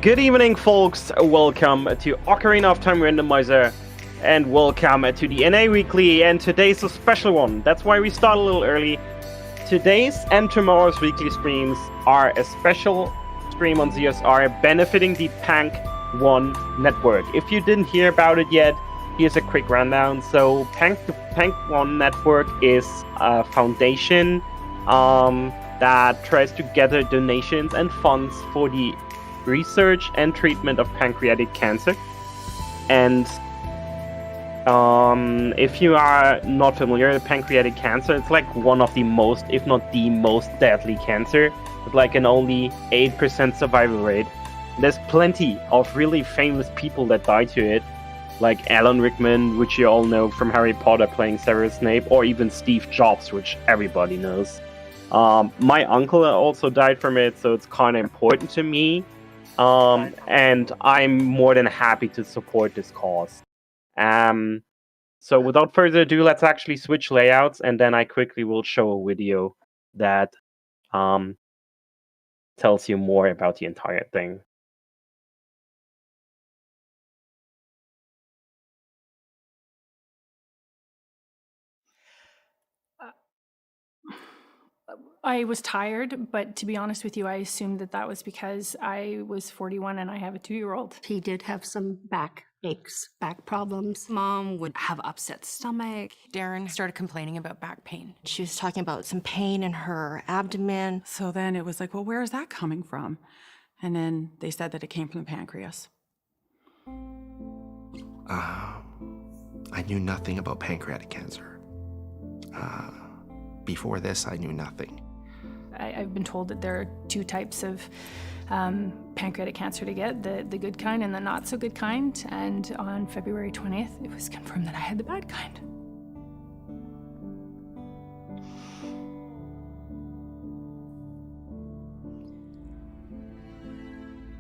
Good evening, folks. Welcome to Ocarina of Time Randomizer, and welcome to the NA Weekly. And today's a special one. That's why we start a little early. Today's and tomorrow's weekly streams are a special stream on ZSR benefiting the PancOne network. If you didn't hear about it yet, here's a quick rundown. So, the PancOne network is a foundation that tries to gather donations and funds for the research and treatment of pancreatic cancer. And if you are not familiar with pancreatic cancer, it's like one of the most, if not the most deadly cancer, with like an only 8% survival rate. There's plenty of really famous people that die to it, like Alan Rickman, which you all know from Harry Potter playing Severus Snape, or even Steve Jobs, which everybody knows. My uncle also died from it, so it's kind of important to me. And I'm more than happy to support this cause. So without further ado, let's actually switch layouts, and then I quickly will show a video that tells you more about the entire thing. I was tired, but to be honest with you, I assumed that was because I was 41 and I have a 2-year-old. He did have some back aches, back problems. Mom would have upset stomach. Darren started complaining about back pain. She was talking about some pain in her abdomen. So then it was like, well, where is that coming from? And then they said that it came from the pancreas. I knew nothing about pancreatic cancer. Before this, I knew nothing. I've been told that there are 2 types of pancreatic cancer to get, the good kind and the not so good kind. And on February 20th, it was confirmed that I had the bad kind.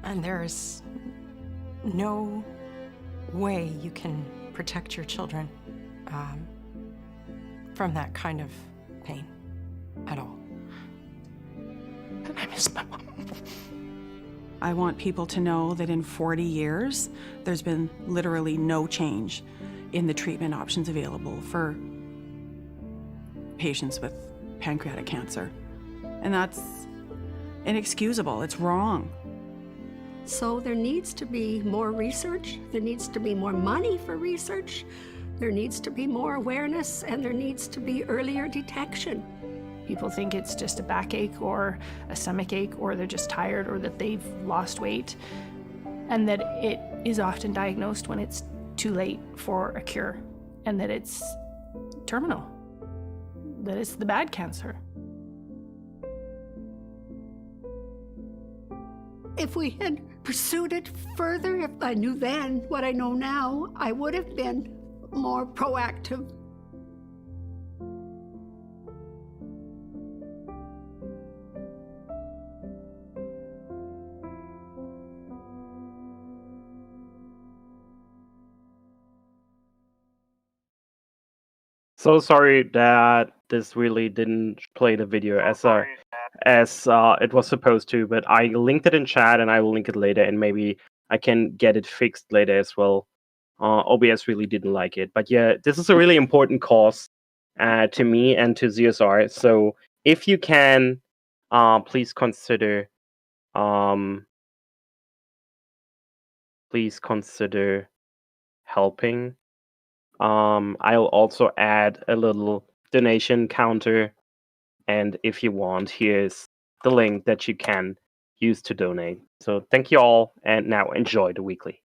And there's no way you can protect your children from that kind of pain at all. And I miss my mom. I want people to know that in 40 years, there's been literally no change in the treatment options available for patients with pancreatic cancer. And that's inexcusable. It's wrong. So there needs to be more research. There needs to be more money for research. There needs to be more awareness, and there needs to be earlier detection. People think it's just a backache or a stomach ache, or they're just tired, or that they've lost weight, and that it is often diagnosed when it's too late for a cure, and that it's terminal, that it's the bad cancer. If we had pursued it further, if I knew then what I know now, I would have been more proactive. So sorry that this really didn't play the video as it was supposed to, but I linked it in chat and I will link it later, and maybe I can get it fixed later as well. OBS really didn't like it, but yeah, this is a really important cause to me and to ZSR. So if you can, please consider helping. I'll also add a little donation counter, and if you want, here's the link that you can use to donate. So thank you all, and now enjoy the weekly.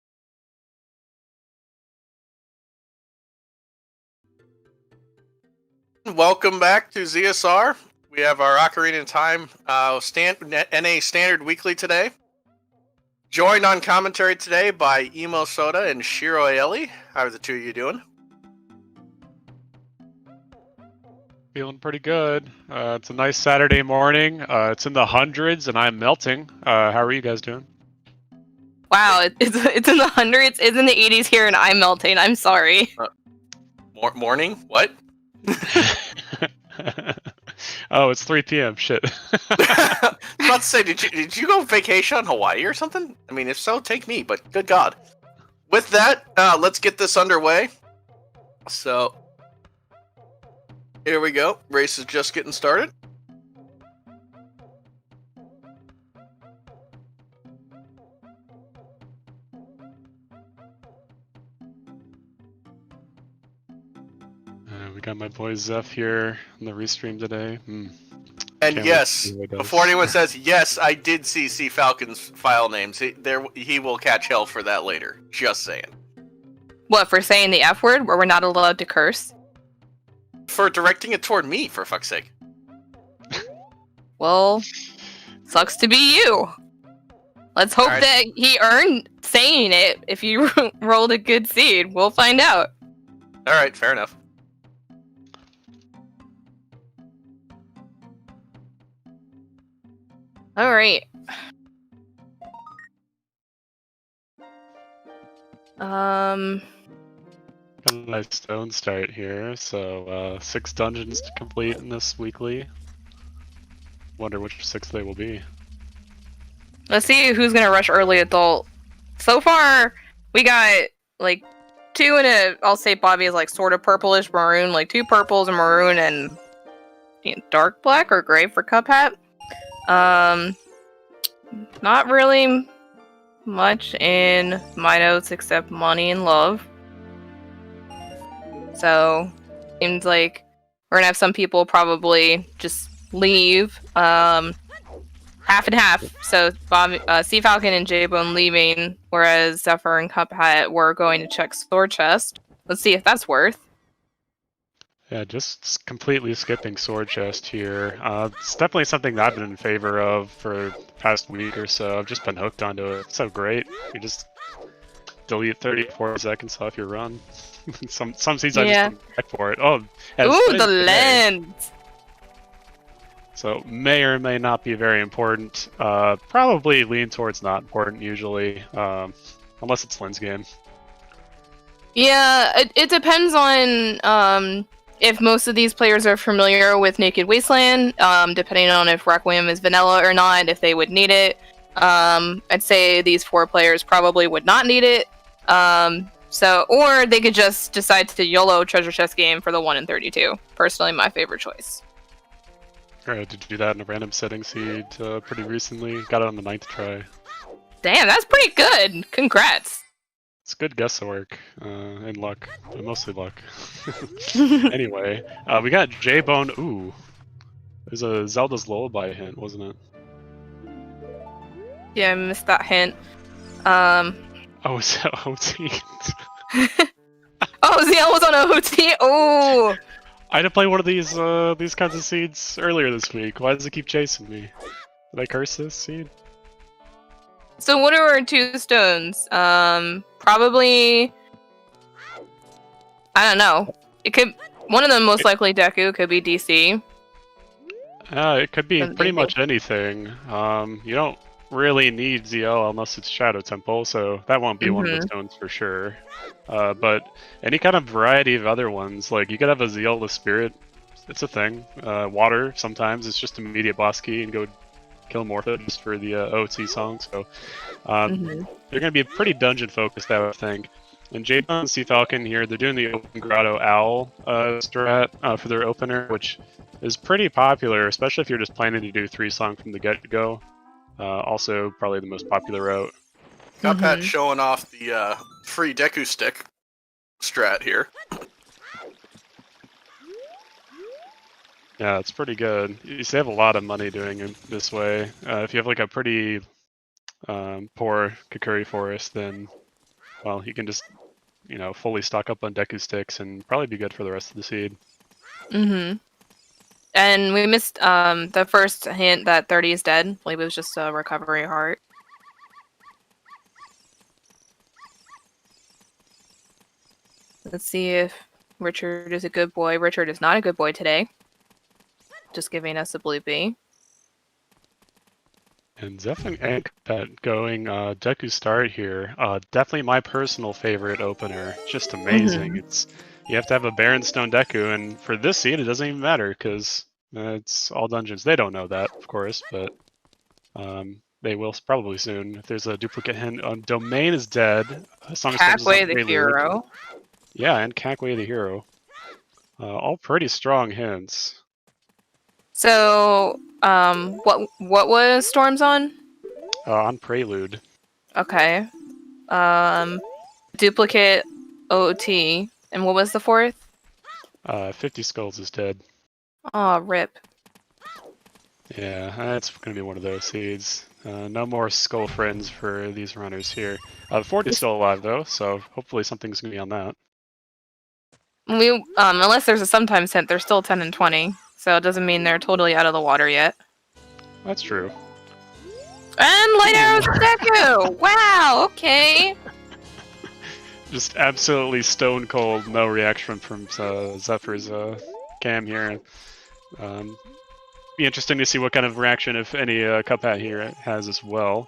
Welcome back to ZSR. We have our Ocarina of Time NA Standard Weekly today. Joined on commentary today by Emo Soda and Shiro Aeli. How are the two of you doing? Feeling pretty good. It's a nice Saturday morning. It's in the hundreds, and I'm melting. How are you guys doing? Wow, it's in the hundreds. It's in the 80s here, and I'm melting. I'm sorry. Morning? What? Oh, it's 3 p.m. Shit. I was about to say, did you go vacation on Hawaii or something? I mean, if so, take me. But good God. With that, let's get this underway. So, here we go. Race is just getting started. We got my boy Zeph here in the restream today. And Can't wait to yes, see what he does. before anyone says, yes, I did see C. Falcon's file names. He will catch hell for that later. Just saying. What, for saying the F word where we're not allowed to curse? For directing it toward me, for fuck's sake. Well, sucks to be you. Let's hope that he earned saying it if you rolled a good seed. We'll find out. Alright, fair enough. Alright. Got a nice stone start here, so 6 dungeons to complete in this weekly. Wonder which 6 they will be. Let's see who's gonna rush early adult. So far, we got like 2 and a. I'll say Bobby is like sort of purplish maroon, like 2 purples, a maroon, and dark black or gray for Cup Hat. Not really much in my notes except money and love. So, seems like we're gonna have some people probably just leave. Half and half. So, Sea Falcon and J-Bone leaving, whereas Zephyr and Cuphead were going to check Sword Chest. Let's see if that's worth. Yeah, just completely skipping Sword Chest here. It's definitely something that I've been in favor of for the past week or so. I've just been hooked onto it. It's so great. You just delete 34 seconds off your run. some seeds I just don't back for it. Oh, ooh, the lens! So may or may not be very important. Probably lean towards not important usually, unless it's lens game. Yeah, it depends on if most of these players are familiar with Naked Wasteland, depending on if Requiem is vanilla or not, if they would need it. I'd say these 4 players probably would not need it. Or they could just decide to YOLO treasure chest game for the 1 in 32. Personally, my favorite choice. Alright, did you do that in a random setting seed pretty recently? Got it on the 9th try. Damn, that's pretty good! Congrats! It's good guesswork and luck, but mostly luck. Anyway, we got J-Bone. Ooh, there's a Zelda's Lullaby hint, wasn't it? Yeah, I missed that hint. Oh, is that OT? Oh, ZL was on OT? Oh! I had to play one of these kinds of seeds earlier this week. Why does it keep chasing me? Did I curse this seed? So what are our 2 stones? Probably... I don't know. It could... One of them most likely Deku, could be DC. It could be pretty much anything. You don't really need ZL unless it's Shadow Temple, so that won't be one of the stones for sure. But any kind of variety of other ones, like you could have a Zelda Spirit, it's a thing. Water, sometimes, it's just immediate boss key and go kill Morpha just for the OT song, so they're going to be pretty dungeon focused, I would think. And J-Bone and Sea Falcon here, they're doing the Open Grotto Owl strat for their opener, which is pretty popular, especially if you're just planning to do 3 song from the get-go. Also, probably the most popular route. Cuphead showing off the free Deku stick strat here. Yeah, it's pretty good. You save a lot of money doing it this way. If you have like a pretty poor Kakuri forest, then, well, you can just, fully stock up on Deku sticks and probably be good for the rest of the seed. And we missed the first hint that 30 is dead. I believe it was just a recovery heart. Let's see if Richard is a good boy. Richard is not a good boy today. Just giving us a bloopy. And definitely going Deku start here. Definitely my personal favorite opener. Just amazing. It's you have to have a Baronstone Deku, and for this seed it doesn't even matter because it's all dungeons. They don't know that, of course, but They will probably soon. If there's a duplicate hint on Domain is dead. Song Cackway the hero. Yeah, and Cackway the hero. All pretty strong hints. So, what was Storms on? On Prelude. Okay. Duplicate OT. And what was the fourth? 50 Skulls is dead. Aw, rip. Yeah, that's going to be one of those seeds. No more skull friends for these runners here. 40's still alive though, so hopefully something's going to be on that. We unless there's a sometimes hint, they're still 10 and 20, so it doesn't mean they're totally out of the water yet. That's true. And Light Arrows Deku! Wow, okay. Just absolutely stone cold, no reaction from Zephyr's cam here. Be interesting to see what kind of reaction, if any, Cuphat here has as well.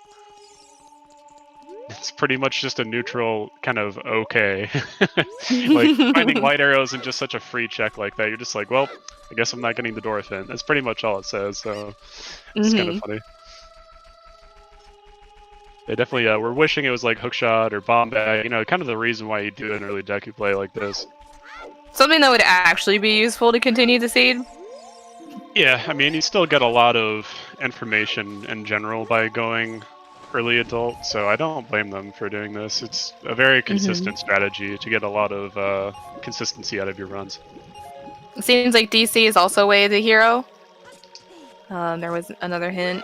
It's pretty much just a neutral kind of okay. Like, finding light arrows in just such a free check like that, you're just like, well, I guess I'm not getting the Dorothin. That's pretty much all it says, so it's kind of funny. They definitely were wishing it was like Hookshot or Bomb Bag, you know, kind of the reason why you do an early Deku play like this. Something that would actually be useful to continue to seed? Yeah, I mean, you still get a lot of information in general by going early adult, so I don't blame them for doing this. It's a very consistent strategy to get a lot of consistency out of your runs. It seems like DC is also Way the hero. There was another hint.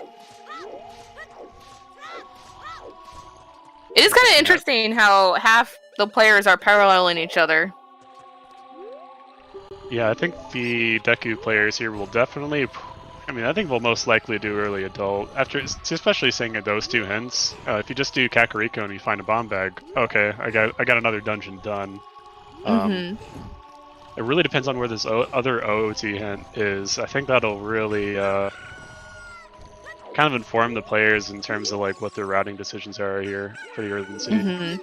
It is kind of interesting how half the players are paralleling each other. Yeah, I think the Deku players here will definitely... I mean, I think we'll most likely do early adult. After, especially saying those two hints. If you just do Kakariko and you find a bomb bag, okay, I got another dungeon done. It really depends on where this other OOT hint is. I think that'll really kind of inform the players in terms of like what their routing decisions are here pretty early in the season.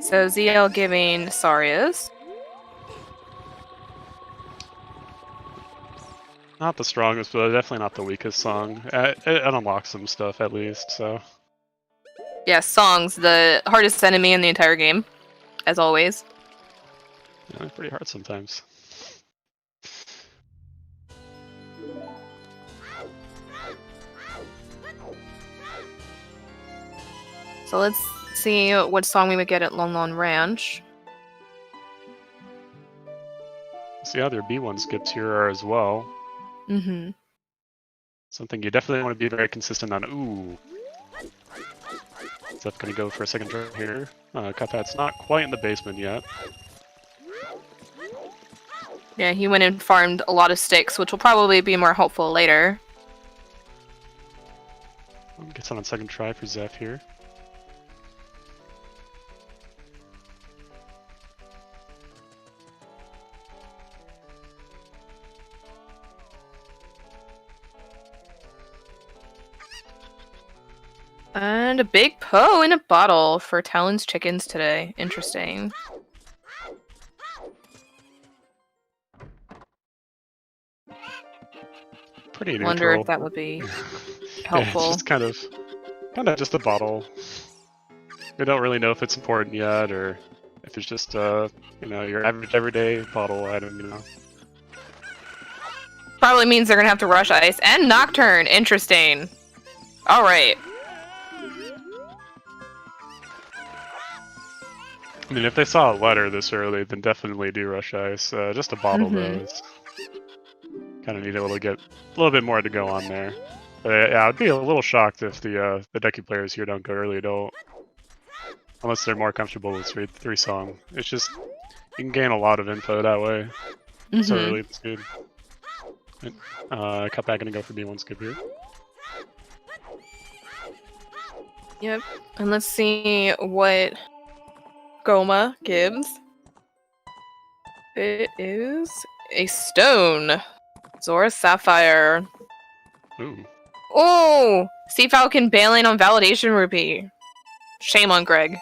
So ZL giving Sarius. Not the strongest, but definitely not the weakest song. It unlocks some stuff at least, so. Yeah, songs, the hardest enemy in the entire game, as always. Yeah, pretty hard sometimes. So let's see what song we would get at Lon Lon Ranch. See how their B1 skips here are as well. Something you definitely want to be very consistent on. Ooh. Is that going to go for a second turn here? Cuphat's not quite in the basement yet. Yeah, he went and farmed a lot of sticks, which will probably be more helpful later. Gets on second try for Zeph here. And a big Poe in a bottle for Talon's chickens today. Interesting. Pretty neutral. Wonder if that would be helpful. Yeah, it's just kind of just a bottle. We don't really know if it's important yet, or if it's just you know, your average everyday bottle item, you know. Probably means they're gonna have to rush ice and Nocturne. Interesting. All right. I mean, if they saw a letter this early, then definitely do rush ice. Just a bottle though is kind of need a little bit more to go on there. But yeah, I'd be a little shocked if the Deku players here don't go early adult, unless they're more comfortable with three song. It's just you can gain a lot of info that way. So early, it's good. Cuphat gonna go for B1 skip here. Yep, and let's see what Goma gives. It is a stone. Zora Sapphire. Ooh. Oh! Sea Falcon bailing on Validation Rupee. Shame on Greg.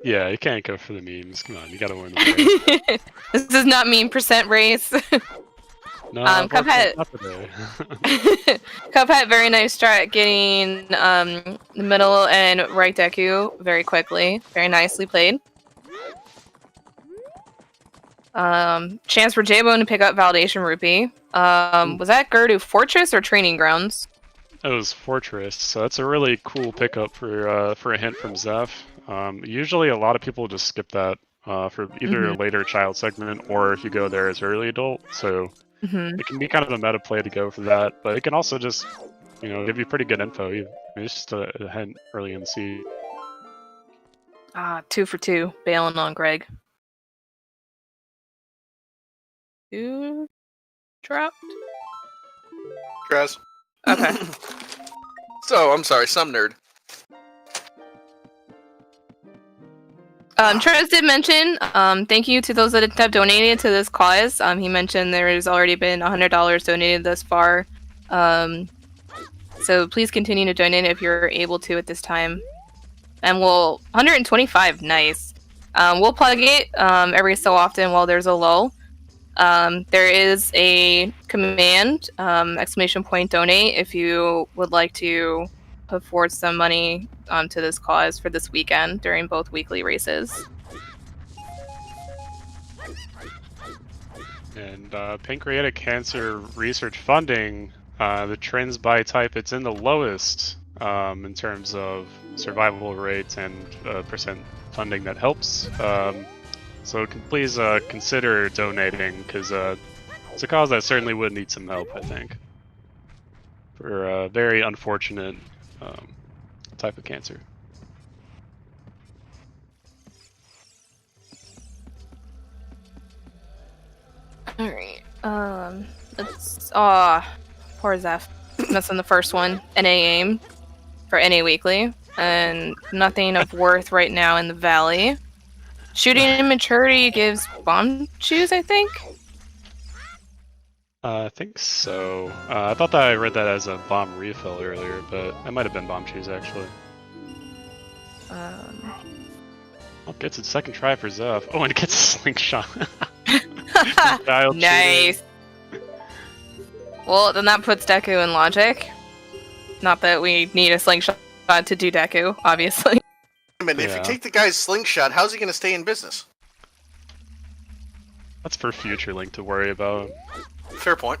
Yeah, you can't go for the memes. Come on, you gotta win the race. This is not meme percent race. No, Cuphead. not today. Cuphead, very nice strat getting the middle and right Deku very quickly. Very nicely played. Chance for J-Bone to pick up Validation Rupee. Was that Gerdu Fortress or Training Grounds? It was Fortress, so that's a really cool pickup for a hint from Zeph. Usually a lot of people just skip that for either a later child segment or if you go there as early adult, so it can be kind of a meta play to go for that, but it can also just, give you pretty good info. It's just a hint early in the season. 2 for 2, bailing on Greg. 2 dropped? Trez. Okay. So, I'm sorry, some nerd. Trez did mention, thank you to those that have donated to this cause. He mentioned there has already been $100 donated thus far. So please continue to donate if you're able to at this time. And 125, nice. We'll plug it every so often while there's a lull. There is a command, ! Donate, if you would like to put forward some money to this cause for this weekend during both weekly races. And pancreatic cancer research funding, the trends by type, it's in the lowest in terms of survival rates and percent funding that helps. So please consider donating, because it's a cause that certainly would need some help, I think, for a very unfortunate type of cancer. Alright, let's, poor Zeph, missing the first one, NA aim, for NA Weekly, and nothing of worth right now in the Valley. Shooting immaturity gives bomb shoes, I think? I think so. I thought that I read that as a bomb refill earlier, but it might have been bomb shoes, actually. Oh, gets its second try for Zeph. Oh, and it gets a slingshot. Nice. Well, then that puts Deku in logic. Not that we need a slingshot to do Deku, obviously. I mean, if you take the guy's slingshot, how's he going to stay in business? That's for future Link to worry about. Fair point.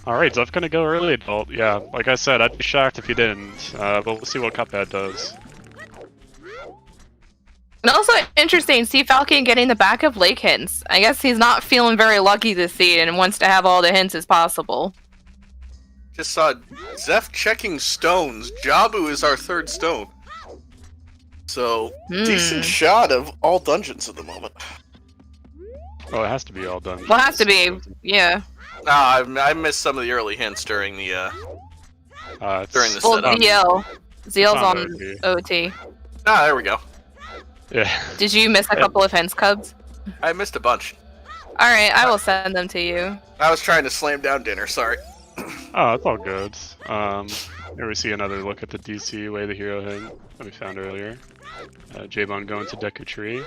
Alright, Zeph gonna go early adult. Yeah, like I said, I'd be shocked if he didn't. But we'll see what Cuphead does. And also interesting, see Falcon getting the back of Lake hints. I guess he's not feeling very lucky this seed and wants to have all the hints as possible. Just saw Zeph checking stones. Jabu is our third stone. So, decent shot of all dungeons at the moment. Oh, it has to be all done. Well, it has to be, yeah. Nah, I missed some of the early hints during the setup. ZL. ZL's on OT. Ah, there we go. Yeah. Did you miss a couple of hints, Cubs? I missed a bunch. Alright, I will send them to you. I was trying to slam down dinner, sorry. Oh, it's all good. Here we see another look at the DC Way the Hero hint that we found earlier. J-Bone going to Deku Tree.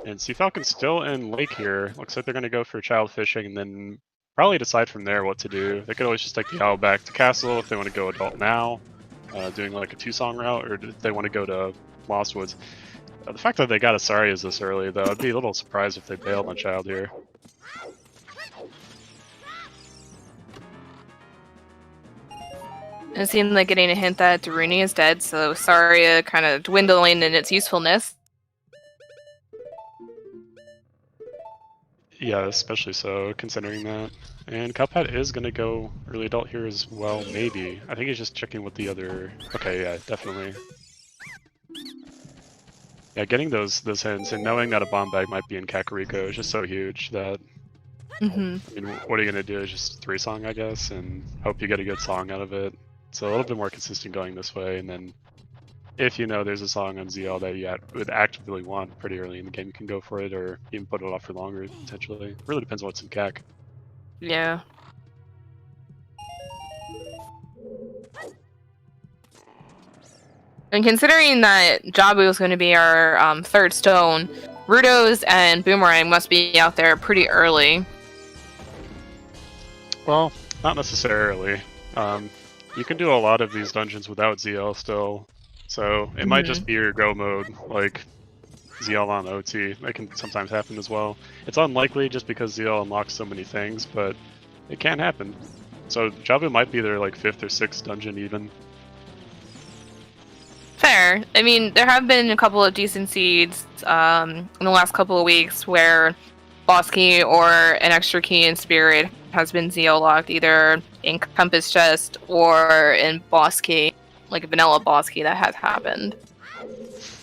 And Sea Falcon's still in Lake here. Looks like they're going to go for child fishing and then probably decide from there what to do. They could always just take the owl back to Castle if they want to go adult now, doing like a 2-song route, or if they want to go to Lost Woods. The fact that they got Asarias this early, though, I'd be a little surprised if they bailed on child here. It seemed like getting a hint that Daruni is dead, so Saria kind of dwindling in its usefulness. Yeah, especially so, considering that. And Cuphead is going to go early adult here as well, maybe. I think he's just checking with the other... Okay, yeah, definitely. Yeah, getting those hints and knowing that a bomb bag might be in Kakariko is just so huge that... I mean, what are you going to do? Is just 3-song, I guess, and hope you get a good song out of it. So a little bit more consistent going this way, and then if you know there's a song on ZL that you would actively want pretty early in the game, you can go for it, or even put it off for longer, potentially. Really depends on what's in CAC. Yeah. And considering that Jabu is going to be our third stone, Rudos and Boomerang must be out there pretty early. Well, not necessarily. You can do a lot of these dungeons without ZL still, so it might just be your go mode, like ZL on OT. That can sometimes happen as well. It's unlikely just because ZL unlocks so many things, but it can happen. So Jabu might be their like 5th or 6th dungeon even. Fair. I mean, there have been a couple of decent seeds in the last couple of weeks where boss key or an extra key in Spirit has been ZL locked, either in Compass Chest or in boss key, like a vanilla boss key. That has happened.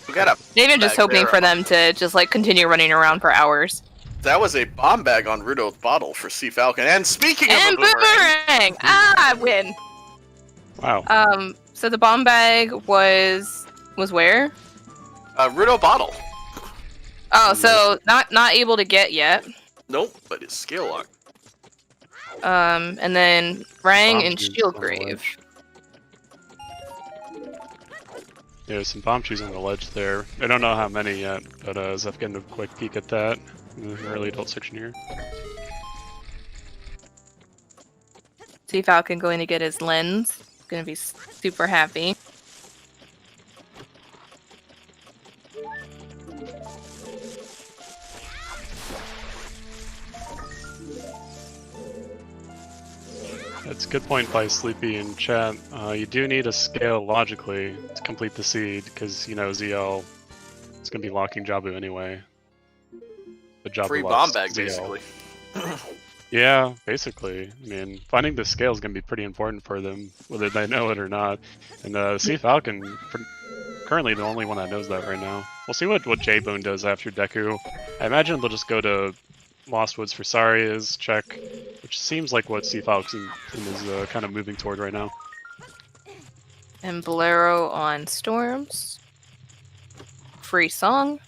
We got a Maybe I'm just bag hoping there. for them to just like continue running around for hours. That was a bomb bag on Rudo's bottle for Sea Falcon. And speaking And of a boomerang, I win. Wow. So the bomb bag was where? Rudo bottle. Oh, so not able to get yet. Nope, but it's scale locked. And then Rang Bomb and juice Shield on the Grave. ledge. Yeah, there's some bomb trees on the ledge there. I don't know how many yet, but Zeph getting a quick peek at that in the early adult section here. Sea Falcon going to get his lens. Gonna be super happy. That's a good point by Sleepy in chat. You do need a scale logically to complete the seed, because, you know, ZL is going to be locking Jabu anyway. But Jabu Free locks bomb bag, ZL. basically. Yeah, basically. I mean, finding the scale is going to be pretty important for them, whether they know it or not. And Sea Falcon, currently the only one that knows that right now. We'll see what J-Bone does after Deku. I imagine they'll just go to Lost Woods for Saria's check, which seems like what Sea Falcon is kind of moving toward right now. And Bolero on Storms. Free song.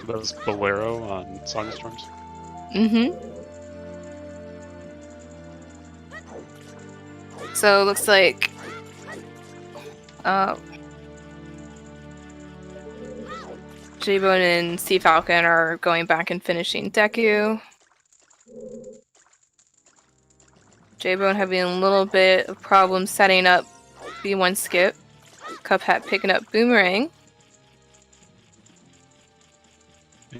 That was Bolero on Song of Storms. So it looks like J-Bone and Sea Falcon are going back and finishing Deku. J-Bone having a little bit of problems setting up B1 skip. Cuphead picking up Boomerang.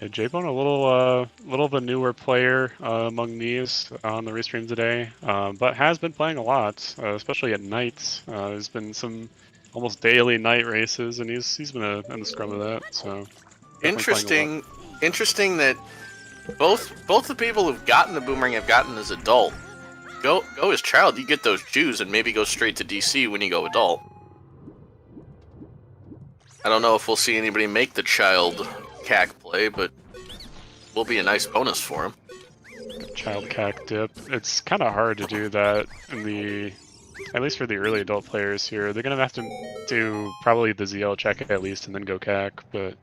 Yeah, J-Bone a little of a newer player among these on the restream today, but has been playing a lot, especially at night. There's been some almost daily night races, and he's been in the scrum of that. So Interesting that both the people who've gotten the boomerang have gotten as adult. Go as child, you get those Jews, and maybe go straight to DC when you go adult. I don't know if we'll see anybody make the child CAC play, but will be a nice bonus for him. Child CAC dip. It's kind of hard to do that in at least for the early adult players here. They're gonna have to do probably the ZL check at least, and then go CAC, but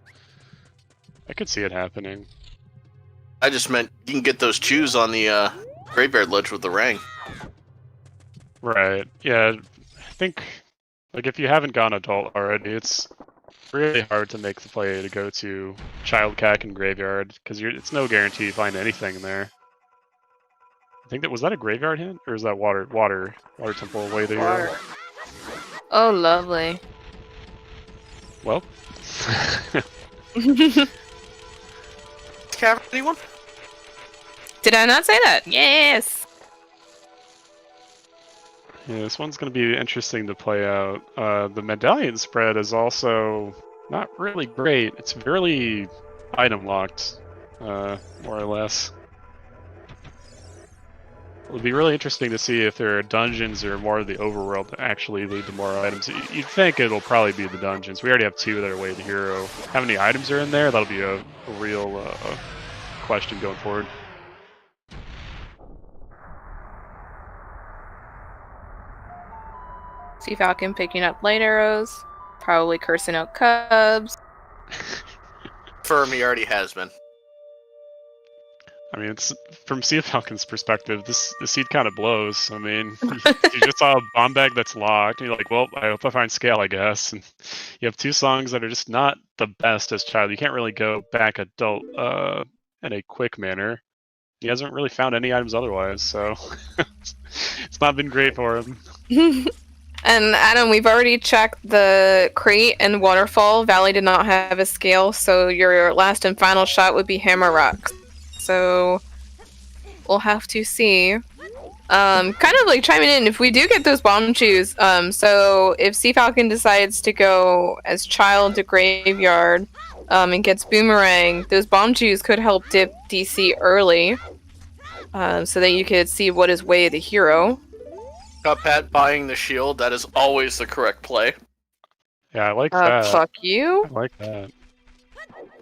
I could see it happening. I just meant you can get those Jews on the graveyard ledge with the Rang. Right. Yeah. I think, like, if you haven't gone adult already, it's really hard to make the play to go to Child CAC and Graveyard, because it's no guarantee you find anything in there. I think was that a Graveyard hint, or is that water temple away the hero? Oh, lovely. Well. Cav, anyone? Did I not say that? Yes! Yeah, this one's going to be interesting to play out. The medallion spread is also not really great. It's really item locked, more or less. It'll be really interesting to see if there are dungeons or more of the overworld that actually lead to more items. You'd think it'll probably be the dungeons. We already have 2 that are way to hero. How many items are in there? That'll be a real question going forward. Sea Falcon picking up light arrows. Probably cursing out cubs. Firm, he already has been. I mean, it's from Sea Falcon's perspective, the seed kind of blows. I mean, you just saw a bomb bag that's locked, and you're like, well, I hope I find scale, I guess. And you have two songs that are just not the best as child. You can't really go back adult in a quick manner. He hasn't really found any items otherwise, so it's not been great for him. And Adam, we've already checked the crate and waterfall. Valley did not have a scale, so your last and final shot would be Hammer Rocks. So we'll have to see. Kind of like chiming in, if we do get those bomb chews, so if Sea Falcon decides to go as child to graveyard, and gets boomerang, those bomb chews could help dip DC early, so that you could see what is way of the hero. Cuphead buying the shield, that is always the correct play. Yeah, I like that. Fuck you. I like that.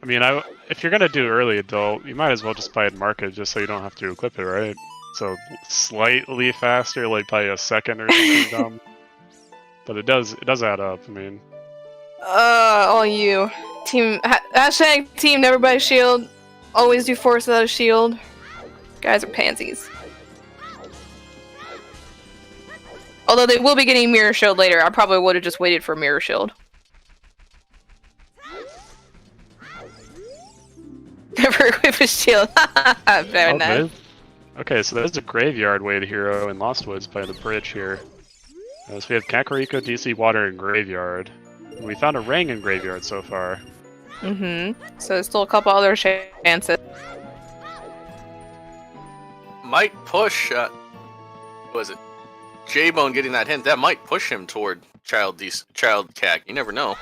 I mean, if you're gonna do early adult, you might as well just buy it market just so you don't have to equip it, right? So slightly faster, like by a second or something dumb. But it does add up. I mean, all you team hashtag team never buy shield. Always do force without a shield. Guys are pansies. Although they will be getting Mirror Shield later, I probably would have just waited for Mirror Shield. Never equip a shield. Very nice. Okay, so there's a graveyard way to hero in Lost Woods by the bridge here. So we have Kakariko, DC, Water, and Graveyard. And we found a ring in Graveyard so far. So there's still a couple other chances. Might push, was it J-Bone getting that hint? That might push him toward child CAC. You never know.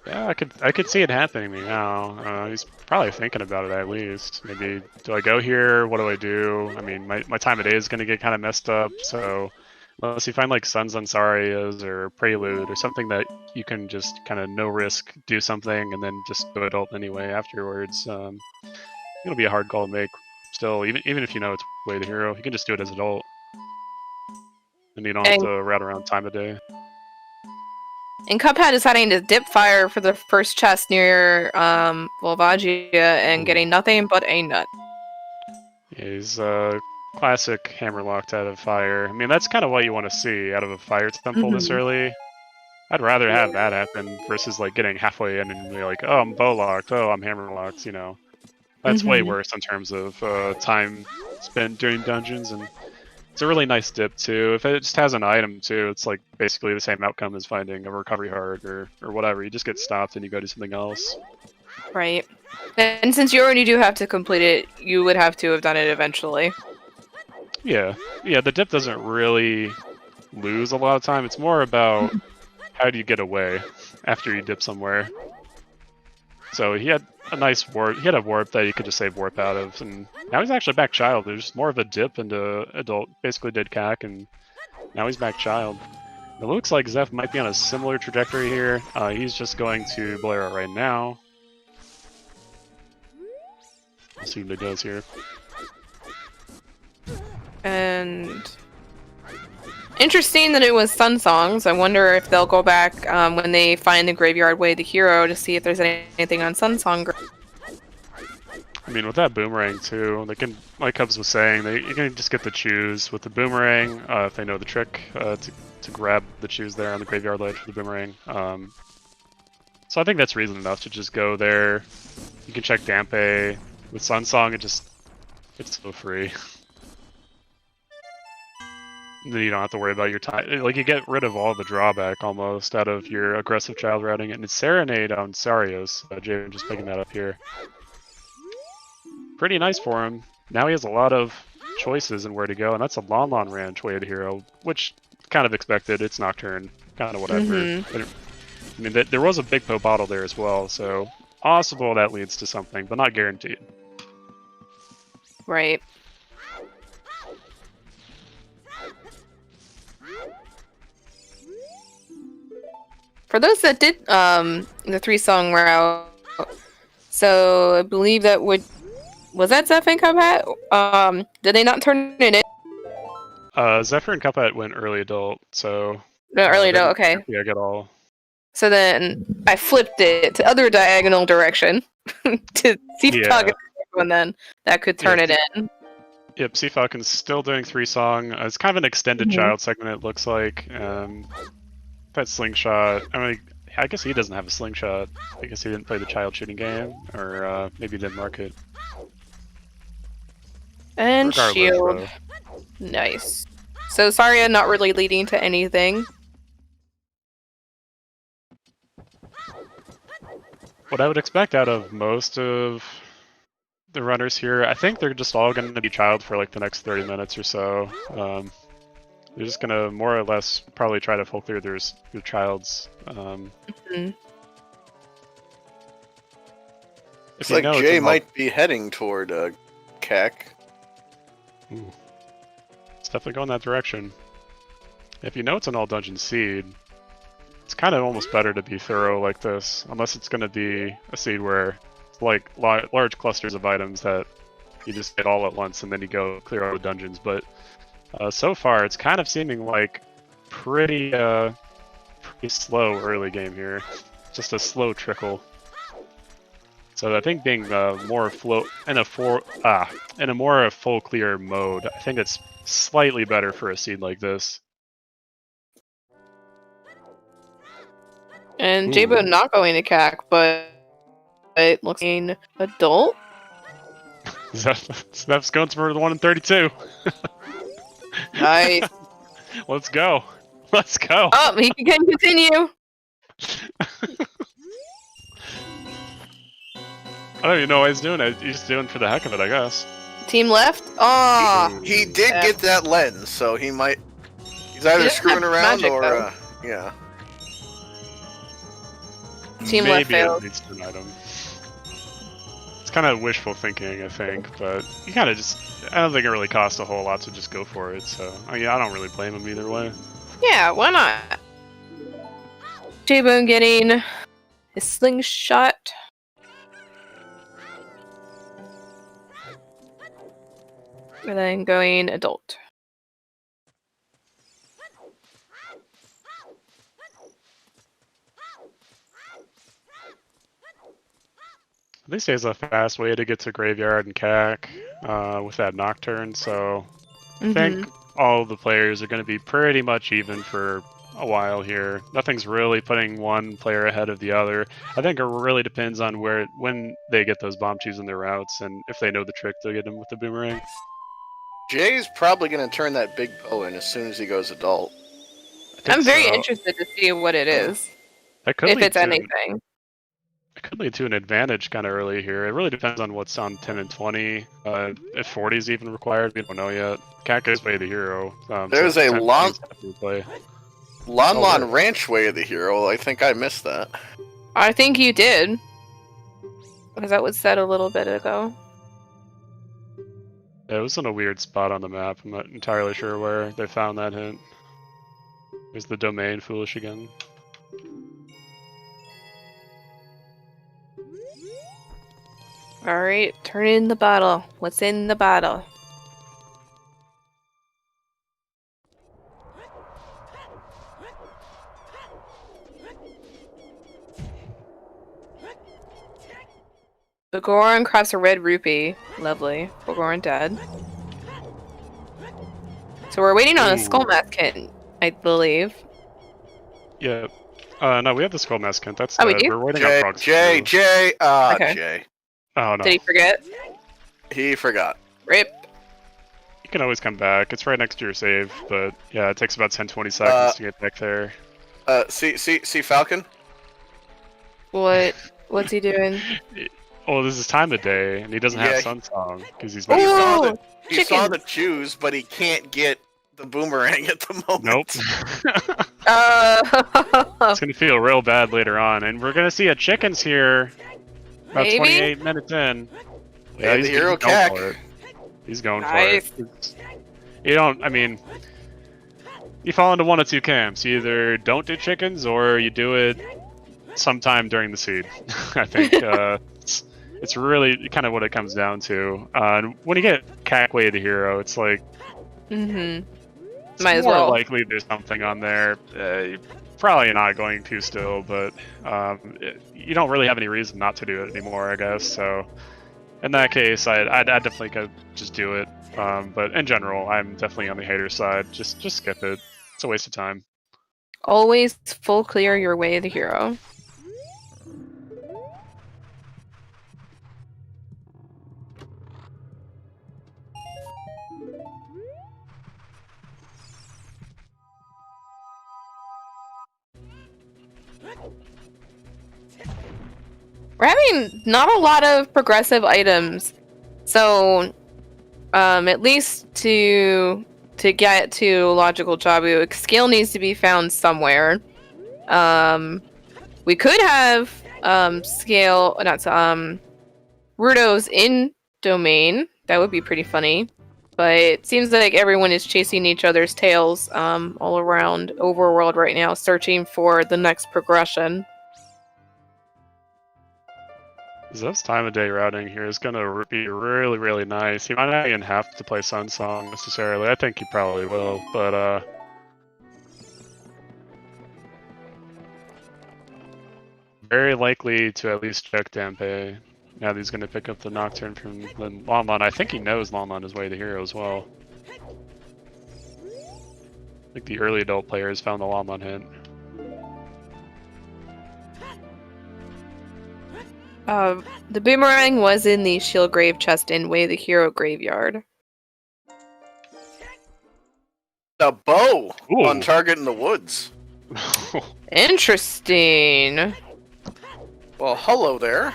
Yeah, I could see it happening now. He's probably thinking about it at least. Maybe, do I go here? What do I do? I mean, my time of day is going to get kind of messed up, so unless you find like Sun's Ansarias or Prelude or something that you can just kind of no risk do something and then just go adult anyway afterwards, it'll be a hard call to make. Still, even if you know it's way the hero, you can just do it as adult, and you don't have to route around time of day. And Cuphead deciding to dip fire for the first chest near Volvagia and getting nothing but a nut. Yeah, he's classic hammerlocked out of fire. I mean, that's kind of what you want to see out of a fire temple this early. I'd rather have that happen versus like getting halfway in and be like, oh, I'm bow locked, oh, I'm hammerlocked, you know. That's way worse in terms of time spent during dungeons, and it's a really nice dip too. If it just has an item too, it's like basically the same outcome as finding a recovery heart or whatever. You just get stopped and you go do something else. Right. And since you already do have to complete it, you would have to have done it eventually. Yeah, the dip doesn't really lose a lot of time. It's more about how do you get away after you dip somewhere. So he had a nice warp. He had a warp that you could just save warp out of, and now he's actually back child. There's more of a dip into adult. Basically did CAC, and now he's back child. It looks like Zeph might be on a similar trajectory here. He's just going to Bolero right now. Let's see what he does here. And interesting that it was Sun Songs. I wonder if they'll go back when they find the Graveyard Way the hero to see if there's anything on Sun Song. I mean, with that boomerang too, they can, like Cubs was saying, you can just get the choose with the boomerang if they know the trick to grab the choose there on the graveyard ledge for the boomerang. So I think that's reason enough to just go there. You can check Dampe with Sun Song. It's so free. Then you don't have to worry about your time. Like, you get rid of all the drawback almost out of your aggressive child routing. And it's Serenade on Sarios. Jay, just picking that up here. Pretty nice for him. Now he has a lot of choices and where to go, and that's a Lon Ranch way to hero, which kind of expected. It's Nocturne, kind of whatever. But, I mean, there was a Big Po bottle there as well, so possible that leads to something, but not guaranteed. Right. For those that did the 3-song route, so I believe that was that Zephyr and Cuphead? Did they not turn it in? Zephyr and Cuphead went early adult, so... No, early adult, okay. Yeah, get all So then I flipped it to other diagonal direction to Sea Falcon, and then that could turn it in. Yep, Sea Falcon's still doing 3-song. It's kind of an extended child segment, it looks like. That slingshot. I mean, I guess he doesn't have a slingshot. I guess he didn't play the child shooting game, or maybe didn't mark it. And Regardless, shield. though. Nice. So Saria not really leading to anything. What I would expect out of most of the runners here, I think they're just all going to be child for like the next 30 minutes or so. They're just going to more or less probably try to full clear their childs. It's like Jay might be heading toward CAC. Ooh. It's definitely going that direction. If you know it's an all dungeon seed, it's kind of almost better to be thorough like this, unless it's going to be a seed where it's like large clusters of items that you just get all at once and then you go clear all the dungeons. But so far, it's kind of seeming like pretty slow early game here, just a slow trickle. So I think being more flow in a more full clear mode, I think it's slightly better for a seed like this. And J-Bone not going to CAC, but it looks like adult. Steph's going for the 1 in 32. Nice. Let's go. Let's go. Oh, he can continue. I don't even know what he's doing. He's doing for the heck of it, I guess. Team left? Oh. He did get that lens, so he might... He's either screwing around magic, or... yeah. Team left failed. Maybe it leads to an item. It's kind of wishful thinking, I think, but you kind of just... I don't think it really costs a whole lot to just go for it, so... I mean, I don't really blame him either way. Yeah, why not? J-Bone getting his slingshot. And then going adult. At least there's a fast way to get to Graveyard and CAC with that Nocturne, so I think all the players are going to be pretty much even for a while here. Nothing's really putting one player ahead of the other. I think it really depends on when they get those bomb chews in their routes and if they know the trick to get them with the boomerang. Jay's probably going to turn that big bow in as soon as he goes adult. I'm very interested to see what it is. If it's anything. It could lead to an advantage kind of early here. It really depends on what's on 10 and 20. If 40 is even required, we don't know yet. CAC is way the hero. There's so a Lon Lon Ranch way of the hero. I think I missed that. I think you did. Because that was said a little bit ago. Yeah, it was in a weird spot on the map. I'm not entirely sure where they found that hint. Is the domain foolish again? Alright, turn in the bottle. What's in the bottle? Bogoran crafts a red rupee. Lovely. Bogoran dead. So we're waiting on a skull mask hint, I believe. Yeah. No, we have the skull mask hint. That's we do? we're waiting on Frog's Jay. Okay. Jay. Oh no. Did he forget? He forgot. You Rip. can always come back. It's right next to your save, but yeah, it takes about 10-20 seconds to get back there. See Falcon? What's he doing? Well, this is time of day, and he doesn't have Sun Song because he's. He saw the chews, but he can't get the boomerang at the moment. Nope. It's gonna feel real bad later on, and we're gonna see a chickens here. About 28 minutes in. Yeah, he's hero going for it. He's going for it. You don't. I mean, you fall into one of two camps. You either don't do chickens, or you do it sometime during the seed. I think it's really kind of what it comes down to. When you get CAC Way the hero, it's like Might it's as more well. likely there's something on there. probably not going to still, but you don't really have any reason not to do it anymore, I guess. So in that case, I'd definitely go just do it. But in general, I'm definitely on the hater side. Just skip it. It's a waste of time. Always full clear your way the hero. We're having not a lot of progressive items, so at least to get to Logical Jabu, skill needs to be found somewhere. We could have Rudo's in domain. That would be pretty funny, but it seems like everyone is chasing each other's tails all around Overworld right now, searching for the next progression. Zev's time of day routing here is going to be really, really nice. He might not even have to play Sun Song necessarily. I think he probably will, but very likely to at least check Dampe. Now that he's going to pick up the Nocturne from Lamon. I think he knows Lamon is way to hero as well. I think the early adult players found the Lamon hint. The boomerang was in the shield grave chest in Way the Hero graveyard. The bow Ooh. on target in the woods. Interesting. Well, hello there.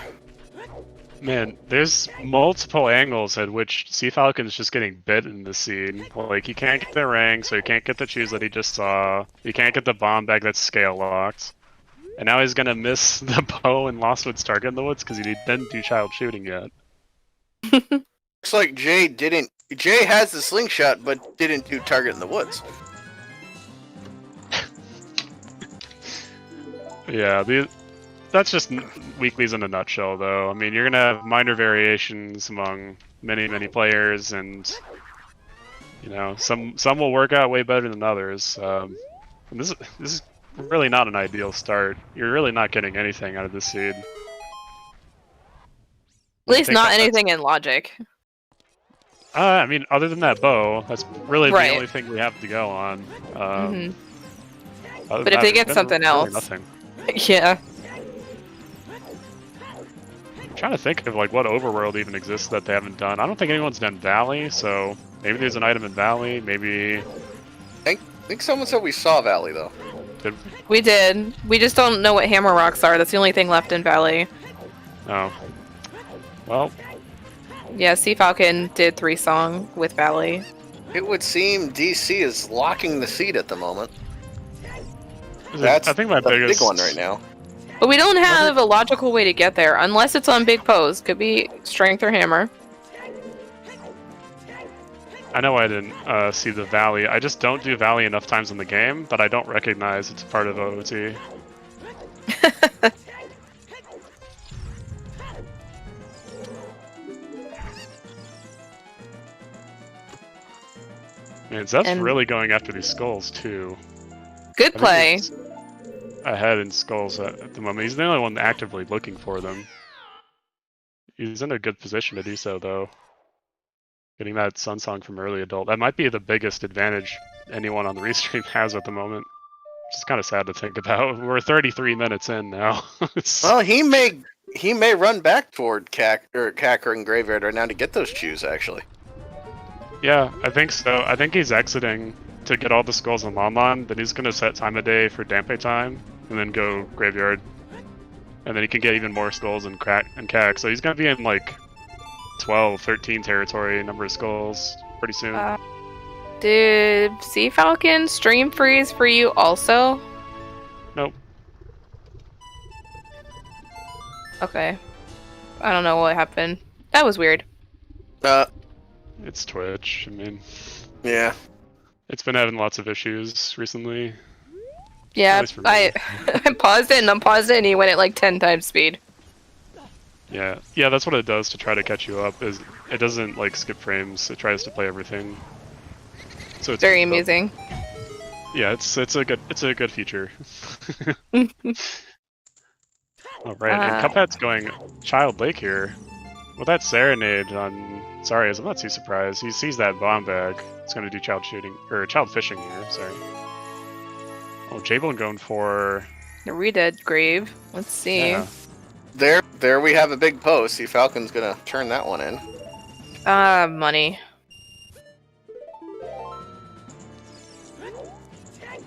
Man, there's multiple angles at which Sea Falcon's just getting bit in this scene. Like, he can't get the ring, so he can't get the shoes that he just saw. He can't get the bomb bag that's scale locked. And now he's gonna miss the bow and Lostwood's target in the woods because he didn't do child shooting yet. Looks like Jay didn't. Jay has the slingshot, but didn't do target in the woods. Yeah, that's just weeklies in a nutshell, though. I mean, you're gonna have minor variations among many, many players, and you know, some will work out way better than others. And this is really not an ideal start. You're really not getting anything out of this seed. At least not anything in logic. I mean, other than that bow, that's really Right. the only thing we have to go on. But if they get something else, nothing. yeah. I'm trying to think of like what overworld even exists that they haven't done. I don't think anyone's done Valley, so maybe there's an item in Valley. Maybe. I think someone said we saw Valley though. We did. We just don't know what hammer rocks are. That's the only thing left in Valley. Oh. Well. Yeah, Sea Falcon did 3 song with Valley. It would seem DC is locking the seat at the moment. I think my the biggest big one right now. But we don't have a logical way to get there, unless it's on big pose. Could be strength or hammer. I know I didn't see the Valley. I just don't do Valley enough times in the game, but I don't recognize it's part of OOT. Man, Zev's really going after these skulls, too. Good play. Ahead in skulls at the moment. He's the only one actively looking for them. He's in a good position to do so, though. Getting that Sun Song from early adult. That might be the biggest advantage anyone on the restream has at the moment. Which is kind of sad to think about. We're 33 minutes in now. Well, he may run back toward Cacker and Graveyard right now to get those shoes, actually. Yeah, I think so. I think he's exiting to get all the skulls on Lamon, then he's going to set time of day for Dampe time, and then go Graveyard. And then he can get even more skulls and Cack. So he's going to be in like 12, 13 territory, number of skulls pretty soon. Did Sea Falcon stream freeze for you also? Nope. Okay. I don't know what happened. That was weird. It's Twitch, I mean... Yeah. It's been having lots of issues recently. Yeah, I paused it and unpaused it and he went at like 10 times speed. Yeah, that's what it does to try to catch you up, is it doesn't like skip frames, it tries to play everything. So it's very amusing. Yeah, it's a good feature. All right, and Cuphead's going Child Lake here. Well, that serenade on Zarias, I'm not too surprised. He sees that bomb bag. It's going to do child fishing here. Sorry. Oh, J-Bone going for The Redead Grave. Let's see. Yeah. There we have a big post. See, Falcon's gonna turn that one in. Money.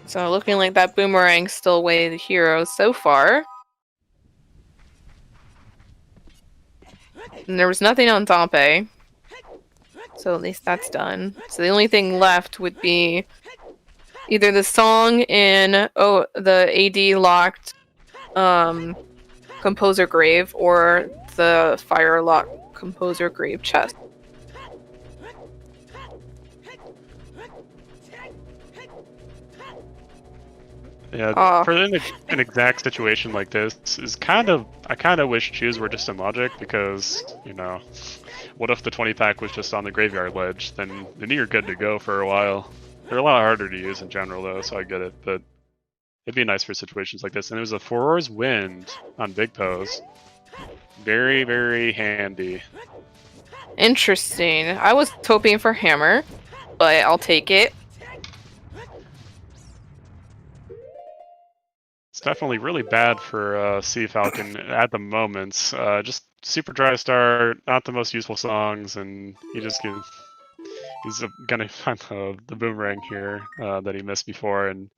So looking like that boomerang's still way the hero so far. And there was nothing on Tampe. So at least that's done. So the only thing left would be either the song in the AD locked Composer Grave or the Fire Lock Composer Grave chest. Yeah, for an exact situation like this is I kind of wish Choose were just in Logic because, you know, what if the 20-pack was just on the graveyard ledge? Then you're good to go for a while. They're a lot harder to use in general though, so I get it, but it'd be nice for situations like this. And it was a Furor's Wind on Big Pose. Very, very handy. Interesting. I was hoping for Hammer, but I'll take it. It's definitely really bad for Sea Falcon at the moment. Just super dry start, not the most useful songs, and he's gonna find the boomerang here that he missed before and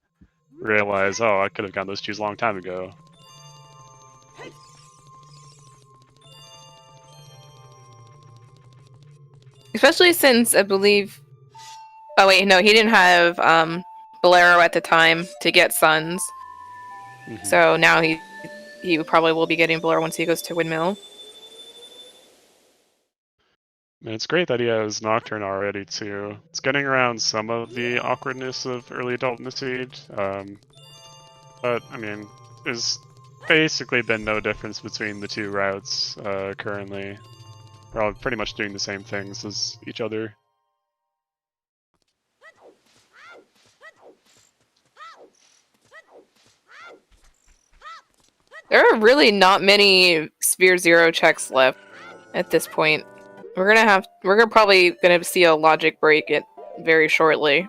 realize, oh, I could have gotten those Chews a long time ago. Especially since I believe... Oh wait, no, he didn't have Bolero at the time to get Suns. Mm-hmm. So now he probably will be getting Bolero once he goes to Windmill. And it's great that he has Nocturne already too. It's getting around some of the awkwardness of early adult Misseed. But I mean, there's basically been no difference between the two routes currently. We're all pretty much doing the same things as each other. There are really not many Sphere Zero checks left at this point. We're probably gonna see a logic break it very shortly.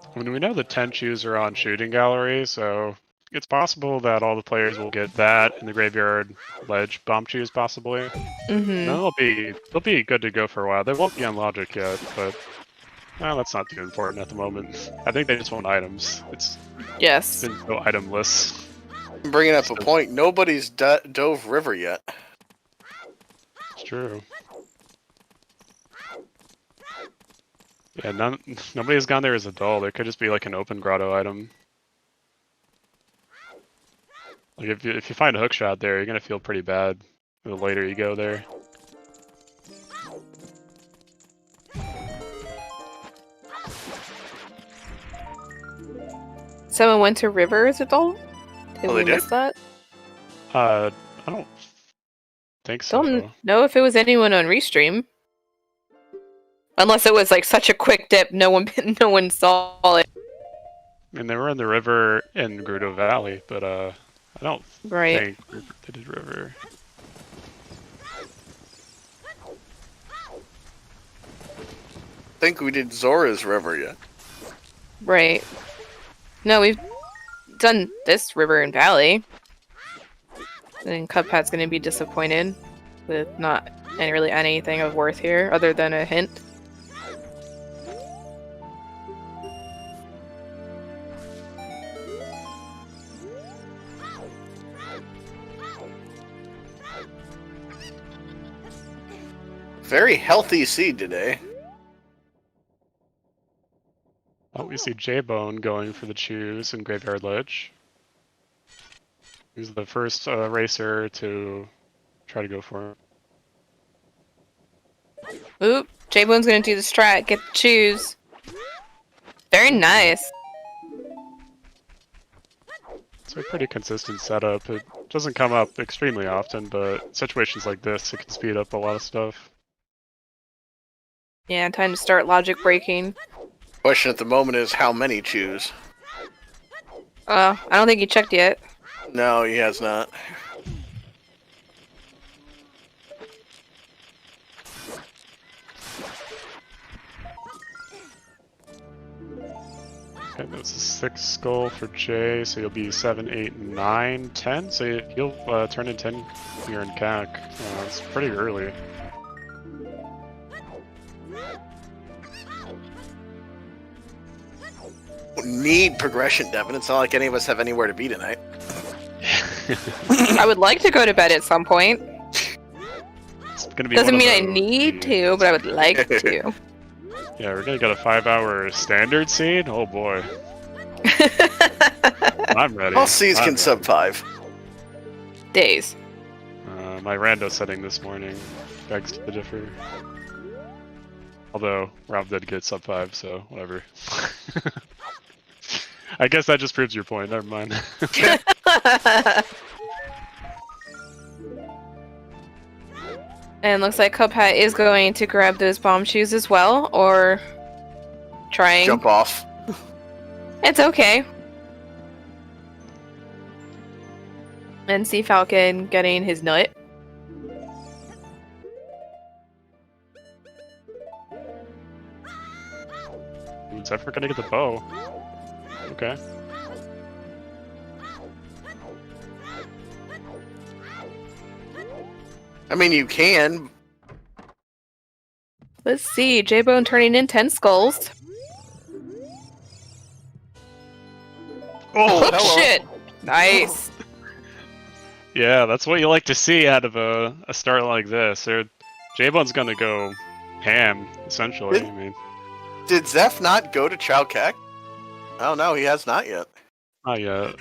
I mean, we know the 10 Chews are on Shooting Gallery, so it's possible that all the players will get that in the Graveyard Ledge Bomb Chews, possibly. Mm-hmm. They'll be good to go for a while. They won't be on Logic yet, but that's not too important at the moment. I think they just want items. It's been so itemless. Bringing up a point, nobody's dove River yet. It's true. Yeah, nobody has gone there as a doll. There could just be like an open grotto item. Like if you find a hookshot there, you're gonna feel pretty bad the later you go there. Someone went to River as a doll? Did we miss that? I don't think so. Don't know if it was anyone on Restream. Unless it was like such a quick dip, no one saw it. I mean, they were in the river in Gerudo Valley, but I don't think they did River. I think we did Zora's River yet. Right. No, we've done this River and Valley. And Cuphead's gonna be disappointed with not really anything of worth here, other than a hint. Very healthy seed today. Oh, we see J-Bone going for the Chews in Graveyard Ledge. He's the first racer to try to go for it. Oop, J-Bone's gonna do the strat, get the Chews. Very nice. It's a pretty consistent setup. It doesn't come up extremely often, but situations like this, it can speed up a lot of stuff. Yeah, time to start logic breaking. Question at the moment is how many Chews? I don't think he checked yet. No, he has not. Okay, that's a 6 skull for Jay, so you'll be 7, 8, 9, 10. So you'll turn in 10 here in CAC. It's pretty early. Need progression, Devin. It's not like any of us have anywhere to be tonight. I would like to go to bed at some point. It's gonna be Doesn't one of mean I those need days. to, but I would like to. Yeah, we're gonna get a 5-hour standard scene. Oh boy. I'm ready. All C's I'm can ready. sub 5. Days. My rando setting this morning begs to differ. Although Rob did get sub 5, so whatever. I guess that just proves your point. Never mind. And looks like Cuphead is going to grab those bomb shoes as well, or trying. Jump off. It's okay. And Sea Falcon getting his nut. Ooh, Zephyr gonna get the bow. Okay. I mean, you can. Let's see, J-Bone turning in 10 skulls. Oh, Oh shit! Nice. Yeah, that's what you like to see out of a start like this. J-Bone's gonna go ham, essentially. I mean, Did Zeph not go to Chowkek? Oh no, he has not yet. not yet.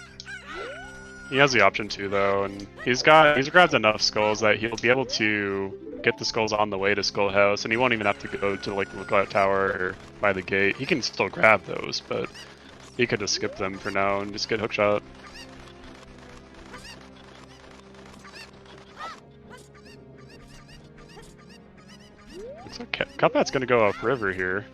He has the option to though, and he's grabbed enough skulls that he'll be able to get the skulls on the way to Skull House, and he won't even have to go to like Lookout Tower or by the gate. He can still grab those, but he could just skip them for now and just get hookshot. Looks like Cuphead's gonna go upriver here.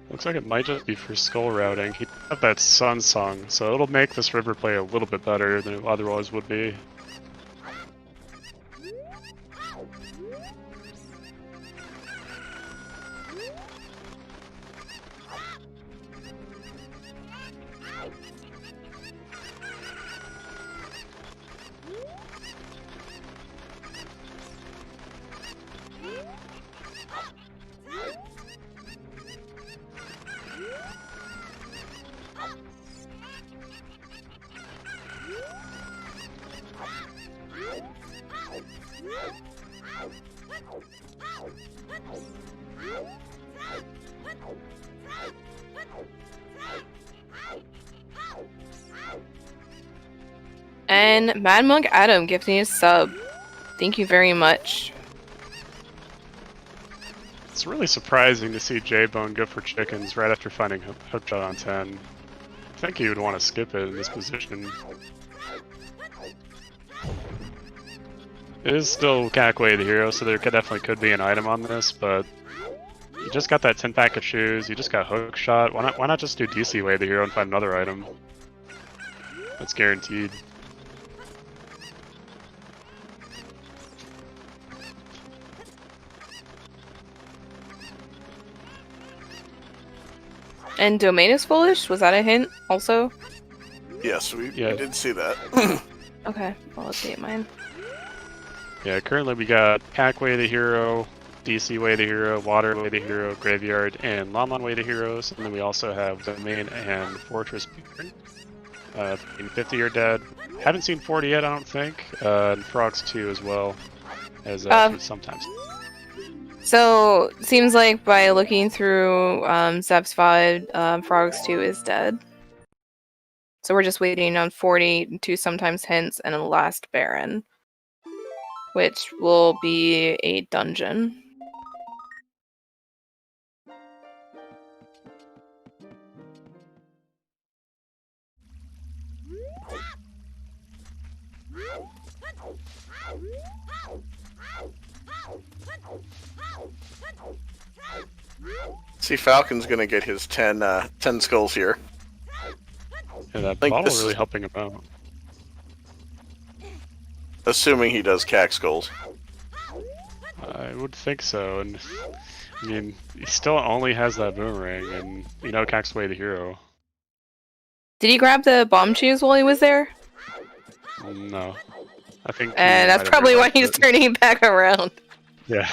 Looks like it might just be for skull routing. He have that sun song, so it'll make this river play a little bit better than it otherwise would be. And Mad Monk Adam gifting his sub. Thank you very much. It's really surprising to see J-Bone go for chickens right after finding hookshot on 10. I think he would want to skip it in this position. It is still Cackway the hero, so there definitely could be an item on this, but you just got that 10 pack of shoes, you just got hookshot. Why not just do DC Way the hero and find another item? That's guaranteed. And Domain is foolish? Was that a hint also? Yes, we Yeah. did see that. Okay, I'll update mine. Yeah, currently we got Cackway the hero, DC Way the hero, Water Way the hero, Graveyard, and Lon Way the heroes, and then we also have Domain and Fortress Beacon. In 50 are dead. Haven't seen 40 yet, I don't think. And Frogs 2 as well, as sometimes. So, seems like by looking through Zeph's VOD, Frogs 2 is dead. So we're just waiting on 40, 2 sometimes hints, and a last Baron. Which will be a dungeon. See, Falcon's gonna get his 10 skulls here. Yeah, that Think bottle this really is- helping him out. Assuming he does cack skulls. I would think so, and I mean, he still only has that boomerang, and you know, Cac's way the hero. Did he grab the bomb cheese while he was there? No, I think. And that's probably why he's turning back around. Yeah.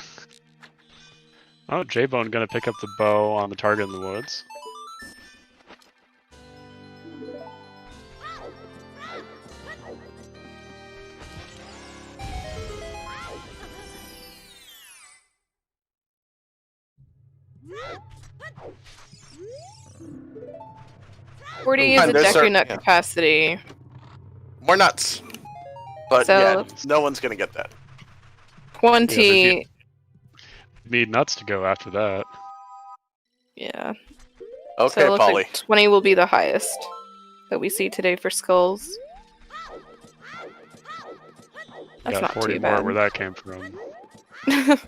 Oh, J-Bone gonna pick up the bow on the target in the woods. Ooh. 40 is And the there's Deku our- Nut yeah. capacity. We're nuts. But So- yeah, no one's gonna get that. 20. Need nuts to go after that. Yeah. Okay, So it looks Polly. like 20 will be the highest that we see today for skulls. That's Got not 40 too more bad. where that came from. Is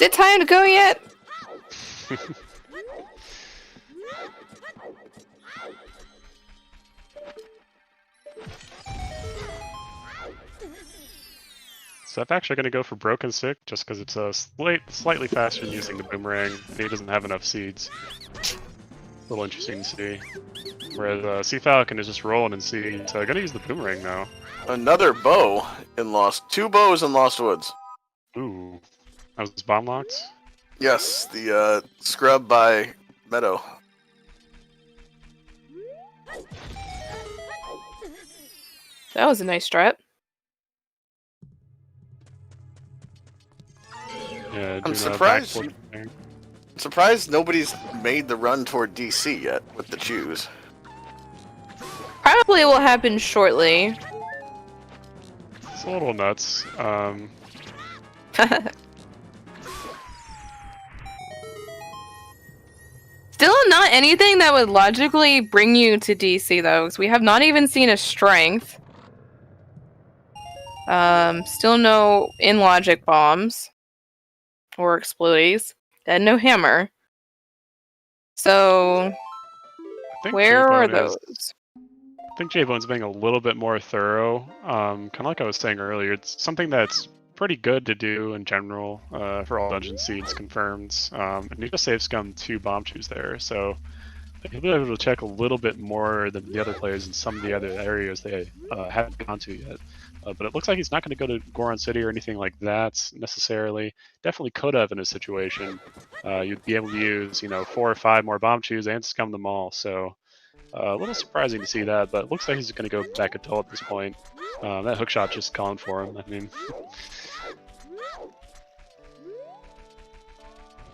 it time to go yet? So I'm actually going to go for Broken Stick, just because it's slightly faster than using the boomerang, and he doesn't have enough seeds. A little interesting to see. Whereas Sea Falcon is just rolling in seeds, so I'm going to use the boomerang now. Another bow in Lost. 2 bows in Lost Woods. Ooh. That was bomb locked? Yes, the scrub by Meadow. That was a nice strat. Yeah, I'm doing a surprised backflip thing. Surprised nobody's made the run toward DC yet with the choose. Probably will happen shortly. It's a little nuts. Still not anything that would logically bring you to DC though, because we have not even seen a strength. Still no in-logic bombs. Or explodies. And no hammer. So, I think where are J-Bone is- those? I think J-Bone's being a little bit more thorough. Kind of like I was saying earlier, it's something that's pretty good to do in general for all dungeon seeds confirmed. And he just saved Scum 2 bomb chews there, so he'll be able to check a little bit more than the other players in some of the other areas they haven't gone to yet. But it looks like he's not going to go to Goron City or anything like that necessarily. Definitely could have in a situation. You'd be able to use, 4 or 5 more bomb chews and scum them all. So a little surprising to see that, but it looks like he's going to go back adult at this point. That hookshot just calling for him. I mean,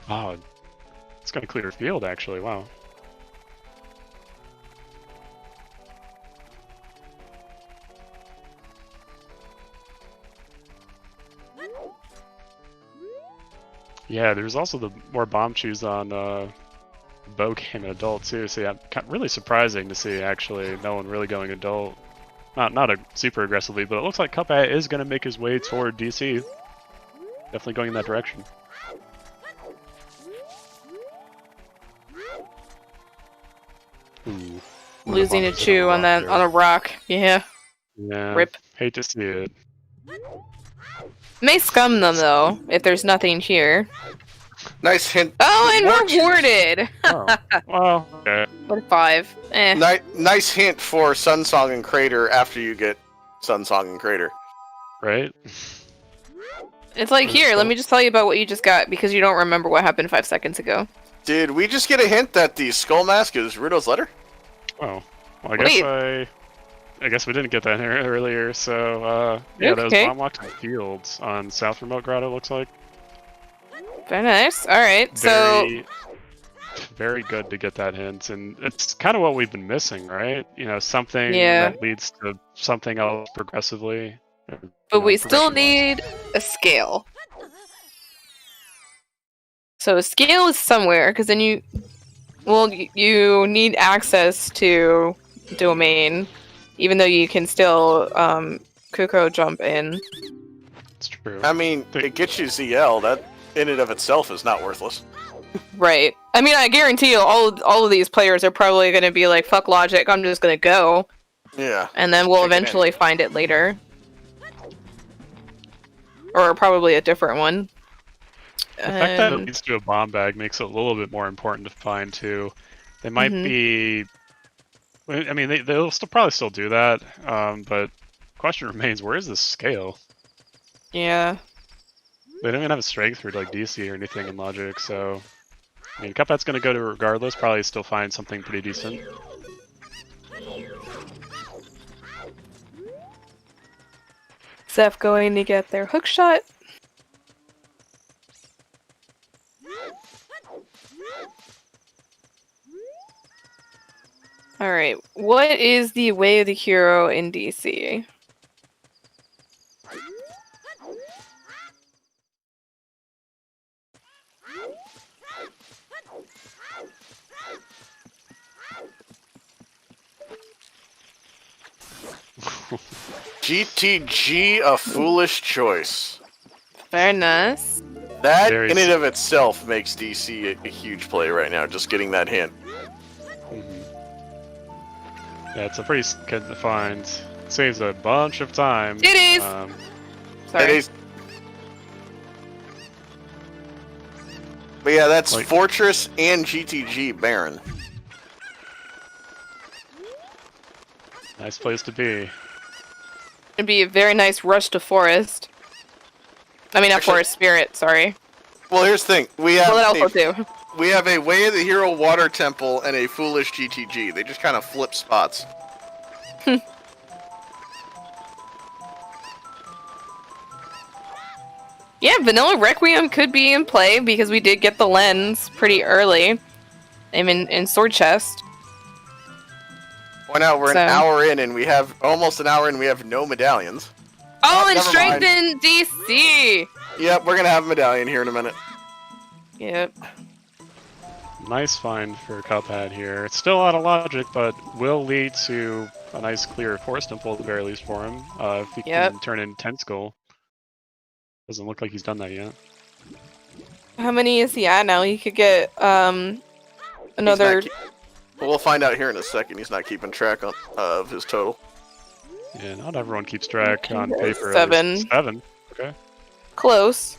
wow, it's going to clear field actually. Wow. Yeah, there's also the more bomb chews on bow game and adult too. So yeah, really surprising to see actually no one really going adult. Not super aggressively, but it looks like Cuphead is going to make his way toward DC. Definitely going in that direction. Ooh. Losing a chew on that on a rock. Yeah. Yeah. Rip. Hate to see it. May scum them though, if there's nothing here. Nice hint. Oh, and More chews. rewarded! Oh. Well, okay. What a 5. Eh. Nice hint for Sunsong and Crater after you get Sunsong and Crater. Right? It's like, here, let me just tell you about what you just got, because you don't remember what happened 5 seconds ago. Did we just get a hint that the skull mask is Rudo's letter? Oh. Well, Wait. I guess we didn't get that earlier, so, yeah, that was Okay. bomb locked in fields on South Remote Grotto, looks like. Very nice. Alright, so... Very good to get that hint, and it's kind of what we've been missing, right? Something Yeah. that leads to something else progressively. But we still progression-wise. need a scale. So a scale is somewhere, because then you need access to domain, even though you can still Kuko jump in. It's true. I mean, it gets you ZL. That in and of itself is not worthless. Right. I mean, I guarantee you, all of these players are probably going to be like, "Fuck logic, I'm just going to go." Yeah. And then we'll eventually find it later, or probably a different one. The fact that it leads to a bomb bag makes it a little bit more important to find too. They might be. I mean, they'll probably still do that, but question remains: where is the scale? Yeah. They don't even have a strength for like DC or anything in Logic, so I mean, Cuphead's gonna go to regardless. Probably still find something pretty decent. Zeph going to get their hook shot. Alright, what is the way of the hero in DC? GTG, a foolish choice. Very nice. That in and of itself makes DC a huge play right now, just getting that hint. Yeah, it's a pretty good to find. It saves a bunch of time. It is! Sorry. It is. But yeah, that's like, Fortress and GTG Baron. Nice place to be. It'd be a very nice rush to Forest. I mean, not Forest Spirit, sorry. Well, here's the thing. We have that also too. We have a Way of the Hero Water Temple and a Foolish GTG. They just kind of flip spots. Yeah, Vanilla Requiem could be in play because we did get the lens pretty early. In Sword Chest. Point out we're an hour in and we have almost an hour in. We have no medallions. Oh, and Strength in DC. Yep, we're gonna have a medallion here in a minute. Yep. Nice find for Cuphead here. It's still out of Logic, but will lead to a nice clear Forest Temple at the very least for him. If he can turn in Tentacle. Doesn't look like he's done that yet. How many is he at now? He could get another. We'll find out here in a second. He's not keeping track of his total. Yeah, not everyone keeps track on paper. 7. 7. Okay. Close.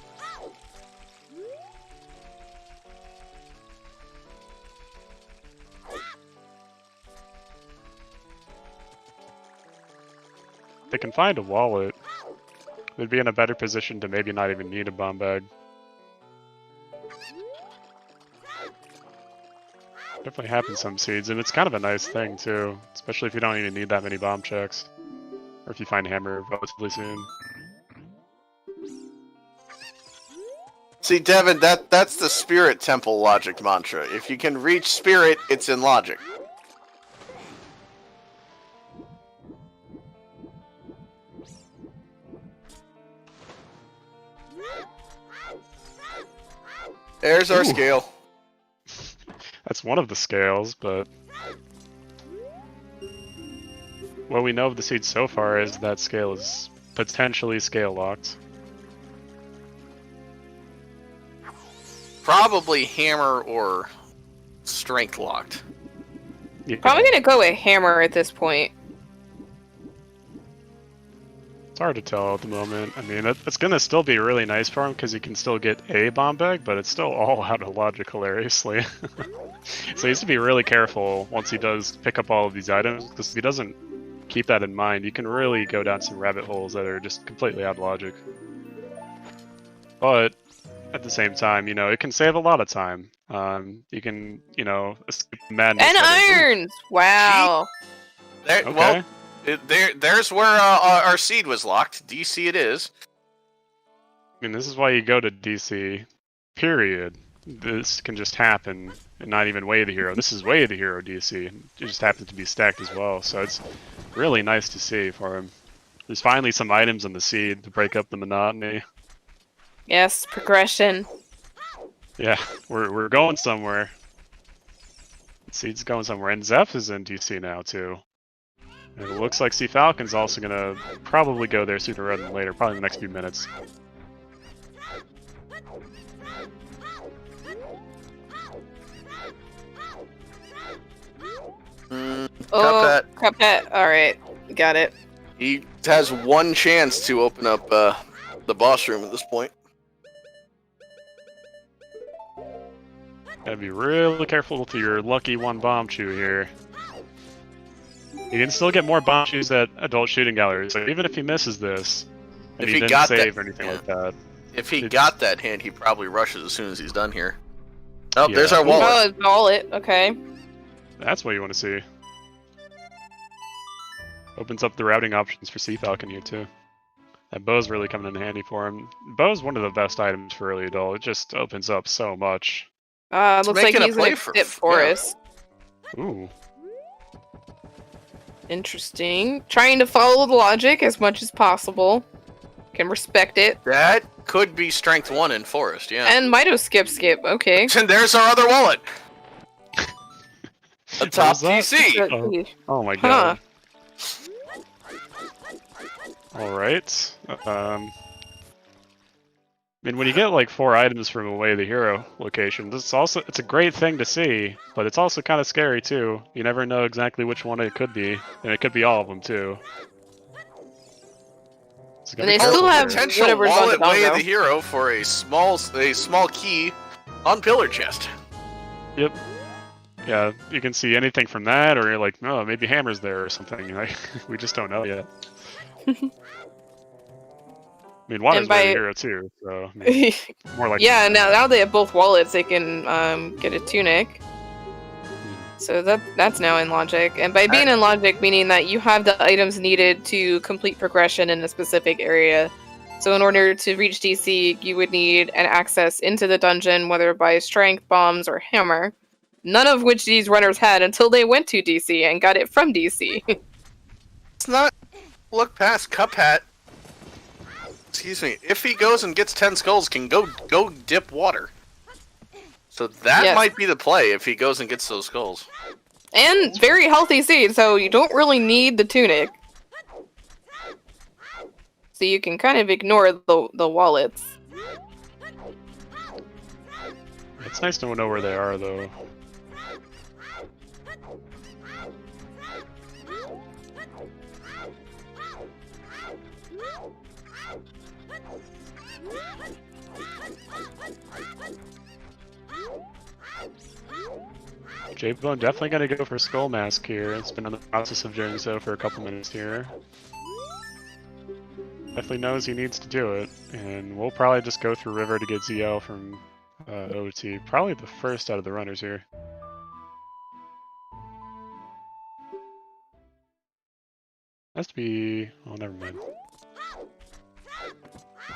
If they can find a wallet, they'd be in a better position to maybe not even need a bomb bag. Definitely happens some seeds, and it's kind of a nice thing too, especially if you don't even need that many bomb checks, or if you find Hammer relatively soon. See, Devin, that's the Spirit Temple logic mantra. If you can reach Spirit, it's in Logic. There's our scale. That's one of the scales, but what we know of the seed so far is that scale is potentially scale locked. Probably Hammer or Strength locked. Yeah. Probably gonna go with Hammer at this point. It's hard to tell at the moment. I mean, it's gonna still be really nice for him because he can still get a bomb bag, but it's still all out of Logic hilariously. So he has to be really careful once he does pick up all of these items, because if he doesn't keep that in mind, you can really go down some rabbit holes that are just completely out of Logic. But at the same time, you know, it can save a lot of time. You can, you know, escape madness. And irons! Wow. There, okay. Well, there's where our seed was locked. DC it is. I mean, this is why you go to DC, period. This can just happen, and not even Way of the Hero. This is Way of the Hero DC. It just happens to be stacked as well, so it's really nice to see for him. There's finally some items in the seed to break up the monotony. Yes, progression. Yeah, we're going somewhere. The seed's going somewhere, and Zeph is in DC now too. And it looks like Sea Falcon's also gonna probably go there sooner rather than later, probably in the next few minutes. Cuphead. Cuphead. Alright, got it. He has one chance to open up the boss room at this point. Gotta be really careful with your lucky one bomb chew here. You can still get more bomb chews at adult shooting galleries, so even if he misses this, and If he he didn't got save that- or anything yeah. like that. If he got that hint, he probably rushes as soon as he's done here. Oh, there's our Oh, wallet. it's wallet. Okay. That's what you want to see. Opens up the routing options for Sea Falcon here too. That bow's really coming in handy for him. Bow's one of the best items for early adult. It just opens up so much. Looks like making a he's play gonna for- skip Forest. Ooh. Interesting. Trying to follow the logic as much as possible. Can respect it. That could be strength 1 in Forest, yeah. And might have skip. Okay. And there's our other wallet. A top was that? PC. Oh my Huh. god. Alright. I mean, when you get like 4 items from away the hero location, it's a great thing to see, but it's also kind of scary too. You never know exactly which one it could be, and it could be all of them too. So And they gotta be still careful have there. Potential whatever's on wallet the way dongo. the hero for a small key on pillar chest. Yep. Yeah, you can see anything from that, or you're like, oh, maybe Hammer's there or something. Like, we just don't know yet. I mean, Water's by- a hero too, so I mean, more like Yeah, now they have both wallets, they can get a tunic. So that's now in logic. And by being in logic, meaning that you have the items needed to complete progression in a specific area. So in order to reach DC, you would need an access into the dungeon, whether by strength, bombs, or hammer. None of which these runners had until they went to DC and got it from DC. Let's not look past Cuphead. Excuse me. If he goes and gets 10 skulls, can go dip water. So that Yes. might be the play if he goes and gets those skulls. And very healthy seed, so you don't really need the tunic. So you can kind of ignore the wallets. It's nice to know where they are, though. J-Bone definitely gonna go for Skull Mask here. It's been in the process of doing so for a couple minutes here. Definitely knows he needs to do it, and we'll probably just go through River to get ZL from OT. Probably the first out of the runners here. Has to be... oh, never mind.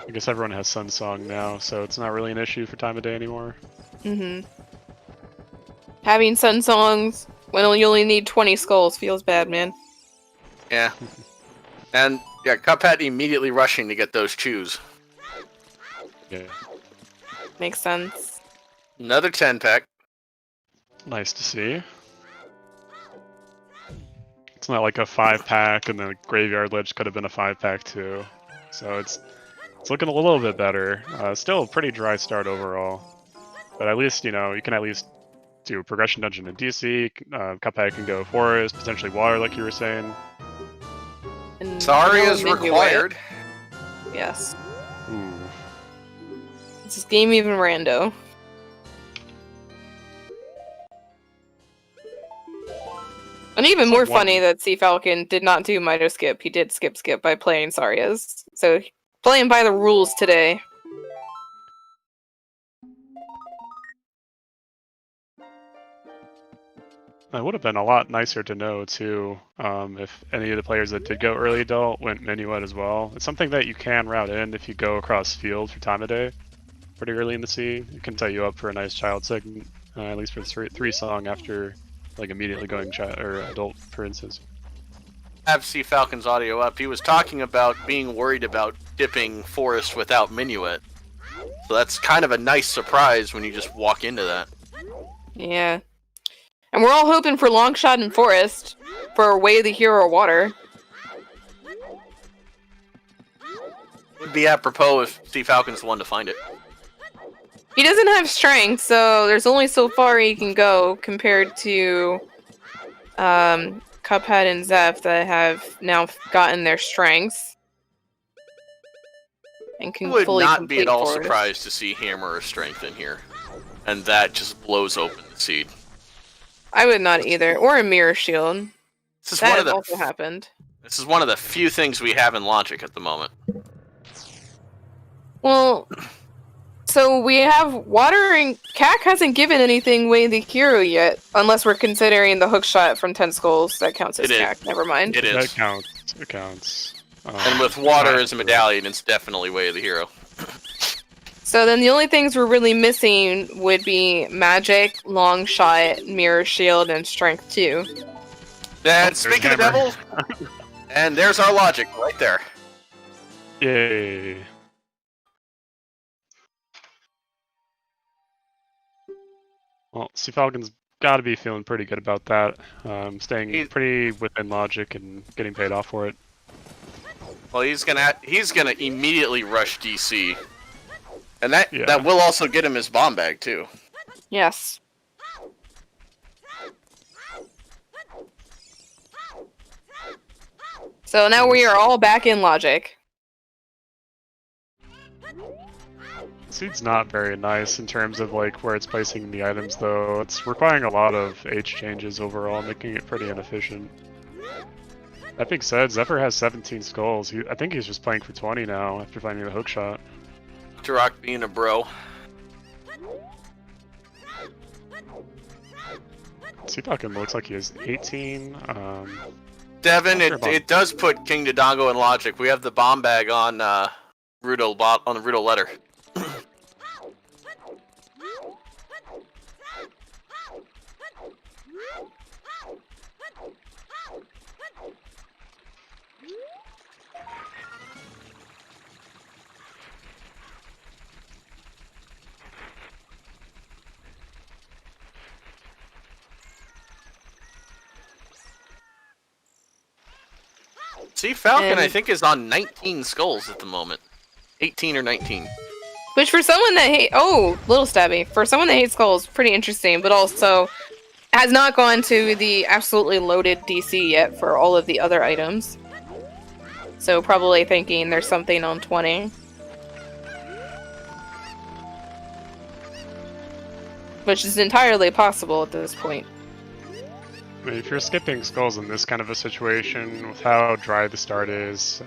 I guess everyone has Sun Song now, so it's not really an issue for time of day anymore. Mm-hmm. Having sun songs when you only need 20 skulls feels bad, man. Yeah. And yeah, Cuphead immediately rushing to get those chews. Yeah. Makes sense. Another 10-pack. Nice to see. It's not like a 5-pack, and the Graveyard Lich could have been a 5-pack too. So it's looking a little bit better. Still a pretty dry start overall. But at least, you know, you can at least do a progression dungeon in DC, Cuphead can go Forest, potentially Water like you were saying. And Sorry is maybe required. White. Yes. Ooh. Is this game even rando? And even more funny that Sea Falcon did not do Mido Skip. He did skip by playing Sarias. So playing by the rules today. It would have been a lot nicer to know too, if any of the players that did go early adult went minuet as well. It's something that you can route in if you go across field for time of day pretty early in the sea. It can set you up for a nice child segment, at least for the three song after like immediately going child or adult, for instance. Have Sea Falcon's audio up. He was talking about being worried about dipping Forest without minuet. So that's kind of a nice surprise when you just walk into that. Yeah. And we're all hoping for Longshot and Forest for Way of the Hero Water. Would be apropos if Sea Falcon's the one to find it. He doesn't have strength, so there's only so far he can go compared to Cuphead and Zeph that have now gotten their strengths. And can I would fully not be at all Forest. surprised to see Hammer or Strength in here. And that just blows open the seed. I would not either. Or a Mirror Shield. This is That one of the also happened. This is one of the few things we have in Logic at the moment. Well, so we have Water and CAC hasn't given anything Way the Hero yet, unless we're considering the hook shot from 10 Skulls. That counts as It is. CAC. Never mind. It That is. counts. It counts. And with Water as a medallion, it's definitely Way of the Hero. So then the only things we're really missing would be Magic, Long Shot, Mirror Shield, and Strength 2. And speaking of Hammer. Devil, and there's our Logic right there. Yay. Well, Sea Falcon's got to be feeling pretty good about that. Staying pretty within logic and getting paid off for it. Well, he's gonna immediately rush DC, and that Yeah. that will also get him his bomb bag too. Yes. So now we are all back in Logic. Seed's not very nice in terms of like where it's placing the items though. It's requiring a lot of H changes overall, making it pretty inefficient. That being said, Zephyr has 17 skulls. I think he's just playing for 20 now after finding the hook shot. Turok being a bro. Sea Falcon looks like he has 18. Devin, Sure about- it does put King Dodongo in Logic. We have the bomb bag on Rudo on the Rudo letter. See, Falcon, And- I think, is on 19 skulls at the moment. 18 or 19. Which for someone that Little Stabby. For someone that hates skulls, pretty interesting, but also has not gone to the absolutely loaded DC yet for all of the other items. So probably thinking there's something on 20. Which is entirely possible at this point. I mean, if you're skipping skulls in this kind of a situation, with how dry the start is,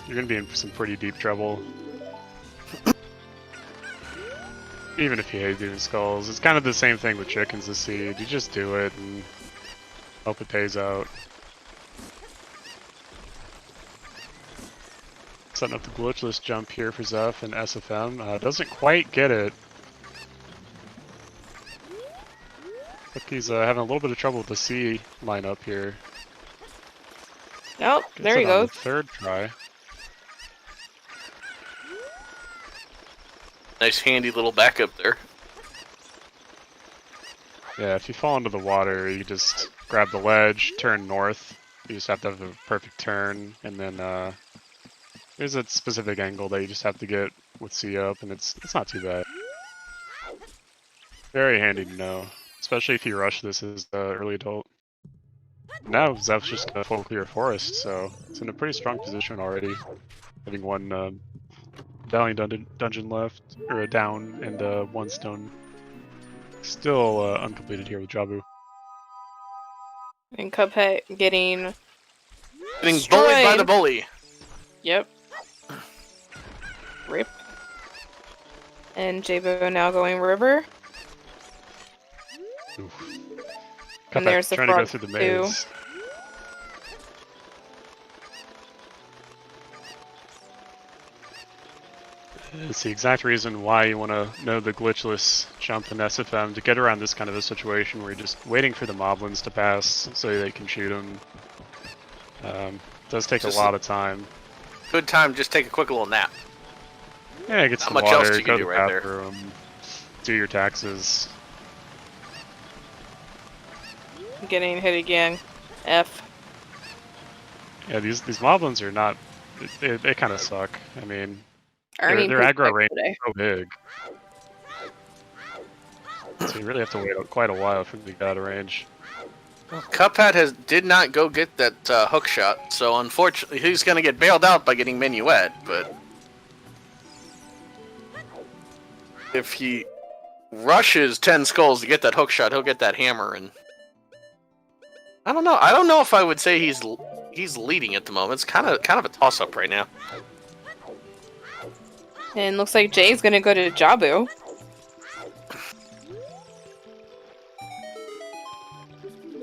you're going to be in some pretty deep trouble. Even if you hate doing skulls, it's kind of the same thing with chickens this seed. You just do it and hope it pays out. Setting up the glitchless jump here for Zeph and SFM. Doesn't quite get it. Look, he's having a little bit of trouble with the C lineup here. Oh, Gets there he it on the goes. third try. Nice handy little backup there. Yeah, if you fall into the water, you just grab the ledge, turn north. You just have to have a perfect turn, and then there's a specific angle that you just have to get with C up, and it's not too bad. Very handy to know, especially if you rush this as the early adult. Now Zeph's just gonna full clear forest, so it's in a pretty strong position already, having one medallion dungeon left, or a down, and one stone still uncompleted here with Jabu. And Cuphead getting Getting destroyed. bullied by the bully. Yep. Rip. And Jabo now going river. Oof. And Cuphead there's the trying to go frog through the too. maze. It's the exact reason why you want to know the glitchless jump in SFM to get around this kind of a situation where you're just waiting for the moblins to pass so they can shoot them. Does take Just a lot of time. Good time, just take a quick little nap. Yeah, get Not some much water, else you go can to the do right there. bathroom, do your taxes. getting hit again. F. Yeah, these moblins are not. They kind of suck. I mean, their Earning aggro poop range today. is so big. So you really have to wait quite a while for them to get out of range. Well, Cuphead did not go get that hook shot, so unfortunately he's going to get bailed out by getting Minuet, but if he rushes 10 skulls to get that hook shot, he'll get that hammer, and I don't know. I don't know if I would say he's leading at the moment. It's kind of a toss-up right now. And looks like Jay's gonna go to Jabu.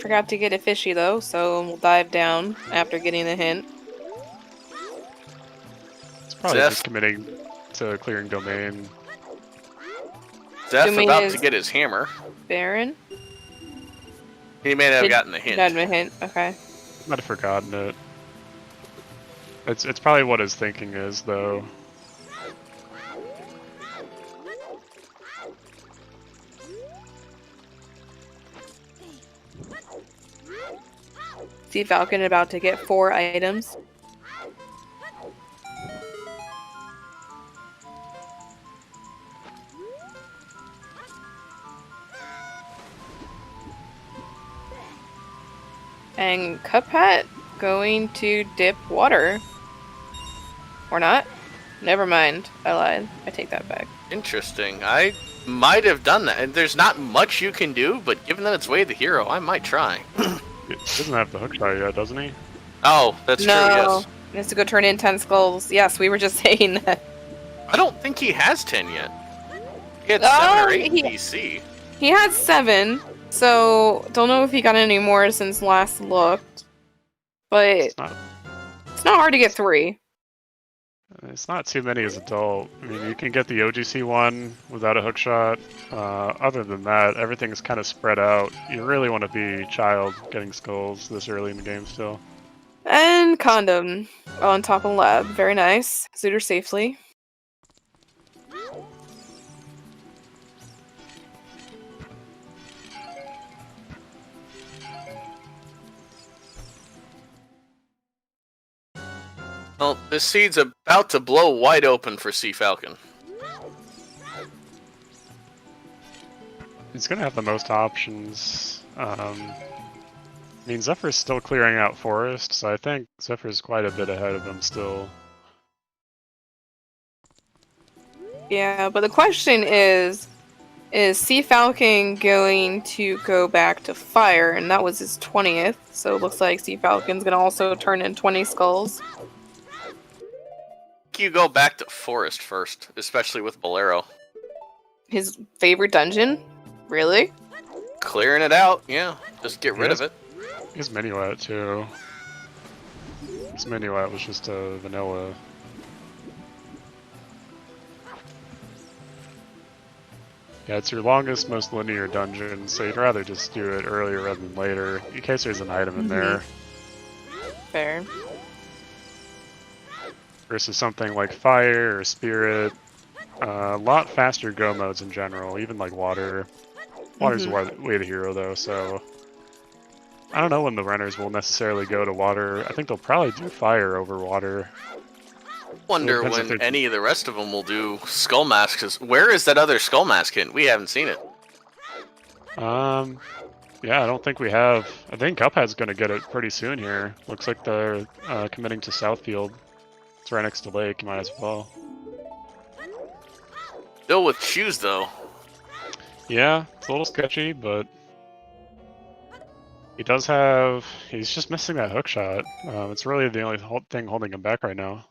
Forgot to get a fishy though, so we'll dive down after getting the hint. It's probably Zeph. just committing to clearing domain. Zeph Domain about is- to get his hammer. Baron? He may have Did- gotten the hint. Got a hint, okay. Might have forgotten it. It's probably what his thinking is, though. See Falcon about to get 4 items. And Cuphead going to dip water. Or not? Never mind. I lied. I take that back. Interesting. I might have done that. And there's not much you can do, but given that it's Way of the Hero, I might try. He doesn't have the hook shot yet, doesn't he? Oh, that's true, No. yes. He has to go turn in 10 skulls. Yes, we were just saying that. I don't think he has 10 yet. He had Oh, 7 or 8 he- DC. He had 7, so don't know if he got any more since last looked. But It's not hard to get 3. It's not too many as adult. I mean, you can get the OGC one without a hook shot. Other than that, everything's kind of spread out. You really want to be child getting skulls this early in the game still. And condom on top of the lab. Very nice. Zooter safely. Well, this seed's about to blow wide open for Sea Falcon. He's gonna have the most options. I mean, Zephyr's still clearing out forest, so I think Zephyr's quite a bit ahead of him still. Yeah, but the question is Sea Falcon going to go back to fire? And that was his 20th, so it looks like Sea Falcon's gonna also turn in 20 skulls. You go back to Forest first, especially with Bolero. His favorite dungeon? Really? Clearing it out, yeah. Just get rid of it. His Minuet too. His Minuet was just a vanilla. Yeah, it's your longest, most linear dungeon, so you'd rather just do it earlier rather than later, in case there's an item in there. Fair. Versus something like Fire or Spirit. A lot faster go modes in general, even like Water. Water's way of the hero though, so... I don't know when the runners will necessarily go to Water. I think they'll probably do Fire over Water. Wonder when any of the rest of them will do Skull Mask, 'cause where is that other Skull Mask hint? We haven't seen it. Yeah, I don't think we have. I think Cuphead's gonna get it pretty soon here. Looks like they're committing to Southfield. It's right next to Lake, might as well. Still with shoes, though. Yeah, it's a little sketchy, but he does have... He's just missing that hook shot. It's really the only thing holding him back right now.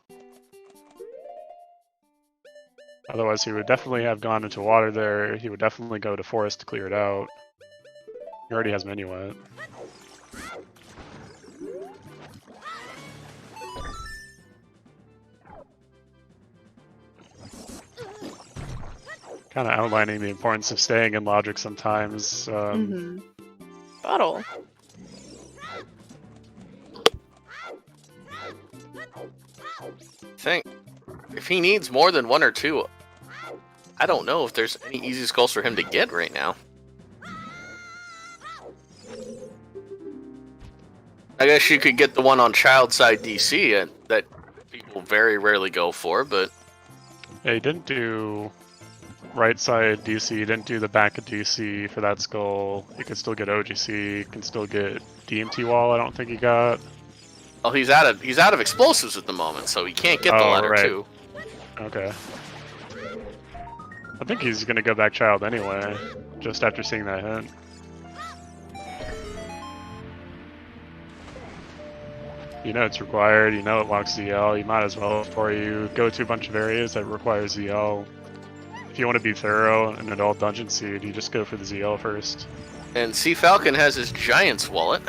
Otherwise, he would definitely have gone into water there. He would definitely go to forest to clear it out. He already has Minuet. Kind of outlining the importance of staying in logic sometimes. Bottle. Think if he needs more than 1 or 2, I don't know if there's any easy skulls for him to get right now. I guess you could get the one on child side DC that people very rarely go for, but... Yeah, he didn't do right side DC, he didn't do the back of DC for that skull. You can still get OGC, you can still get DMT wall, I don't think he got. Oh, he's out of explosives at the moment, so he can't get the ladder too. Okay. I think he's gonna go back child anyway, just after seeing that hint. You know it's required, you know it locks ZL, you might as well, before you go to a bunch of areas that require ZL. If you want to be thorough in an adult dungeon seed, you just go for the ZL first. And Sea Falcon has his Giant's wallet.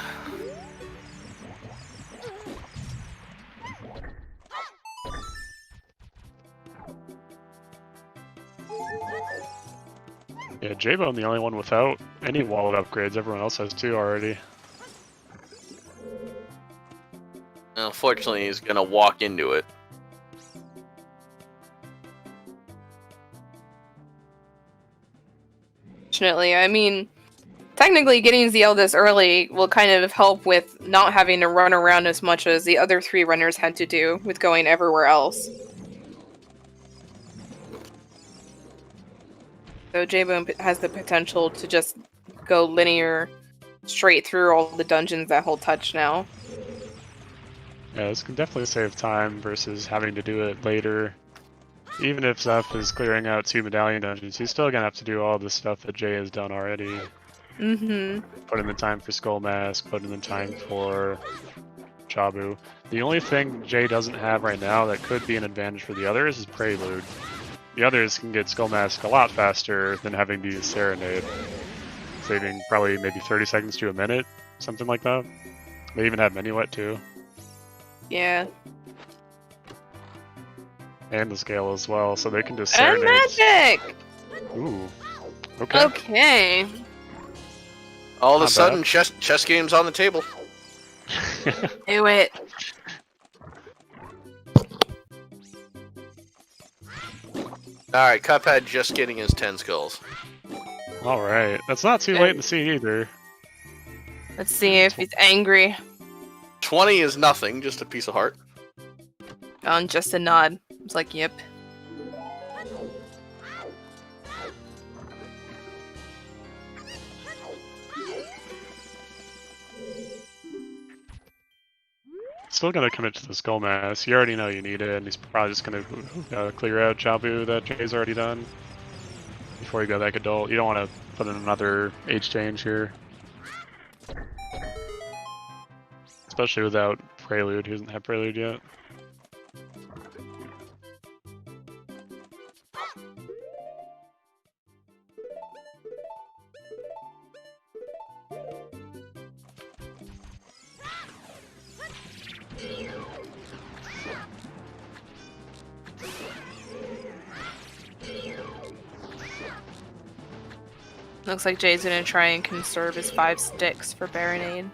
Yeah, J-Bone the only one without any wallet upgrades, everyone else has 2 already. Unfortunately, he's gonna walk into it. Fortunately, I mean, technically getting ZL this early will kind of help with not having to run around as much as the other 3 runners had to do with going everywhere else. So J-Bone has the potential to just go linear straight through all the dungeons that he'll touch now. Yeah, this can definitely save time versus having to do it later. Even if Zeph is clearing out 2 medallion dungeons, he's still gonna have to do all the stuff that Jay has done already. Mm-hmm. Put in the time for Skull Mask, put in the time for Chabu. The only thing Jay doesn't have right now that could be an advantage for the others is Prelude. The others can get Skull Mask a lot faster than having to use Serenade. Saving probably maybe 30 seconds to a minute, something like that. They even have Minuet too. Yeah. And the scale as well, so they can just And Serenade. magic! Ooh. Okay. Okay. All of a Not sudden, bad. chess game's on the table. Do it. Alright, Cuphead just getting his 10 skulls. Alright, that's not too late in the scene either. Let's see if he's angry. 20 is nothing, just a piece of heart. Just a nod. It's like, yep. Still gonna commit to the Skull Mask. You already know you need it, and he's probably just gonna clear out Chabu that Jay's already done before you go back adult. You don't want to put in another age change here, especially without Prelude. He doesn't have Prelude yet. Looks like Jay's gonna try and conserve his 5 sticks for Baronade.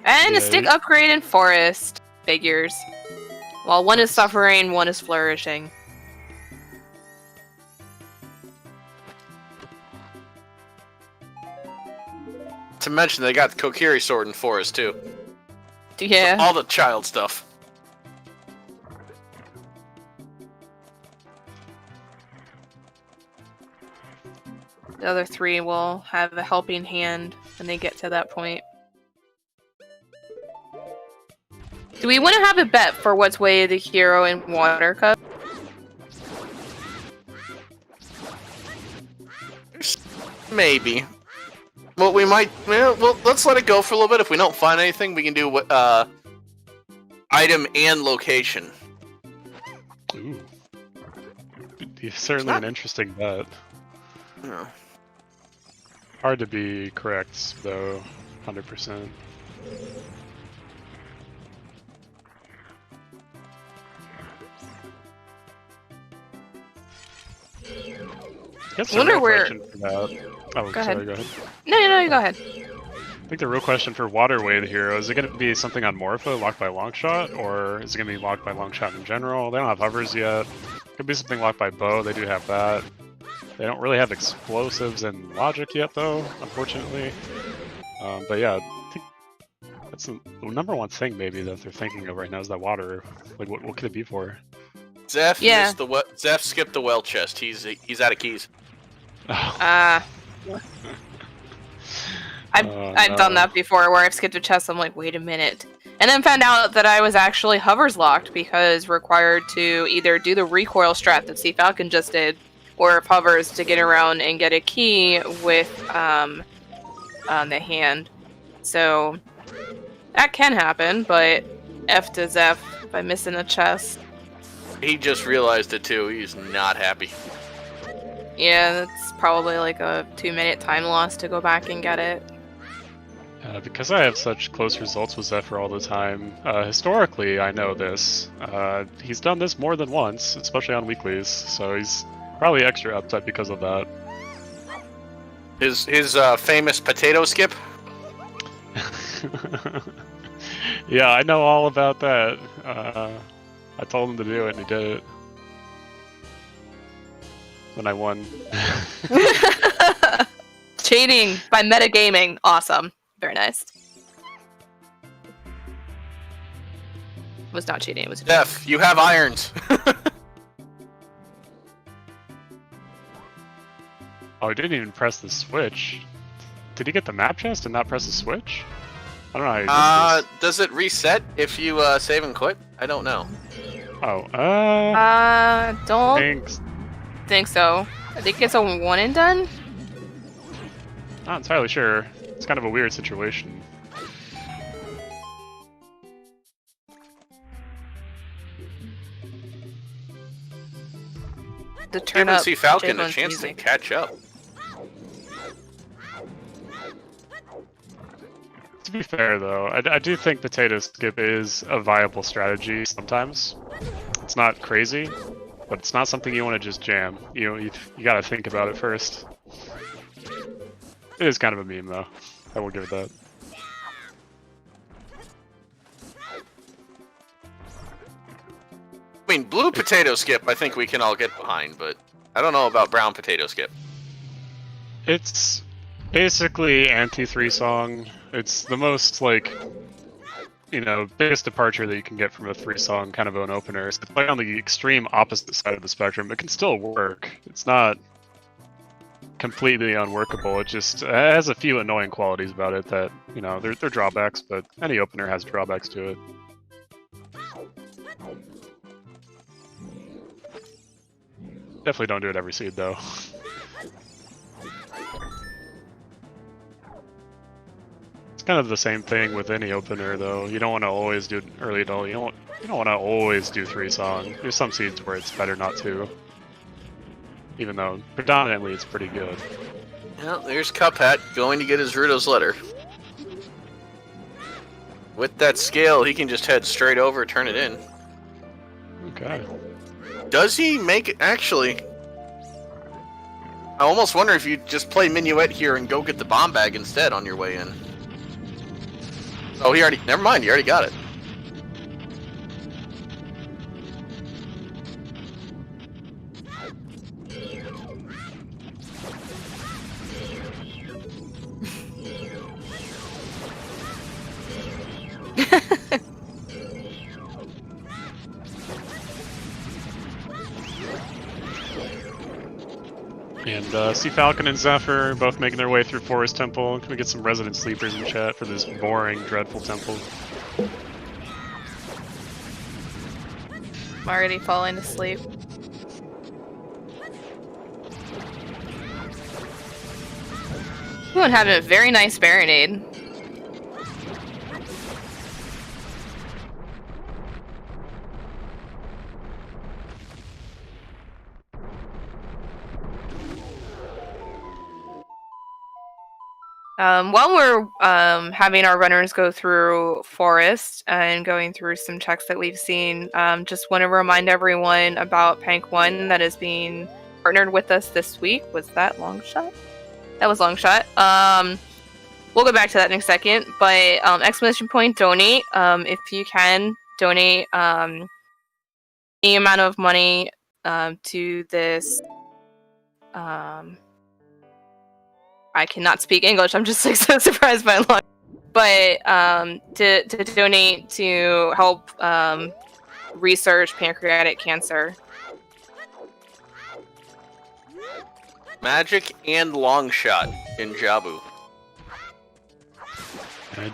And a stick upgrade in Forest. Figures. While one is suffering, one is flourishing. To mention, they got the Kokiri sword in Forest too. Yeah. All the child stuff. The other 3 will have a helping hand when they get to that point. Do we want to have a bet for what's way the hero in Water Cup? Maybe. Well, we might. Well, let's let it go for a little bit. If we don't find anything, we can do item and location. Ooh. Certainly an interesting bet. Yeah. Hard to be correct, though, 100%. I wonder where. Oh, Go sorry, ahead. go ahead. No, you go ahead. I think the real question for Waterway the hero is it going to be something on Morpho locked by Longshot, or is it going to be locked by Longshot in general? They don't have hovers yet. Could be something locked by Bow. They do have that. They don't really have explosives and logic yet, though, unfortunately. But yeah, I think that's the number one thing maybe that they're thinking of right now is that water. Like, what could it be for? Zeph Yeah. missed the Zeph skipped the well chest. He's out of keys. I've done that before, where I've skipped a chest. I'm like, wait a minute, and then found out that I was actually hovers locked because required to either do the recoil strat that Sea Falcon just did, or if hovers to get around and get a key with the hand. So that can happen, but F to Zeph by missing a chest. He just realized it too. He's not happy. Yeah, that's probably like a 2-minute time loss to go back and get it. Because I have such close results with Zephyr all the time, historically I know this. He's done this more than once, especially on weeklies, so he's probably extra upset because of that. His famous potato skip? Yeah, I know all about that. I told him to do it and he did it. When I won. Cheating by metagaming. Awesome. Very nice. It was not cheating, it was a joke. Jeff, you have irons. Oh, he didn't even press the switch. Did he get the map chest and not press the switch? I don't know how he does it reset if you save and quit? I don't know. Oh, don't think so. I think it's a one and done. Not entirely sure. It's kind of a weird situation. To turn Give up Sea Falcon a J-Bone's chance music. to catch up. To be fair, though, I do think potato skip is a viable strategy sometimes. It's not crazy, but it's not something you want to just jam. You gotta think about it first. It is kind of a meme, though. I will give it that. I mean, blue potato skip I think we can all get behind, but I don't know about brown potato skip. It's basically anti-3 song. It's the most, like, biggest departure that you can get from a 3-song kind of an opener. So it's like on the extreme opposite side of the spectrum. It can still work. It's not completely unworkable. It just has a few annoying qualities about it that, they're drawbacks, but any opener has drawbacks to it. Definitely don't do it every seed, though. It's kind of the same thing with any opener, though. You don't want to always do early adult. You don't want to always do 3-song. There's some seeds where it's better not to. Even though predominantly it's pretty good. Well, there's Cuphat going to get his Rudo's letter. With that scale, he can just head straight over, turn it in. Okay. Does he make it? Actually, I almost wonder if you just play Minuet here and go get the bomb bag instead on your way in. Oh, he already... Never mind, you already got it. And Sea Falcon and Zephyr both making their way through Forest Temple. Can we get some resident sleepers in chat for this boring, dreadful temple? I'm already falling asleep. Ooh, and having a very nice Baronade. While we're having our runners go through Forest and going through some checks that we've seen, just want to remind everyone about PancOne that is being partnered with us this week. Was that Longshot? That was Longshot. We'll go back to that in a second, but exclamation point donate. If you can donate any amount of money to this I cannot speak English. I'm just like so surprised by launch. But to donate to help research pancreatic cancer. Magic and long shot in Jabu.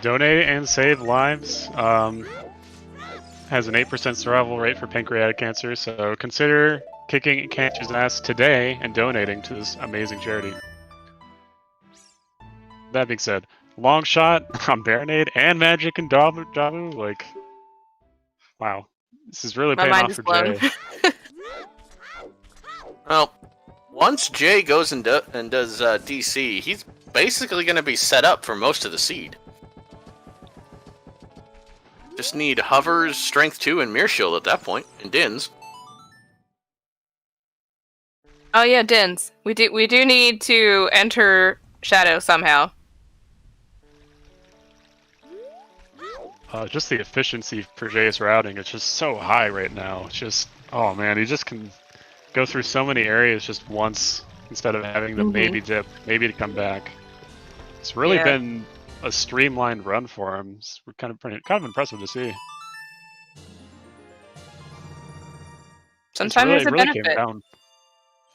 Donate and save lives. Has an 8% survival rate for pancreatic cancer, so consider kicking cancer's ass today and donating to this amazing charity. That being said, long shot on Baronade and Magic and Jabu, like, wow, this is really paying off for Jay. Well, once Jay goes and does DC, he's basically going to be set up for most of the seed. Just need Hovers, Strength 2, and Mirror Shield at that point, and Dins. Oh yeah, Dins. We do need to enter Shadow somehow. Just the efficiency for Jay's routing is just so high right now. It's just, oh man, he just can go through so many areas just once instead of having to maybe dip, maybe to come back. It's really been a streamlined run for him. It's kind of impressive to see. Sometimes there's a benefit.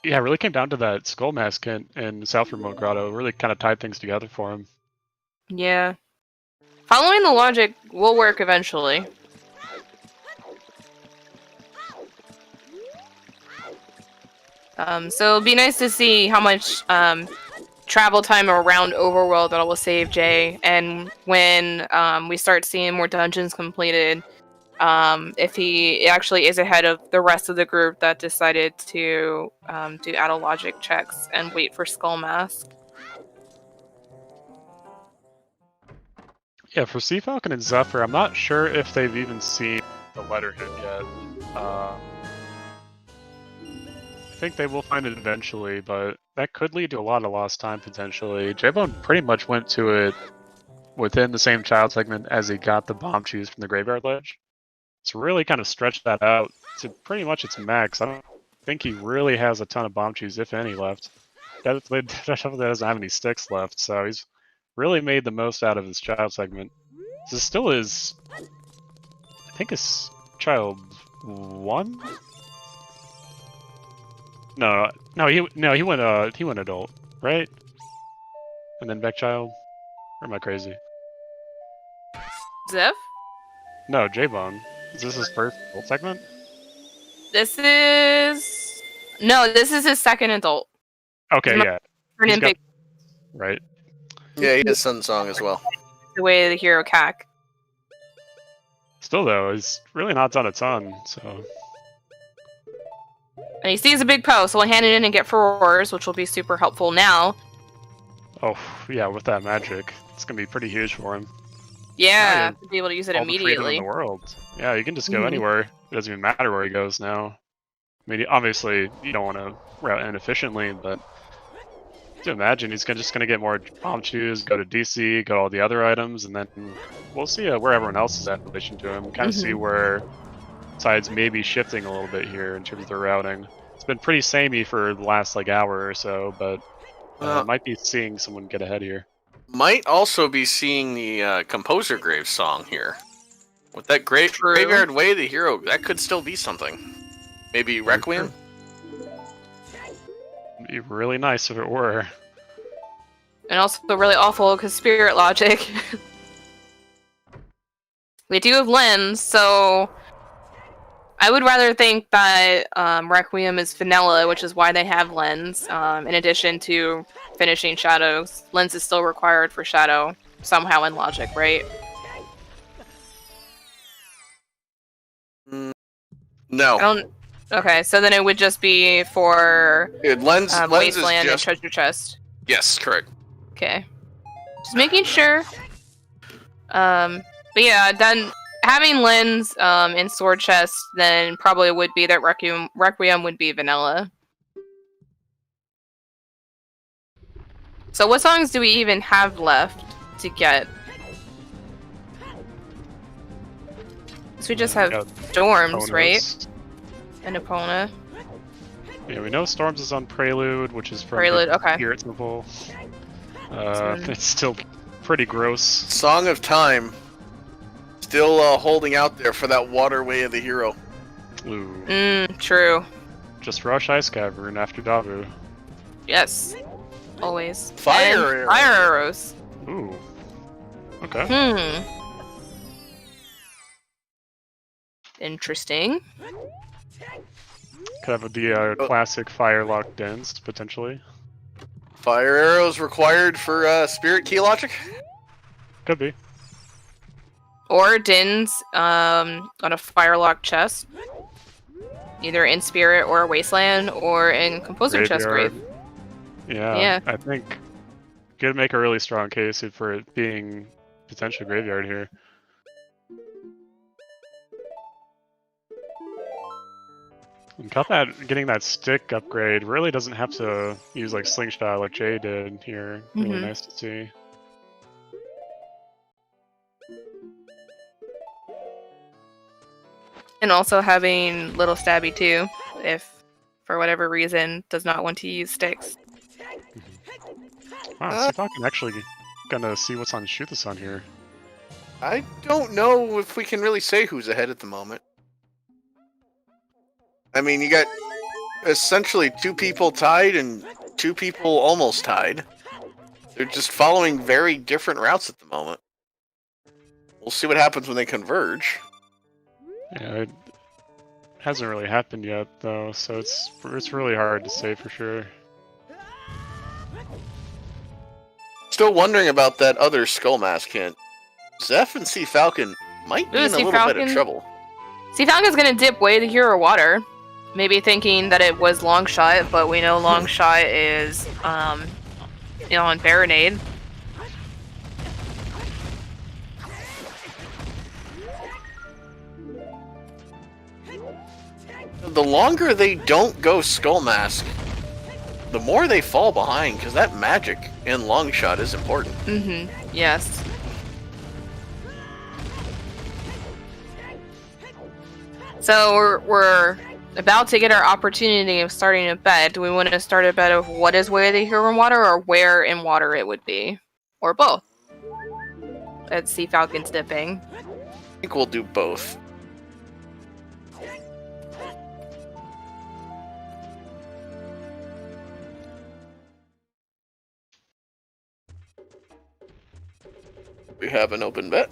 It really came down to that Skull Mask in South Remote Grotto. It really kind of tied things together for him. Yeah. Following the logic will work eventually. So it'll be nice to see how much travel time around Overworld that will save Jay, and when we start seeing more dungeons completed, if he actually is ahead of the rest of the group that decided to do auto-logic checks and wait for Skull Mask. Yeah, for Sea Falcon and Zephyr, I'm not sure if they've even seen the letterhead yet. I think they will find it eventually, but that could lead to a lot of lost time potentially. J-Bone pretty much went to it within the same child segment as he got the bomb chews from the Graveyard Ledge. It's really kind of stretched that out to pretty much its max. I don't think he really has a ton of bomb chews, if any, left. Definitely doesn't have any sticks left, so he's really made the most out of his child segment. This still is, I think it's child 1? No, he went adult, right? And then back child? Or am I crazy? Zeph? No, J-Bone. Is this his first adult segment? This is his second adult. Okay, yeah. Right. Yeah, he has Sun Song as well. The way of the hero cack. Still though, he's really not done a ton, so. And he sees a big post, so we'll hand it in and get furores, which will be super helpful now. Oh, yeah, with that magic. It's gonna be pretty huge for him. Yeah, to be able to use it all the freedom immediately. in the world. Yeah, you can just go anywhere. It doesn't even matter where he goes now. I mean, obviously, you don't want to route inefficiently, but to imagine he's just going to get more bomb chews, go to DC, go all the other items, and then we'll see where everyone else is at in relation to him. Kind of see where sides may be shifting a little bit here in terms of their routing. It's been pretty samey for the last hour or so, but might be seeing someone get ahead here. Might also be seeing the Composer Grave song here. With that Graveyard Way of the Hero, that could still be something. Maybe Requiem? It'd be really nice if it were. And also really awful because Spirit Logic. We do have Lens, so I would rather think that Requiem is vanilla, which is why they have Lens. In addition to finishing Shadows, Lens is still required for Shadow somehow in Logic, right? No. Okay, so then it would just be for Lens Wasteland is just... and Treasure Chest. Yes, correct. Okay. Just making sure. But yeah, then having Lens in Sword Chest then probably would be that Requiem would be vanilla. So what songs do we even have left to get? So we just have Storms, right? And Epona. Yeah, we know Storms is on Prelude, which is from Prelude, okay. Spirit Temple. It's still pretty gross. Song of Time. Still holding out there for that waterway of the hero. Ooh. True. Just rush Ice Cavern after Dabu. Yes. Always. Fire And arrows. Fire arrows. Ooh. Okay. Interesting. Could have the classic fire lock dance, potentially. Fire arrows required for spirit key logic? Could be. Or Din's on a firelock chest. Either in Spirit or Wasteland or in Composer Chest Grave. Yeah, I think could make a really strong case for it being potential graveyard here. And Cuphead getting that stick upgrade really doesn't have to use like Slingshot like Jay did here. Really nice to see. And also having Little Stabby too, if for whatever reason does not want to use sticks. Wow, see if I can actually gonna see what's on Shoot This on here. I don't know if we can really say who's ahead at the moment. I mean, you got essentially 2 people tied and 2 people almost tied. They're just following very different routes at the moment. We'll see what happens when they converge. Yeah, it hasn't really happened yet though, so it's really hard to say for sure. Still wondering about that other Skull Mask hint. Zeph and Sea Falcon might be in a little bit of trouble. Sea Falcon's gonna dip way to Hero Water. Maybe thinking that it was Long Shot, but we know Long Shot is on Baronade. The longer they don't go Skull Mask, the more they fall behind, because that magic in Long Shot is important. Yes. So we're about to get our opportunity of starting a bet. Do we want to start a bet of what is Way of the Hero in Water, or where in water it would be? Or both? Let's see Falcon's dipping. I think we'll do both. We have an open bet.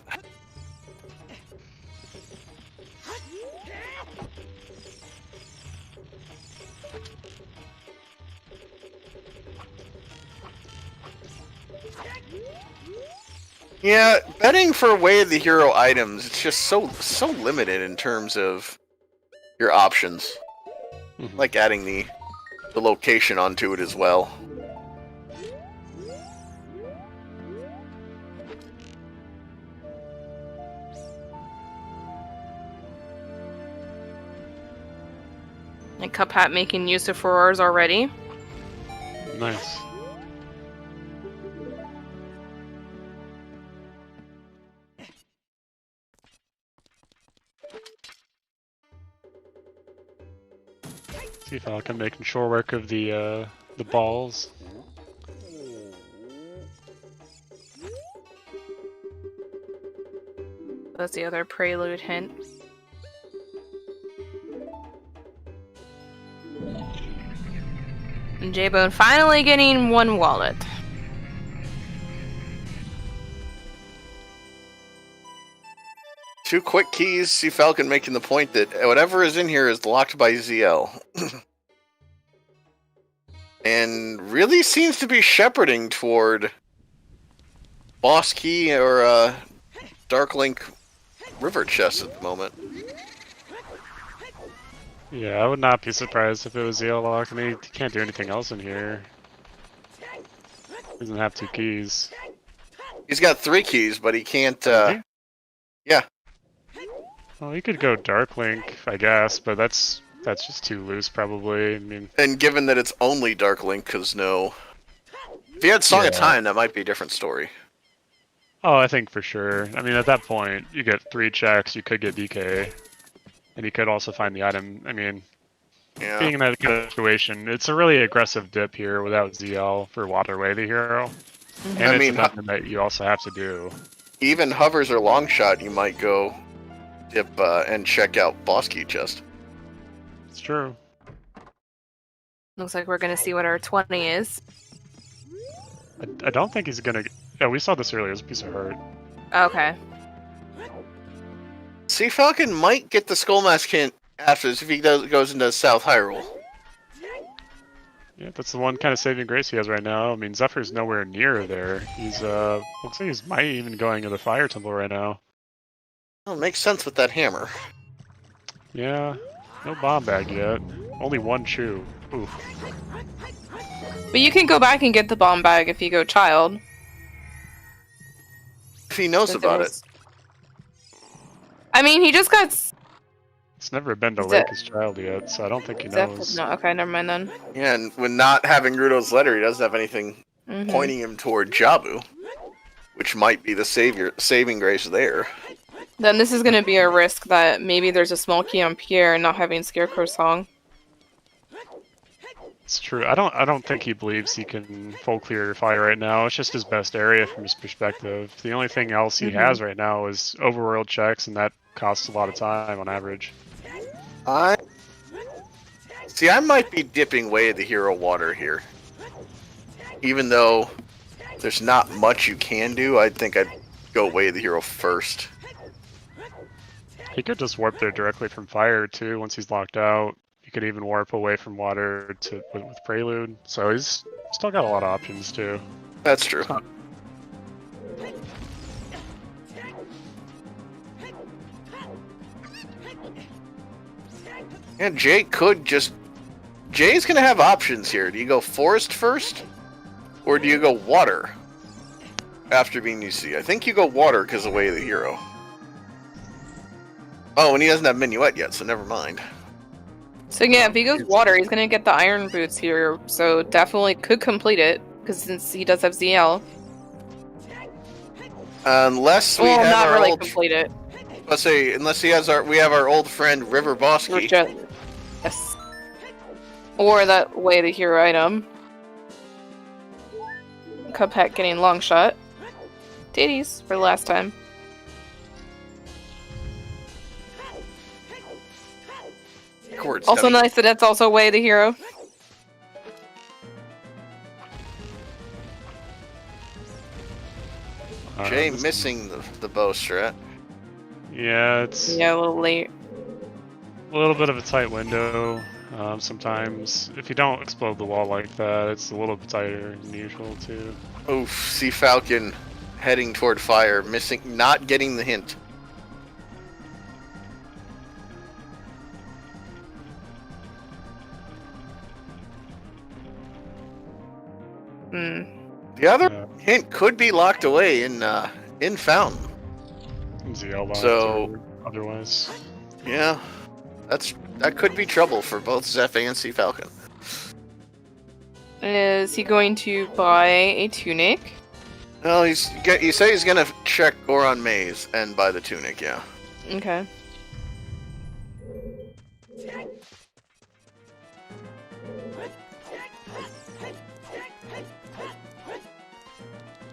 Yeah, betting for Way of the Hero items, it's just so limited in terms of your options. Like adding the location onto it as well. And Cuphat making use of Furores already. Nice. See if Falcon making short work of the balls. That's the other prelude hint. And J-Bone finally getting one wallet. Two quick keys, see Falcon making the point that whatever is in here is locked by ZL. And really seems to be shepherding toward Boss Key or Dark Link River Chest at the moment. Yeah, I would not be surprised if it was ZL lock. I mean, he can't do anything else in here. He doesn't have 2 keys. He's got 3 keys, but he can't, yeah. Well, you could go Dark Link, I guess, but that's just too loose, probably. I mean, and given that it's only Dark Link, because no... If he had Song of Time, that might be a different story. Oh, I think for sure. I mean, at that point, you get 3 checks, you could get DK. And you could also find the item. I mean, being in that kind of situation, it's a really aggressive dip here without ZL for Waterway the hero. And I it's mean, a dungeon that you also have to do. even hovers or long shot, you might go dip and check out boss key chest. It's true. Looks like we're gonna see what our 20 is. I don't think he's gonna. Yeah, we saw this earlier. It's a piece of hurt. Okay. Sea Falcon might get the Skull Mask hint after this if he goes into South Hyrule. Yeah, that's the one kind of saving grace he has right now. I mean, Zephyr's nowhere near there. He's looks like he's might even going to the Fire Temple right now. Well, makes sense with that hammer. Yeah, no bomb bag yet. Only one chew. Oof. But you can go back and get the bomb bag if you go child. If he knows about it. I mean, he just got... It's never been to Lake as child yet, so I don't think he knows. No, okay, never mind then. Yeah, and when not having Ruto's letter, he doesn't have anything pointing him toward Jabu, which might be the saving grace there. Then this is going to be a risk that maybe there's a small key on Pierre and not having Scarecrow Song. It's true. I don't think he believes he can full clear fire right now. It's just his best area from his perspective. The only thing else he has right now is overworld checks, and that costs a lot of time on average. I might be dipping Way of the Hero water here. Even though there's not much you can do, I think I'd go Way of the Hero first. He could just warp there directly from fire too once he's locked out. He could even warp away from water with Prelude. So he's still got a lot of options too. That's true. And Jay could just... Jay's gonna have options here. Do you go Forest first? Or do you go Water? After being UC. I think you go Water because of Way of the Hero. Oh, and he doesn't have Minuet yet, so never mind. So yeah, if he goes Water, he's going to get the Iron Boots here. So definitely could complete it, because since he does have ZL. Unless we have not our really old... complete it. Let's say, unless he has we have our old friend River Bosky. Yes. Or that Way of the Hero item. Cuphead getting long shot. Titties for the last time. Also nice that that's also Way of the Hero. Jay missing the bow strat. Yeah, it's a little late. A little bit of a tight window. Sometimes, if you don't explode the wall like that, it's a little bit tighter than usual too. Oof, Sea Falcon heading toward fire, not getting the hint. The other hint could be locked away in Fountain. So otherwise, yeah, that could be trouble for both Zeph and Sea Falcon. Is he going to buy a tunic? No, you say he's gonna check Goron Maze and buy the tunic. Yeah. Okay.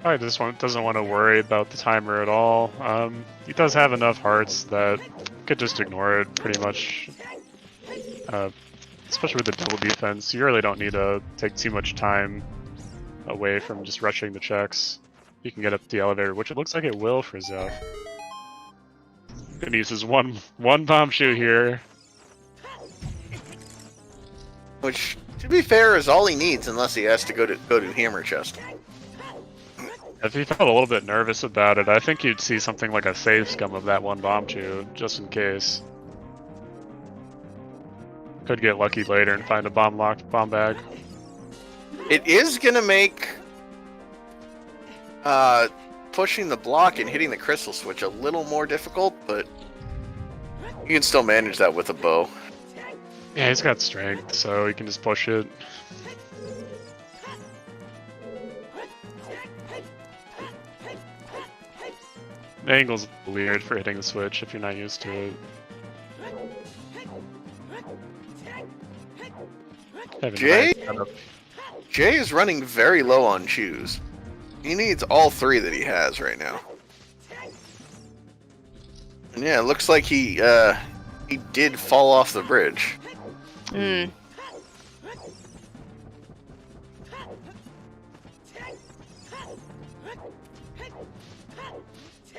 Probably just doesn't want to worry about the timer at all. He does have enough hearts that could just ignore it pretty much. Especially with the double defense, you really don't need to take too much time away from just rushing the checks. You can get up the elevator, which it looks like it will for Zeph. Gonna use his one bomb shoe here. Which, to be fair, is all he needs unless he has to go to Hammer Chest. If he felt a little bit nervous about it, I think you'd see something like a save scum of that one bomb chew, just in case. Could get lucky later and find a bomb-locked bomb bag. It is gonna make pushing the block and hitting the crystal switch a little more difficult, but you can still manage that with a bow. Yeah, he's got strength, so he can just push it. The angle's weird for hitting the switch if you're not used to it. Jay is running very low on chews. He needs all 3 that he has right now. And yeah, it looks like he did fall off the bridge.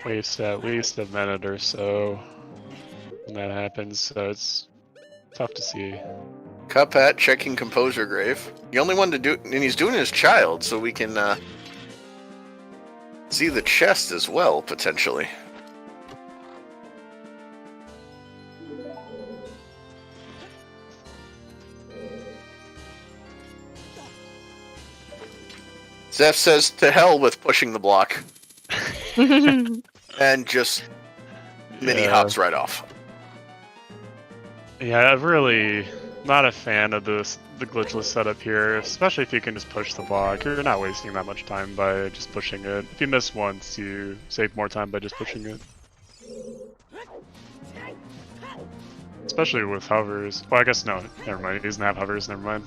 Waste at least a minute or so when that happens, so it's tough to see. Cuphat checking Composer Grave. The only one to do, and he's doing his child, so we can see the chest as well, potentially. Zeph says, to hell with pushing the block. And just mini hops right off. Yeah, I'm really not a fan of the glitchless setup here, especially if you can just push the block. You're not wasting that much time by just pushing it. If you miss once, you save more time by just pushing it. Especially with hovers. Well, I guess no, never mind. He doesn't have hovers, never mind.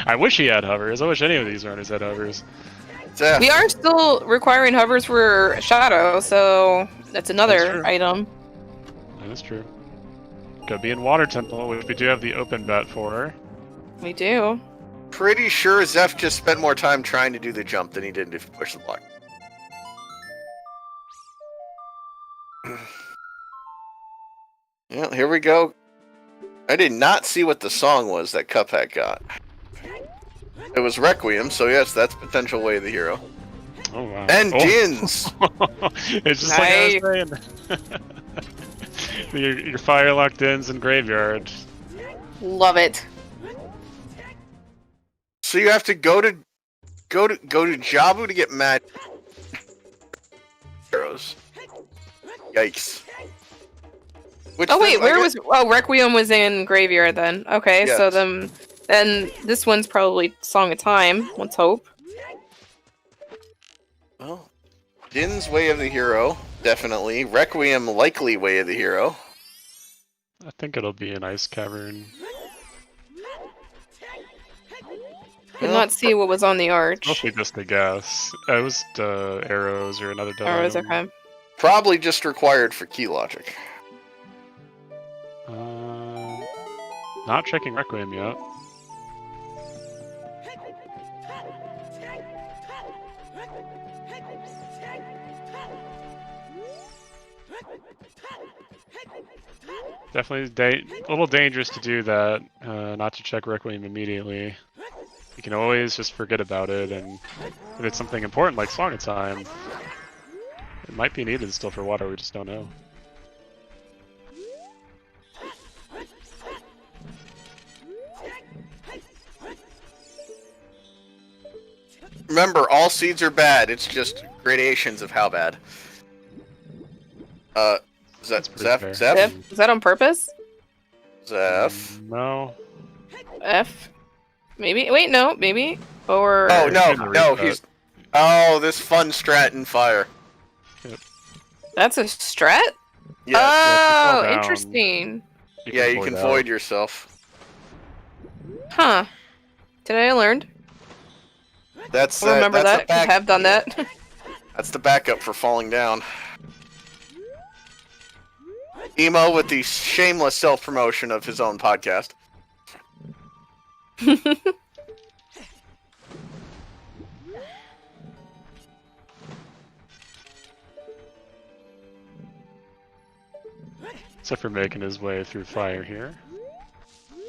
I wish he had hovers. I wish any of these runners had hovers. Zeph. We are still requiring hovers for Shadow, so that's another item. That is true. Could be in Water Temple, which we do have the open bet for. We do. Pretty sure Zeph just spent more time trying to do the jump than he did to push the block. Yeah, here we go. I did not see what the song was that Cuphead got. It was Requiem, so yes, that's potential Way of the Hero. Oh wow. And Dins! It's just like I was saying. your fire locked ins and graveyard. Love it. So you have to go to Jabu to get mad heroes. Yikes. Which Requiem was in Graveyard then. Okay, yes. So then this one's probably Song of Time, let's hope. Well, Din's Way of the Hero, definitely. Requiem, likely Way of the Hero. I think it'll be an Ice Cavern. Did not see what was on the arch. Mostly just a guess. It was arrows or another Arrows, okay. Probably just required for key logic. Not checking Requiem yet. Definitely a little dangerous to do that, not to check Requiem immediately. You can always just forget about it, and if it's something important like Song of Time, it might be needed still for water, we just don't know. Remember, all seeds are bad, it's just gradations of how bad. Is that Zeph? Is that on purpose? Zeph? No. F? Maybe? Wait, no, maybe? Or... Oh, no, he's... Oh, this fun strat in fire. Yep. That's a strat? Yes. Oh, interesting. You can void yourself. Huh. Today I learned. That's I'll remember that, because I have done that. That's the backup for falling down. Emo with the shameless self-promotion of his own podcast. Except for making his way through fire here.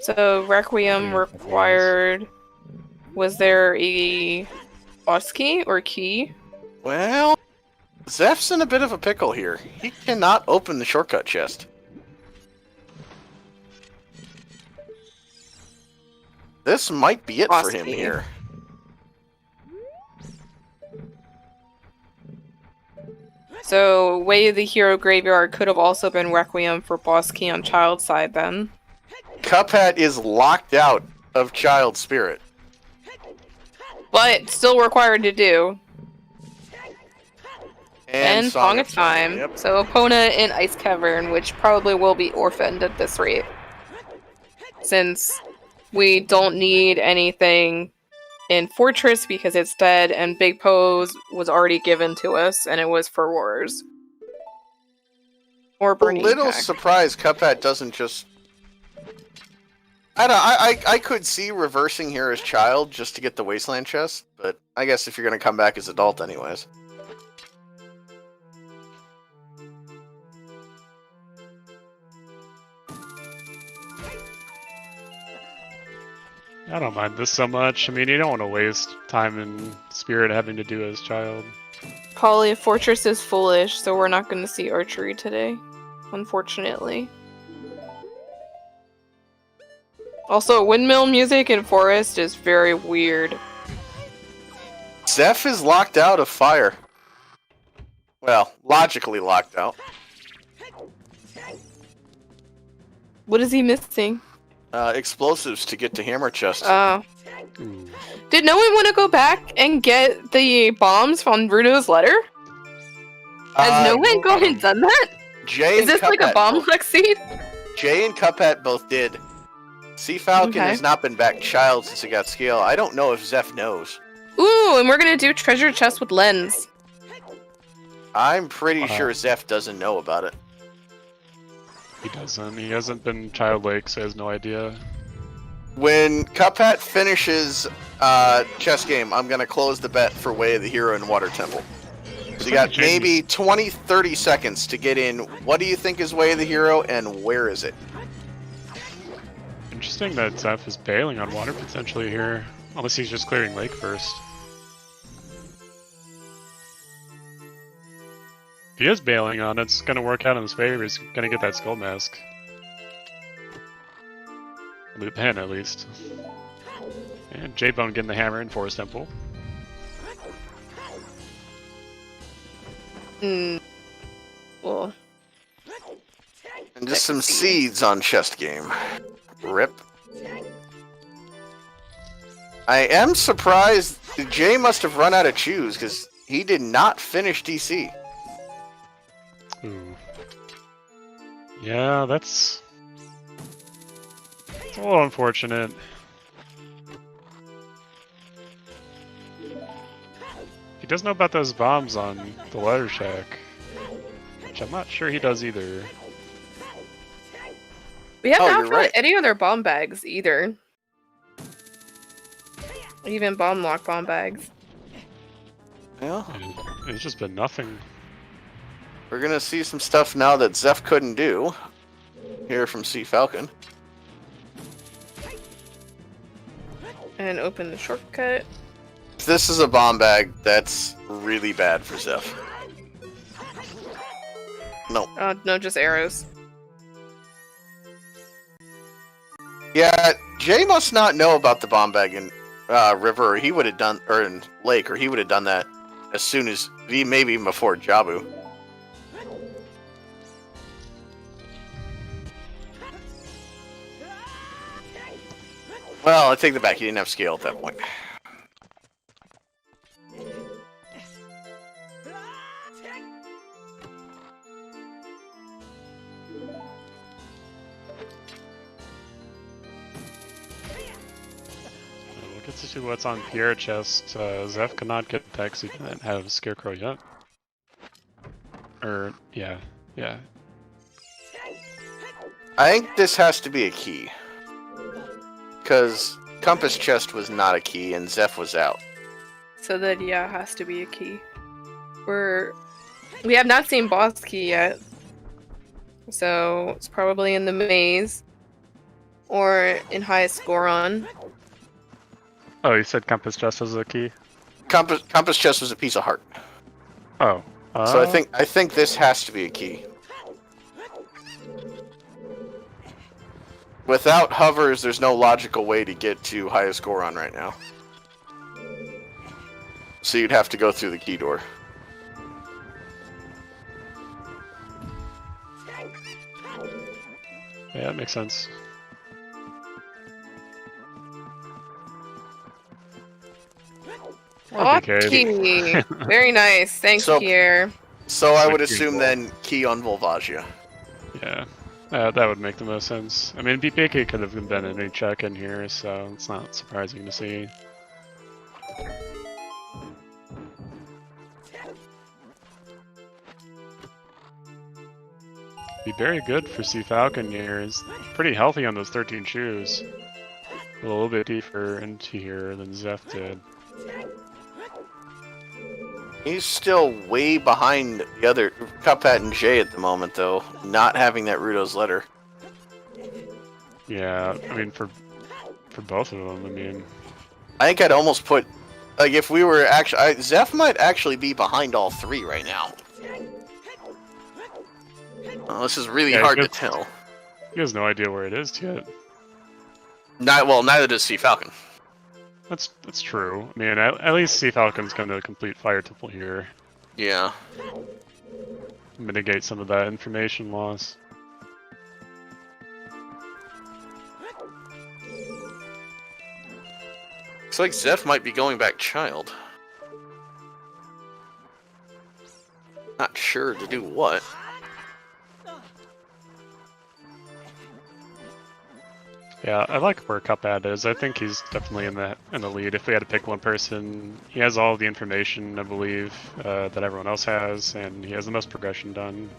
So, Requiem required... Was there a boss key or key? Well, Zeph's in a bit of a pickle here. He cannot open the shortcut chest. This might be it boss for him key. here. So, Way of the Hero Graveyard could have also been Requiem for boss key on Child's side then. Cuphead is locked out of Child Spirit. But still required to do. And Song of Time. Yep. So opponent in Ice Cavern, which probably will be orphaned at this rate. Since we don't need anything in Fortress because it's dead, and Big Pose was already given to us, and it was for Wars. Or A Burning little Pack. surprised Cuphead doesn't just... I could see reversing here as child just to get the Wasteland chest, but I guess if you're going to come back as adult anyways. I don't mind this so much. I mean, you don't want to waste time and spirit having to do as child. Polly, Fortress is foolish, so we're not going to see archery today, unfortunately. Also, windmill music in Forest is very weird. Zeph is locked out of fire. Well, logically locked out. What is he missing? Explosives to get to Hammer Chest. Oh. Ooh. Did no one want to go back and get the bombs from Rudo's letter? Has no one gone and done that? Jay Is and this like a Cuphead bomb both- luck seed? Jay and Cuphead both did. Sea Falcon Okay. has not been back child since it got scale. I don't know if Zeph knows. Ooh, and we're gonna do treasure chest with lens. I'm pretty sure Zeph doesn't know about it. He doesn't. He hasn't been childlike, so he has no idea. When Cuphead finishes chess game, I'm gonna close the bet for Way of the Hero and Water Temple. So you got maybe 20-30 seconds to get in. What do you think is Way of the Hero, and where is it? Interesting that Zeph is bailing on water potentially here. Unless he's just clearing lake first. If he is bailing on it, it's gonna work out in his favor. He's gonna get that skull mask. Loop pen at least. And J-Bone getting the hammer in Forest Temple. Well, And just some seeds on chest game. Rip. I am surprised Jay must have run out of chews because he did not finish DC. Ooh. Yeah, it's a little unfortunate. He does know about those bombs on the letter shack, which I'm not sure he does either. we have Oh, not you're found right. any other bomb bags either. Even bomb lock bomb bags. Yeah. And it's just been nothing. We're gonna see some stuff now that Zeph couldn't do. Here from Sea Falcon. And open the shortcut. This is a bomb bag that's really bad for Zeph. No. No, just arrows. Yeah, Jay must not know about the bomb bag in River, or he would have done, or in Lake, or he would have done that as soon as, maybe even before Jabu. Well, I take that back. He didn't have scale at that point. We'll get to see what's on Pierre chest. Zeph cannot get that because he didn't have Scarecrow yet. Yeah. I think this has to be a key. Because Compass Chest was not a key, and Zeph was out. So that, yeah, has to be a key. We have not seen boss key yet. So it's probably in the maze. Or in highest score on. Oh, you said Compass Chest is a key? Compass Chest was a piece of heart. Oh. So I think this has to be a key. Without hovers, there's no logical way to get to highest Goron right now. So you'd have to go through the key door. Yeah, that makes sense. Okay. Very nice. Thanks, So- Pierre. So I would Like assume then key on Volvagia. Yeah. That would make the most sense. I mean, BPK could have been any check in here, so it's not surprising to see. Be very good for Sea Falcon here. He's pretty healthy on those 13 shoes. A little bit deeper into here than Zeph did. He's still way behind the other Cuphead and Jay at the moment, though, not having that Rudo's letter. Yeah, I mean, for both of them, I mean... I think I'd almost put... Like, if we were actually... Zeph might actually be behind all three right now. Oh, this is really hard to tell. He has no idea where it is yet. Well, neither does Sea Falcon. That's true. I mean, at least Sea Falcon's going to complete Fire Temple here. Yeah. Mitigate some of that information loss. Looks like Zeph might be going back child. Not sure to do what. Yeah, I like where Cuphead is. I think he's definitely in the lead. If we had to pick one person, he has all the information, I believe, that everyone else has, and he has the most progression done.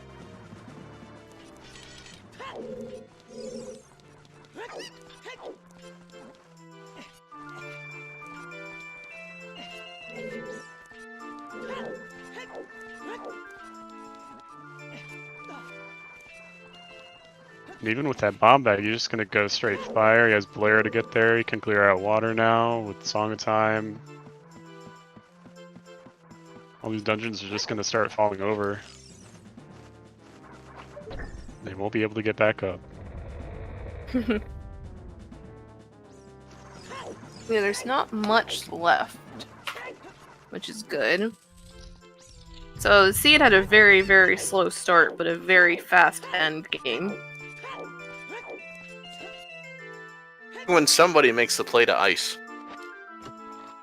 And even with that bomb bag, you're just gonna go straight fire. He has Blair to get there. He can clear out water now with Song of Time. All these dungeons are just gonna start falling over. They won't be able to get back up. Yeah, there's not much left, which is good. So, Seed had a very, very slow start, but a very fast end game. When somebody makes the play to ice.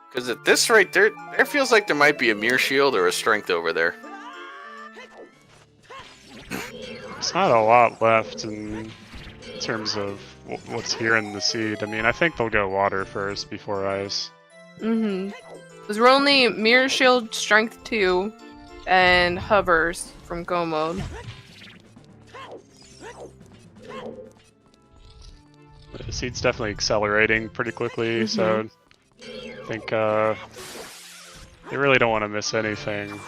Because at this rate, there feels like there might be a Mirror Shield or a Strength over there. There's not a lot left in terms of what's here in the seed. I mean, I think they'll go water first before ice. Mm-hmm. Because we're only Mirror Shield, Strength 2, and Hovers from Go Mode. The seed's definitely accelerating pretty quickly, so I think they really don't want to miss anything.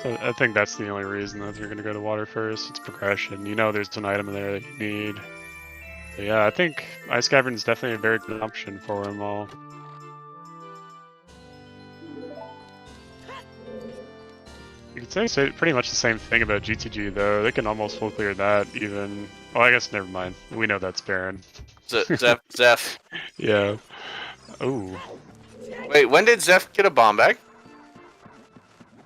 So I think that's the only reason that they're going to go to water first. It's progression. You know there's an item in there that you need. But yeah, I think Ice Cavern is definitely a very good option for them all. You could say pretty much the same thing about GTG though. They can almost full clear that even. Oh, I guess never mind. We know that's Baron. Zeph. Yeah. Ooh. Wait, when did Zeph get a bomb bag?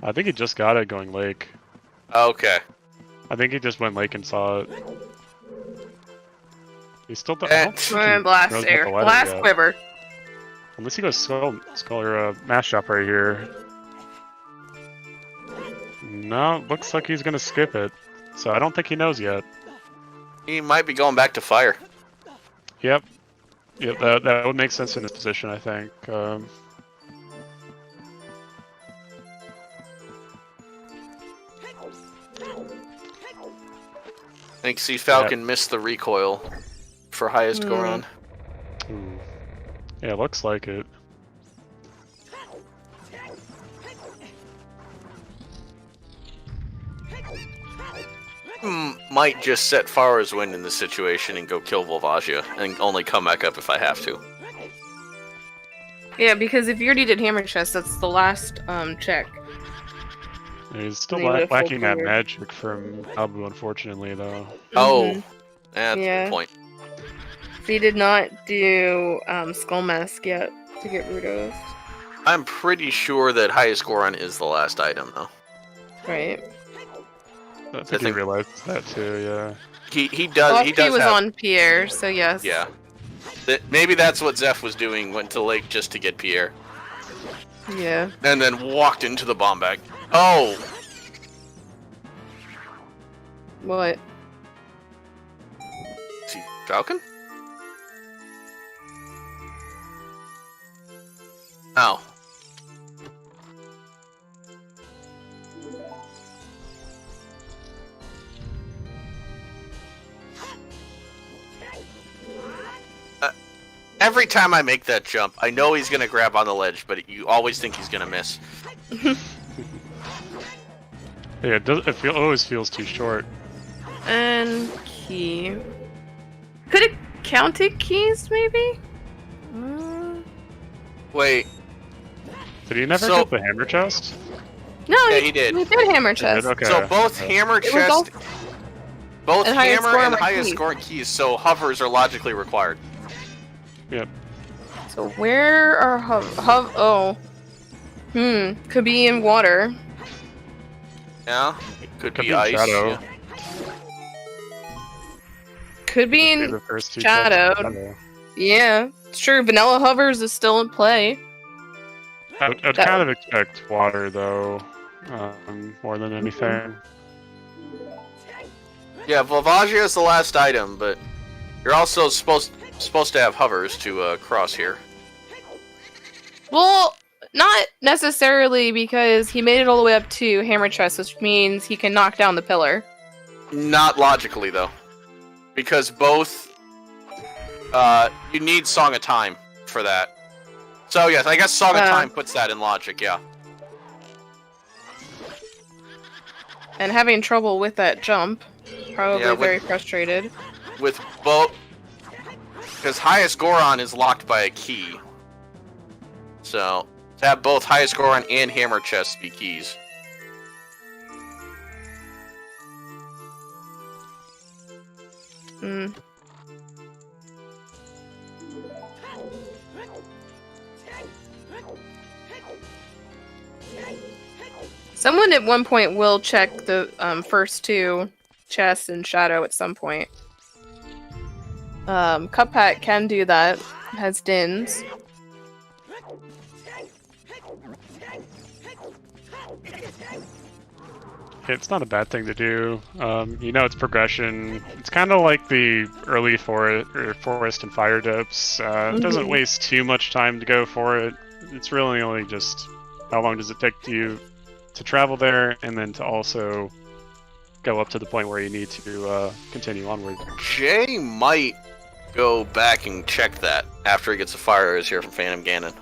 I think he just got it going lake. Okay. I think he just went lake and saw it. He still Blast air. Blast quiver. Unless he goes skull or mash shop right here. No, looks like he's gonna skip it. So I don't think he knows yet. He might be going back to fire. Yep. Yep, that would make sense in his position, I think. I think Sea Falcon missed the recoil for highest Goron. Ooh. Yeah, looks like it. Might just set Farah's Wind in this situation and go kill Volvagia and only come back up if I have to. Yeah, because if you already did Hammer Chest, that's the last check. He's still lacking that magic from Abu, unfortunately, though. Oh, that's the point. So he did not do Skull Mask yet to get Rudos. I'm pretty sure that highest Goron is the last item, though. Right. I think he realized that too, yeah. He does. Well, he does. He was have... on Pierre, so yes. Yeah. Maybe that's what Zeph was doing. Went to Lake just to get Pierre. Yeah. And then walked into the bomb bag. Oh. What? See, Falcon? Oh. Every time I make that jump, I know he's gonna grab on the ledge, but you always think he's gonna miss. Yeah, it always feels too short. And key. Could it counted keys, maybe? Wait. Did he never get the hammer chest? No, yeah, he did. He did hammer chest. Okay. So both hammer chest, both and hammer and highest highest scoring keys, so hovers are logically required. Yep. So where are oh. Could be in water. Yeah. It could be in ice. shadow. Yeah. Could be in The first two shadow. Yeah, it's true. Vanilla hovers is still in play. I'd kind of expect water though, more than anything. Yeah, Volvagia is the last item, but you're also supposed to have hovers to cross here. Well, not necessarily, because he made it all the way up to hammer chest, which means he can knock down the pillar. Not logically though, because both you need Song of Time for that. So yes, I guess Song of Time puts that in logic, yeah. And having trouble with that jump, probably very frustrated. With both, because highest Goron is locked by a key. So to have both highest Goron and hammer chests be keys. Someone at one point will check the first two chests in shadow at some point. Cuphat can do that. Has dins. It's not a bad thing to do. You know, it's progression. It's kind of like the early forest and fire dips. It doesn't waste too much time to go for it. It's really only just how long does it take you to travel there, and then to also go up to the point where you need to continue onward. Jay might go back and check that after he gets the fire arrows here from Phantom Ganon.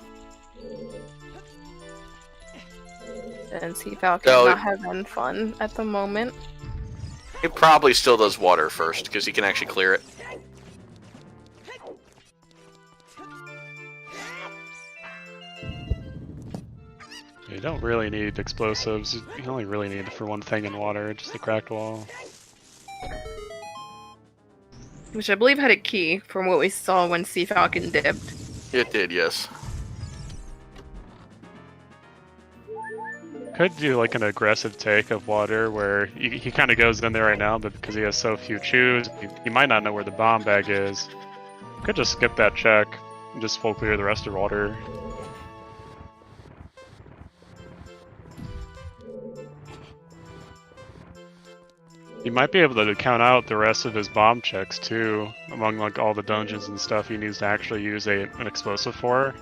And Sea Falcon's not having fun at the moment. He probably still does water first, because he can actually clear it. You don't really need explosives. You only really need it for one thing in water, just the cracked wall. Which I believe had a key from what we saw when Sea Falcon dipped. It did, yes. Could do like an aggressive take of water where he kind of goes in there right now, but because he has so few chews, he might not know where the bomb bag is. Could just skip that check and just full clear the rest of water. He might be able to count out the rest of his bomb checks too, among like all the dungeons and stuff he needs to actually use an explosive for.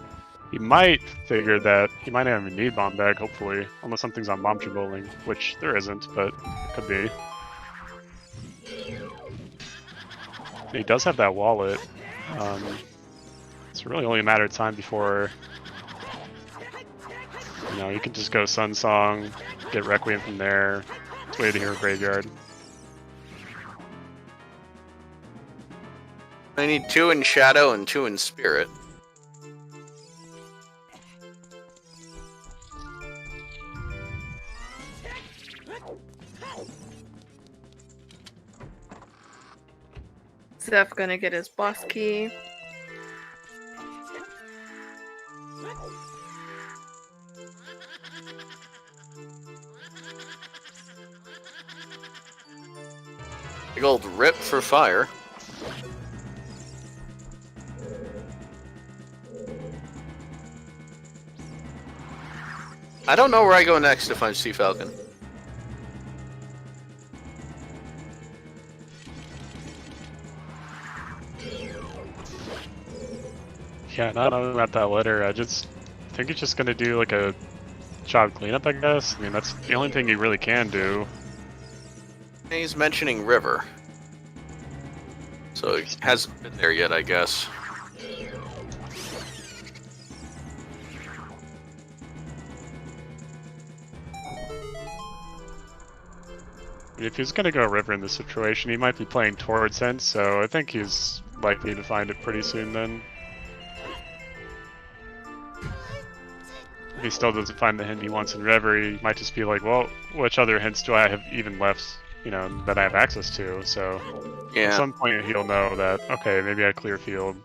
He might figure that he might not even need bomb bag, hopefully, unless something's on bomb bowling, which there isn't, but it could be. He does have that wallet. It's really only a matter of time before, you know, you can just go Sun Song, get Requiem from there, wait to hear Graveyard. I need 2 in Shadow and 2 in Spirit. Zeph gonna get his boss key. Big old rip for fire. I don't know where I go next if I'm Sea Falcon. Yeah, not knowing about that letter, I think he's just gonna do like a job cleanup, I guess. I mean, that's the only thing he really can do. He's mentioning river. So he hasn't been there yet, I guess. If he's gonna go river in this situation, he might be playing towards hint, so I think he's likely to find it pretty soon then. If he still doesn't find the hint he wants in river, he might just be like, well, which other hints do I have even left, you know, that I have access to? So at some point he'll know that, okay, maybe I clear field.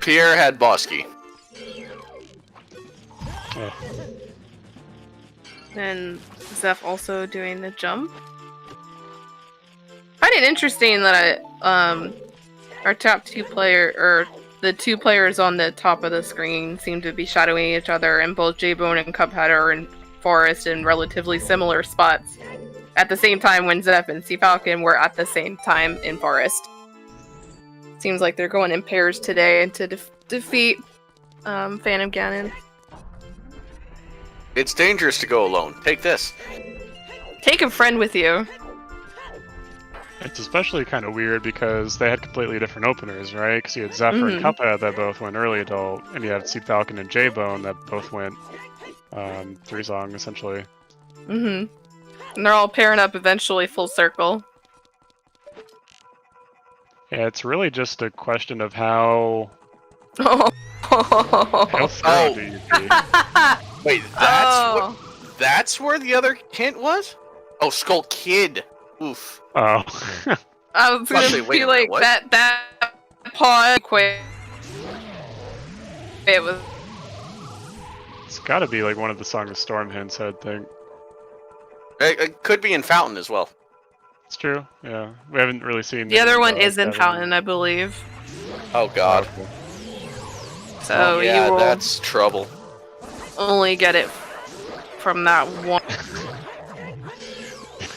Pierre had Bosky. Yeah. And Zeph also doing the jump. I find it interesting that our top two player, or the two players on the top of the screen, seem to be shadowing each other, and both J-Bone and Cuphead are in Forest in relatively similar spots at the same time when Zeph and Sea Falcon were at the same time in Forest. Seems like they're going in pairs today to defeat Phantom Ganon. It's dangerous to go alone. Take this. Take a friend with you. It's especially kind of weird because they had completely different openers, right? Because you had Zephyr and Cuphead that both went early adult, and you had Sea Falcon and J-Bone that both went 3-song, essentially. And they're all pairing up eventually full circle. Yeah, it's really just a question of how... Oh. How thorough do you be? Wait, that's where the other hint was? Oh, Skull Kid. Oof. Oh. I was gonna be like, that paw quick. It was... It's gotta be like one of the Song of Storm hints, I'd think. It could be in Fountain as well. It's true, yeah. We haven't really seen... The other one is in Fountain, I believe. Oh god. So yeah, you will that's trouble. only get it from that one.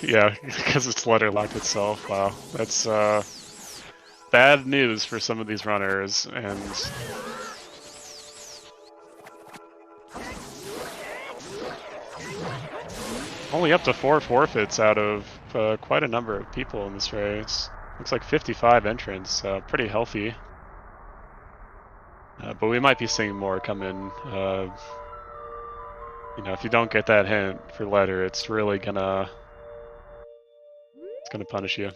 Yeah, because it's letter locked itself. Wow, that's bad news for some of these runners, and only up to 4 forfeits out of quite a number of people in this race. Looks like 55 entrants, pretty healthy. But we might be seeing more come in. You know, if you don't get that hint for letter, it's really gonna punish you.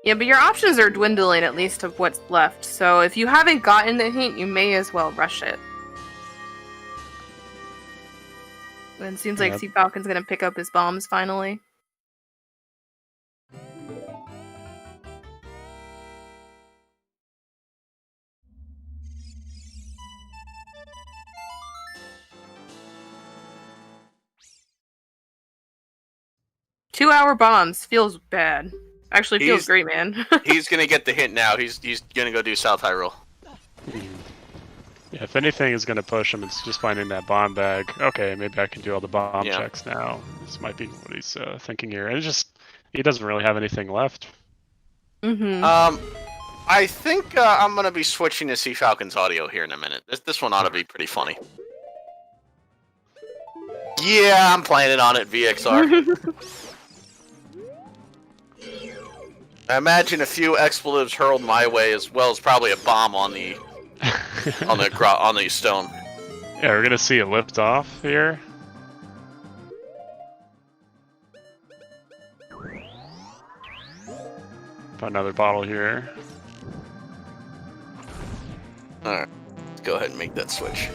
Yeah, but your options are dwindling, at least of what's left. So if you haven't gotten the hint, you may as well rush it. And it seems like Sea Falcon's gonna pick up his bombs finally. Two-hour bombs feels bad. Actually, feels great, man. He's gonna get the hint now. He's gonna go do South Hyrule. Yeah, if anything is gonna push him, it's just finding that bomb bag. Okay, maybe I can do all the bomb checks now. This might be what he's thinking here. And it's just, he doesn't really have anything left. I think I'm gonna be switching to Sea Falcon's audio here in a minute. This one ought to be pretty funny. Yeah, I'm planning on it, VXR. I imagine a few expletives hurled my way, as well as probably a bomb on the on the stone. Yeah, we're gonna see it lift off here. Put another bottle here. Alright, let's go ahead and make that switch.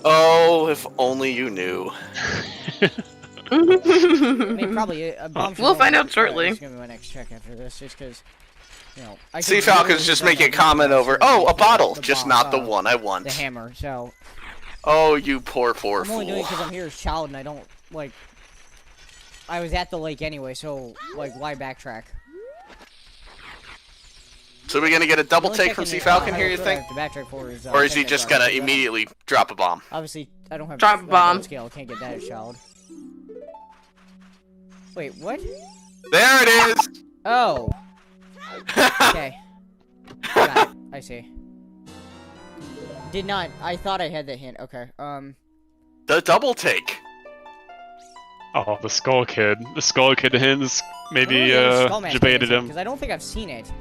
Oh, if only you knew. I mean, probably a bomb. We'll find out shortly. It's gonna be my next check after this, just because, you know. Sea Falcon's just making a comment over. Oh, a bottle, just not the one I want. The hammer. So. Oh, you poor I'm only fool. doing it because I'm here as child and I don't like. I was at the lake anyway, so like, why backtrack? So we're gonna get a double take from Sea Falcon here, you think? Or is he just gonna immediately drop a bomb? Obviously, I don't have drop a bomb scale. I can't get that as child. Wait, what? There it is! Oh. Okay. Got it. I see. Did not. I thought I had the hint. Okay. The double take. Oh, the Skull Kid. The Skull Kid hints maybe debated him. Because I don't think I've seen it.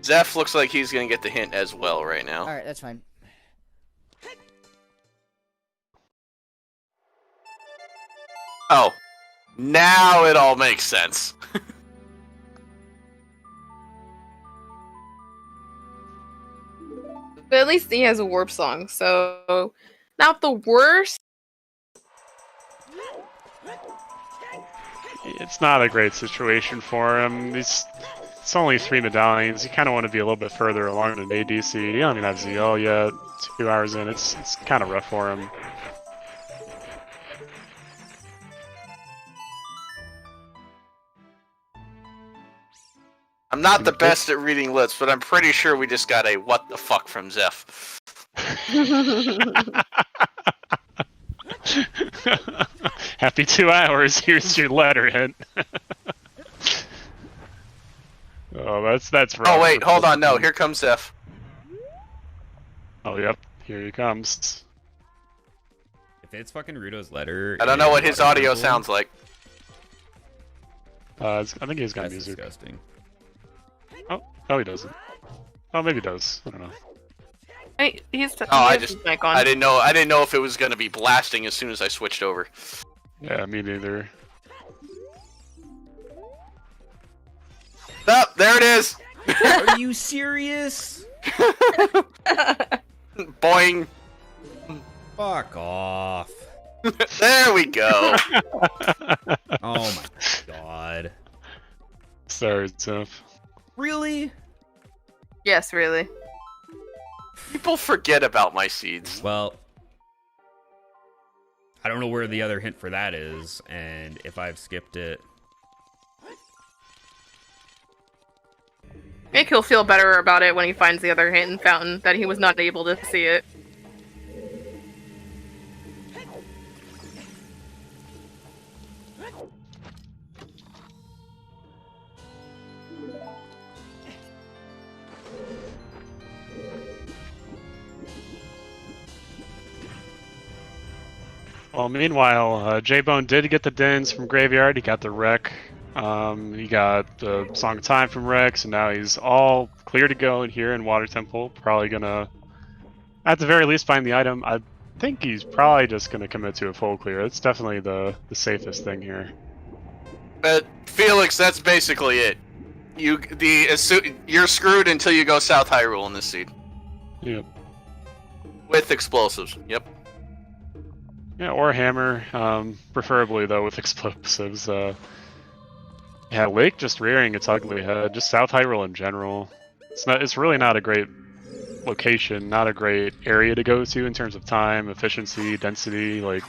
Zeph looks like he's gonna get the hint as well right now. Alright, that's fine. Oh. Now it all makes sense. But at least he has a warp song, so not the worst. It's not a great situation for him. It's only 3 medallions. You kind of want to be a little bit further along than ADC. You don't even have ZL yet. 2 hours in, it's kind of rough for him. I'm not the best at reading lips, but I'm pretty sure we just got a what the fuck from Zeph. Happy 2 hours. Here's your letter hint. Oh, that's rough. Oh wait, hold on. No, here comes Zeph. Oh yep, here he comes. If it's fucking Rudo's letter, I don't know what his audio sounds like. I think he's got music. Disgusting. Oh, he doesn't. Oh, maybe he does. I don't know. Hey, he's I his mic on. I didn't know if it was gonna be blasting as soon as I switched over. Yeah, me neither. Oh, there it is. Are you serious? Boing. Fuck off. There we go. Oh my god. Sorry, Zeph. Really? Yes, really. People forget about my seeds. Well, I don't know where the other hint for that is, and if I've skipped it. I think he'll feel better about it when he finds the other hint in Fountain, that he was not able to see it. Well, meanwhile, J-Bone did get the Dins from Graveyard. He got the Wreck. He got the Song of Time from Rex, and now he's all clear to go in here in Water Temple. Probably gonna, at the very least, find the item. I think he's probably just gonna commit to a full clear. It's definitely the safest thing here. But Felix, that's basically it. You're screwed until you go South Hyrule in this seed. Yep. With explosives. Yep. Yeah, or hammer, preferably though with explosives. Yeah, Lake just rearing its ugly head. Just South Hyrule in general. It's really not a great location, not a great area to go to in terms of time, efficiency, density. Like,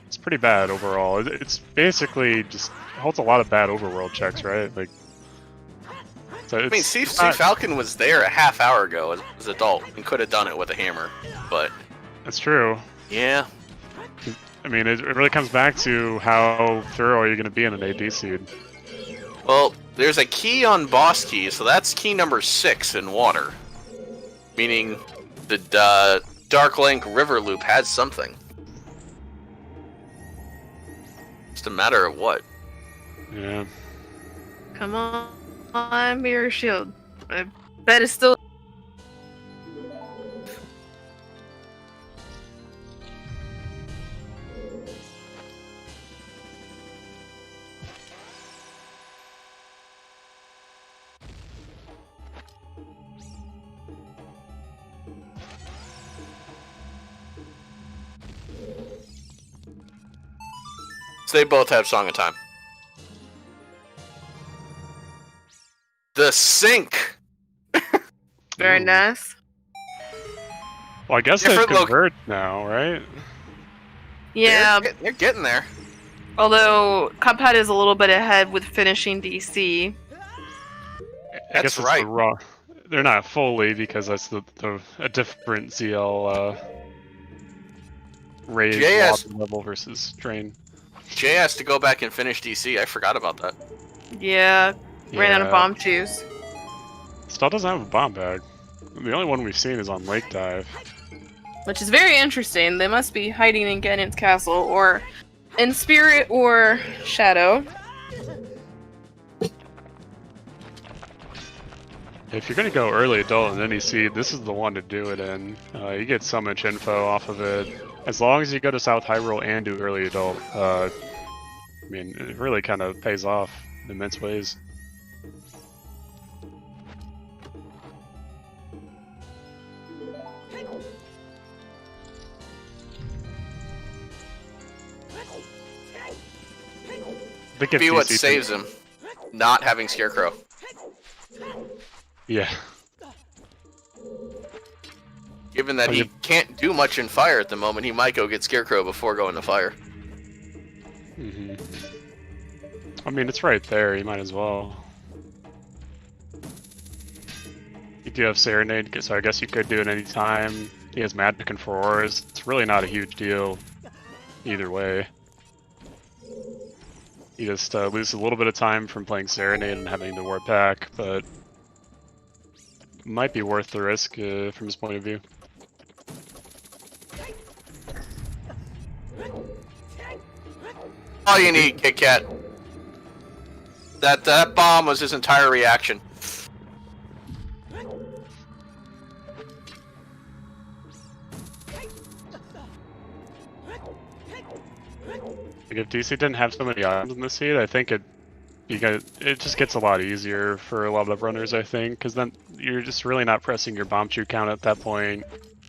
it's pretty bad overall. It's basically just holds a lot of bad overworld checks, right? Like, so I mean, C Falcon was there a half hour ago as an adult and could have done it with a hammer, but that's true. Yeah. I mean, it really comes back to how thorough are you going to be in an AD seed. Well, there's a key on boss key, so that's key number 6 in water. Meaning the Dark Link River Loop has something. Just a matter of what. Yeah. Come on, Mirror Shield. I bet it's still... So they both have Song of Time. The Sink! Very nice. Well, I guess they convert now, right? Yeah. They're getting there. Although, Cuphead is a little bit ahead with finishing DC. I guess it's the raw. They're not fully, because that's a different ZL raised water level versus drain. Jay has to go back and finish DC. I forgot about that. Yeah, ran out of Yeah. bomb shoes. Still doesn't have a bomb bag. The only one we've seen is on Lake Dive. Which is very interesting. They must be hiding in Ganon's castle, or in spirit or shadow. If you're gonna go early adult in any seed, this is the one to do it in. You get so much info off of it. As long as you go to South Hyrule and do early adult, I mean, it really kind of pays off in immense ways. Be what saves him, not having Scarecrow. Yeah. Given that he can't do much in fire at the moment, he might go get Scarecrow before going to fire. Mm-hmm. I mean, it's right there. You might as well. You do have Serenade, so I guess you could do it any time. He has Magic and 4 Auras. It's really not a huge deal either way. You just lose a little bit of time from playing Serenade and having to warp back, but it might be worth the risk from his point of view. All you need, Kit Kat. That bomb was his entire reaction. Like if DC didn't have so many items in the seed, I think it just gets a lot easier for a lot of runners, I think, because then you're just really not pressing your bomb shoot count at that point.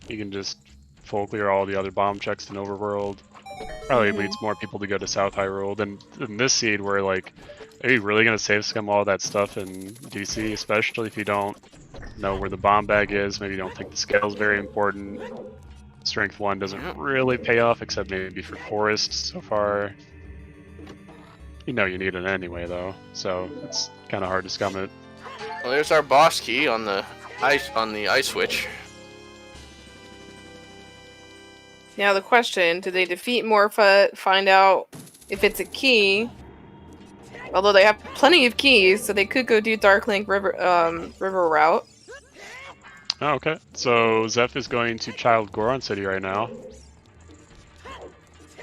You can just full clear all the other bomb checks in Overworld. Probably leads more people to go to South Hyrule than in this seed where, like, are you really going to save scum all that stuff in DC, especially if you don't know where the bomb bag is, maybe you don't think the scale is very important. Strength 1 doesn't really pay off, except maybe for Forest so far. You know you need it anyway, though, so it's kind of hard to scum it. Well, there's our boss key on the ice switch. Now the question, do they defeat Morpha, find out if it's a key? Although they have plenty of keys, so they could go do Darklink River route. Oh, okay. So Zeph is going to Child Goron City right now.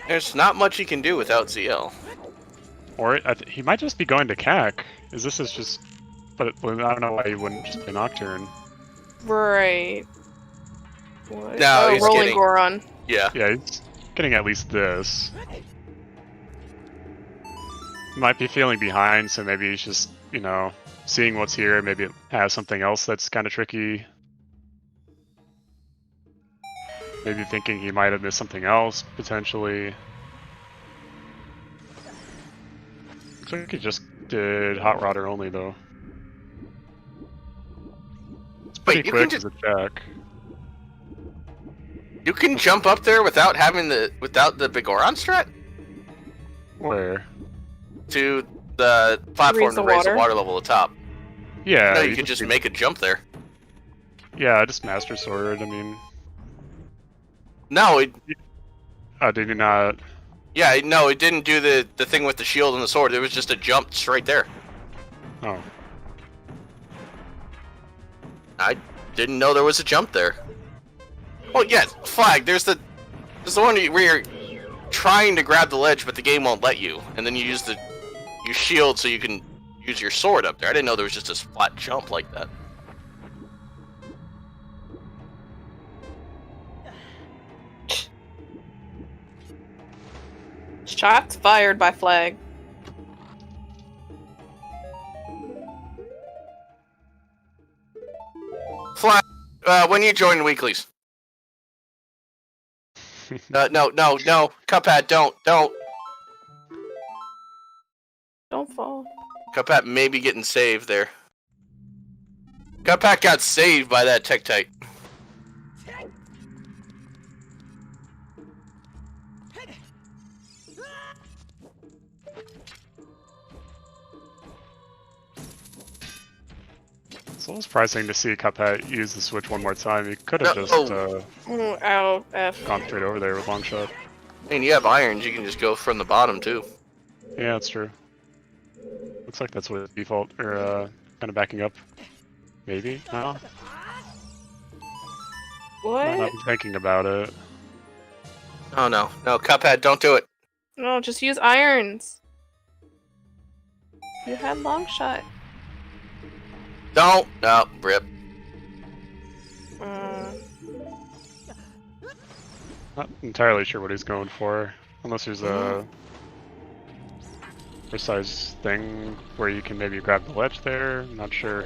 There's not much he can do without ZL. Or he might just be going to CAC. This is just... But I don't know why he wouldn't just play Nocturne. Right. What? No, he's Rolling getting... Goron. Yeah. Yeah, he's getting at least this. Might be feeling behind, so maybe he's just, you know, seeing what's here. Maybe it has something else that's kind of tricky. Maybe thinking he might have missed something else, potentially. Looks like he just did Hot Rodder only, though. It's pretty quick as a check. You can jump up there without having the Bigoron strat? Where? To the platform to raise the water level at the top. Yeah. No, you could just make a jump there. Yeah, just Master Sword, I mean... No, it... Oh, did he not? Yeah, no, it didn't do the thing with the shield and the sword. It was just a jump straight there. Oh. I didn't know there was a jump there. Oh, yes, flag. There's the one where you're trying to grab the ledge, but the game won't let you. And then you use your shield so you can use your sword up there. I didn't know there was just a flat jump like that. Shots fired by Flag. Flag, when you join weeklies. No, Cuphead, don't. Don't fall. Cuphead may be getting saved there. Cuphead got saved by that Tektite. It's a little surprising to see Cuphead use the switch one more time. He could have just Ow, F. gone straight over there with long shot. I mean, you have irons. You can just go from the bottom too. Yeah, that's true. Looks like that's what it's default, or kind of backing up. Maybe? No? Might not What? be thinking about it. Oh no, no, Cuphead, don't do it. No, just use irons. You had long shot. Don't. No, rip. Not entirely sure what he's going for, unless there's a precise thing where you can maybe grab the ledge there. I'm not sure.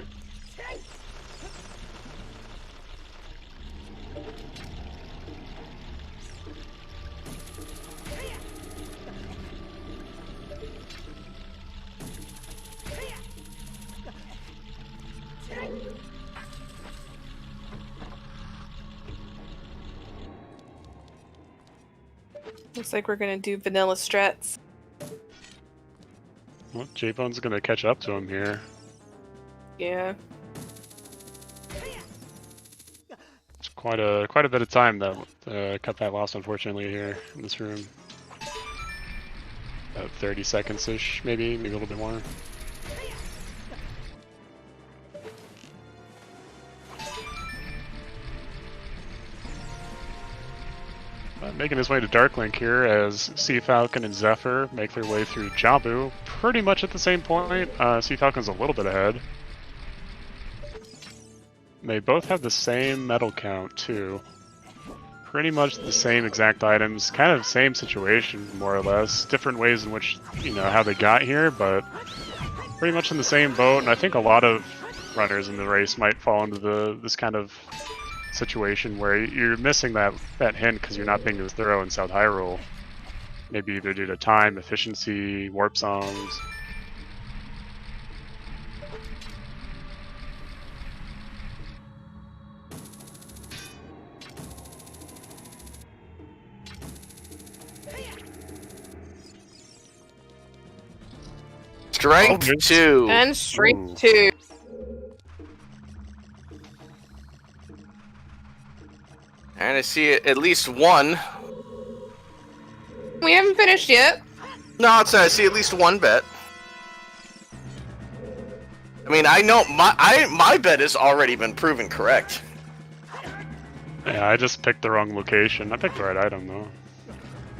Looks like we're gonna do vanilla strats. Well, J-Bone's gonna catch up to him here. Yeah. It's quite a bit of time that Cuphead lost, unfortunately, here in this room. About 30 seconds-ish, maybe a little bit more. Making his way to Darklink here as Sea Falcon and Zephyr make their way through Jabu pretty much at the same point. Sea Falcon's a little bit ahead. They both have the same medal count too. Pretty much the same exact items, kind of same situation more or less. Different ways in which, you know, how they got here, but pretty much in the same boat. And I think a lot of runners in the race might fall into this kind of situation where you're missing that hint because you're not being as thorough in South Hyrule. Maybe either due to time, efficiency, warp songs. Strength 2. And strength 2. And I see at least one. We haven't finished yet. No, I see at least one bet. I mean, I know my bet has already been proven correct. Yeah, I just picked the wrong location. I picked the right item though.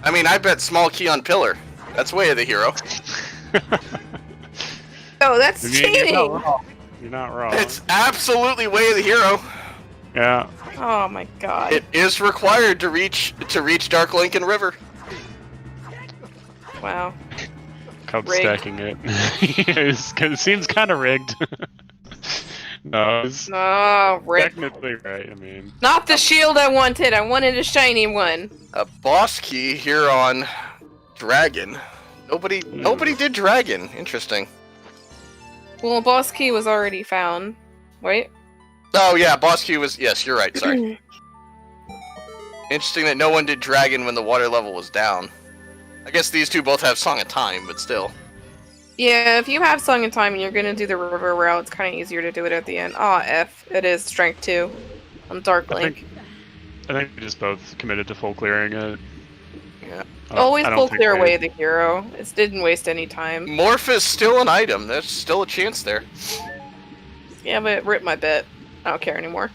I mean, I bet small key on pillar. That's way of the hero. Oh, that's cheating! You're not wrong. It's absolutely way of the hero. Yeah. Oh my god. It is required to reach Darklink and River. Wow. Cub Rigged. stacking it. It seems kind of rigged. No, it's rigged. technically right. I mean, Not the shield I wanted. I wanted a shiny one. A boss key here on Dragon. Nobody did Dragon. Interesting. Well, a boss key was already found. Wait. Oh yeah, boss key was. Yes, you're right. Sorry. Interesting that no one did Dragon when the water level was down. I guess these two both have Song of Time, but still. Yeah, if you have Song of Time and you're gonna do the river route, it's kind of easier to do it at the end. Aw, F. It is Strength 2 on Darklink. I think we just both committed to full clearing it. Yeah. Always I don't full think clear they- away the hero. It didn't waste any time. Morph is still an item. There's still a chance there. Yeah, but rip my bet. I don't care anymore.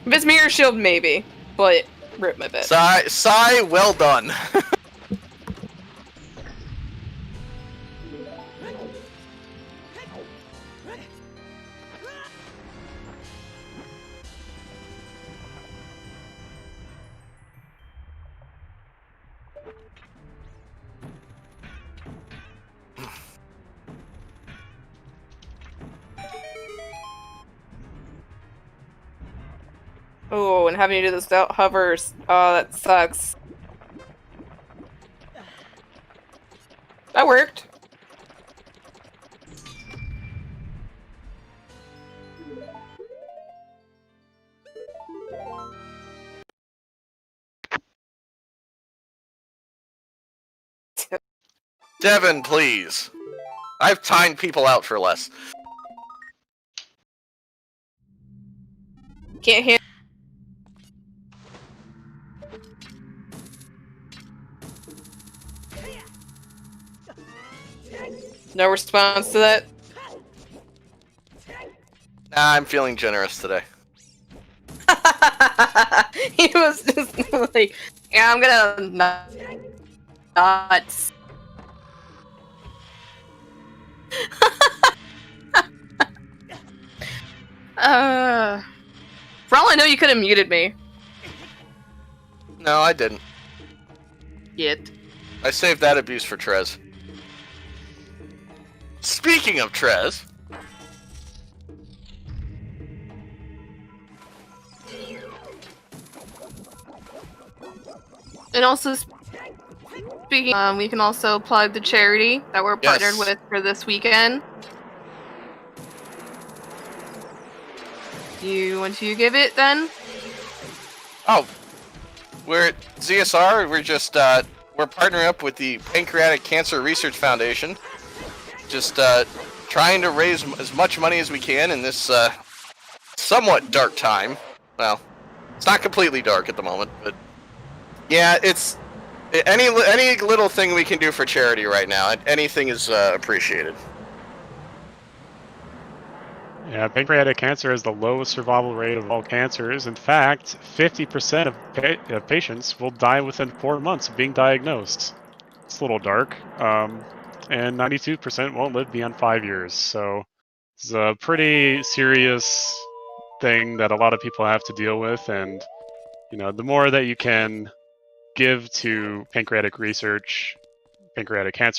If it's Mirror Shield, maybe. But rip my bet. Sigh, well done. Oh, and having to do this without hovers. Oh, that sucks. That worked. Devin, please. I've timed people out for less. Can't handle No response to that? Nah, I'm feeling generous today. He was just like, yeah, I'm gonna not. For all I know, you could have muted me. No, I didn't. Yet. I saved that abuse for Trez. Speaking of Trez. And also, speaking, we can also plug the charity that we're partnered with for this weekend. Do you want to give it then? Oh, we're at ZSR. We're just we're partnering up with the Pancreatic Cancer Research Foundation. Just trying to raise as much money as we can in this somewhat dark time. Well, it's not completely dark at the moment, but yeah, it's any little thing we can do for charity right now. Anything is appreciated. Yeah, pancreatic cancer has the lowest survival rate of all cancers. In fact, 50% of patients will die within 4 months of being diagnosed. It's a little dark. And 92% won't live beyond 5 years. So it's a pretty serious thing that a lot of people have to deal with. And, you know, the more that you can give to pancreatic cancer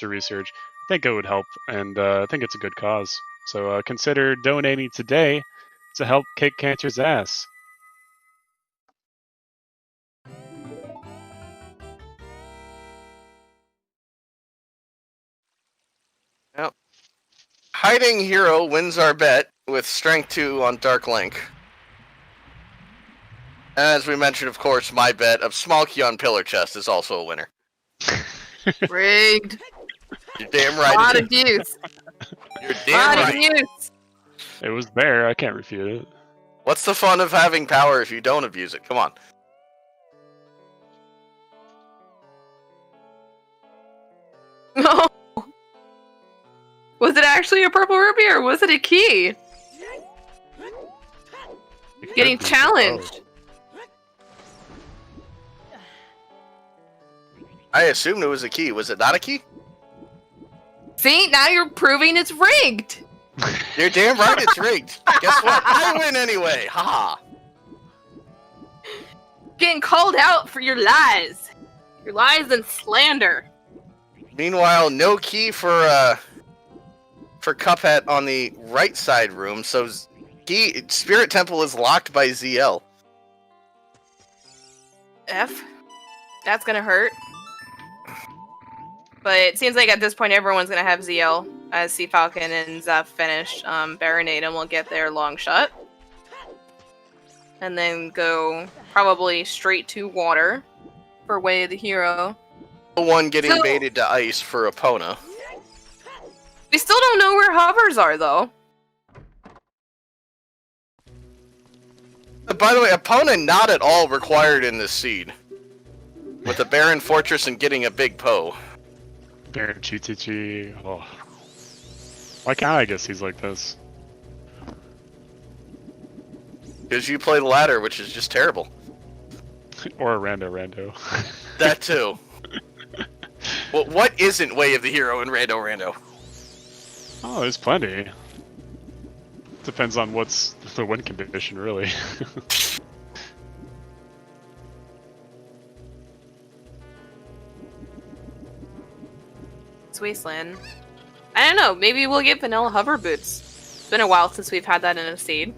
research, I think it would help. And I think it's a good cause. So consider donating today to help kick cancer's ass. Yep. Hiding Hero wins our bet with Strength 2 on Dark Link. As we mentioned, of course, my bet of Small Key on Pillar Chest is also a winner. Rigged. You're damn right. A lot of views. You're damn right. It was there. I can't refute it. What's the fun of having power if you don't abuse it? Come on. No. Was it actually a purple ruby or was it a key? Getting challenged. I assumed it was a key. Was it not a key? See, now you're proving it's rigged. You're damn right it's rigged. Guess what? I win anyway. Haha. Getting called out for your lies. Your lies and slander. Meanwhile, no key for Cuphead on the right side room, so Spirit Temple is locked by ZL. F. That's gonna hurt. But it seems like at this point everyone's gonna have ZL as Sea Falcon and Zeph finish. Baronatum will get their long shot. And then go probably straight to water for Way of the Hero. The one getting baited to ice for Epona. We still don't know where hovers are though. By the way, Epona not at all required in this seed. With the Barren Fortress and getting a big Poe. Baron Chi. Oh. Why can't I guess he's like this? Because you play the ladder, which is just terrible. Or a rando. That too. Well, what isn't Way of the Hero in Rando? Oh, there's plenty. Depends on what's the win condition, really. Wasteland. I don't know, maybe we'll get vanilla hover boots. It's been a while since we've had that in a seed.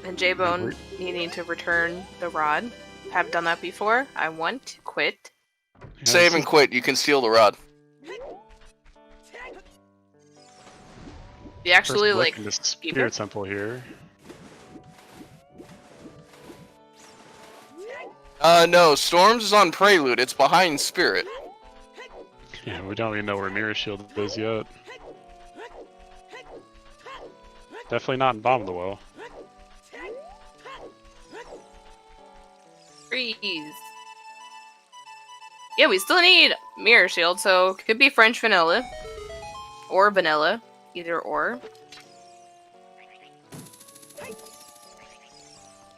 And J-Bone, you need to return the rod. Have done that before. I want to quit. Save and quit. You can steal the rod. You actually like the Spirit Temple here. No, Storms is on Prelude. It's behind Spirit. Yeah, we don't even know where Mirror Shield is yet. Definitely not in Bomb of the Well. Freeze. Yeah, we still need Mirror Shield, so it could be French vanilla. Or vanilla. Either or.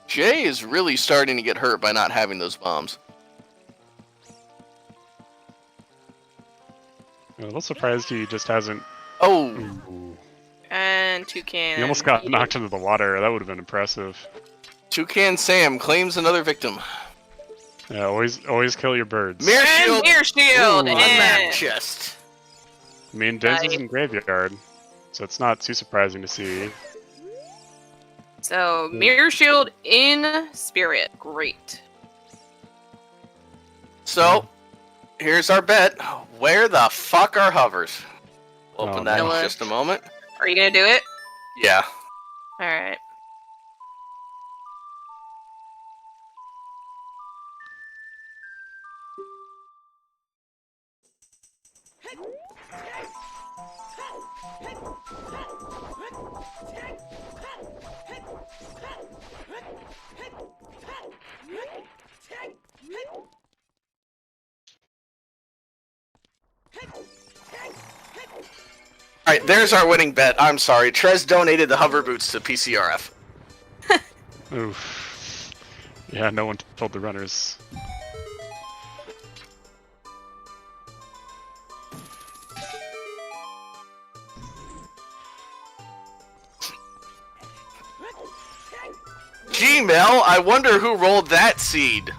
Jay is really starting to get hurt by not having those bombs. I'm a little surprised he just hasn't... Oh! Ooh. And Toucan. He almost got knocked into the water. That would have been impressive. Toucan Sam claims another victim. Yeah, always kill your birds. Mirror Shield! Mirror Shield! Ooh, on that chest. I mean, Denz is in Graveyard, so it's not too surprising to see. So, Mirror Shield in Spirit. Great. So, here's our bet. Where the fuck are hovers? Open that in just a moment. Are you gonna do it? Yeah. Alright. Alright, there's our winning bet. I'm sorry. Trez donated the hover boots to PCRF. Oof. Yeah, no one told the runners. Gmail, I wonder who rolled that seed.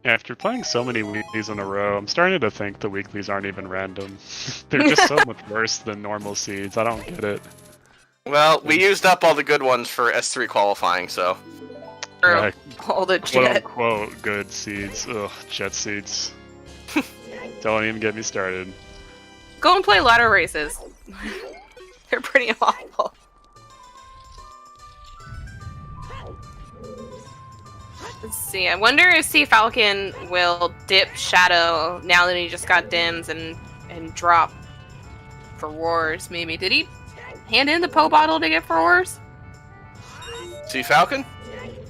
Yeah, after playing so many weeklies in a row, I'm starting to think the weeklies aren't even random. They're just so much worse than normal seeds. I don't get it. Well, we used up all the good ones for S3 qualifying, so... Yeah, all the jet. quote-unquote good seeds. Ugh, jet seeds. Don't even get me started. Go and play ladder races. They're pretty awful. Let's see. I wonder if Sea Falcon will dip Shadow now that he just got dims and drop for Wars. Maybe did he hand in the Poe bottle to get for Wars? Sea Falcon?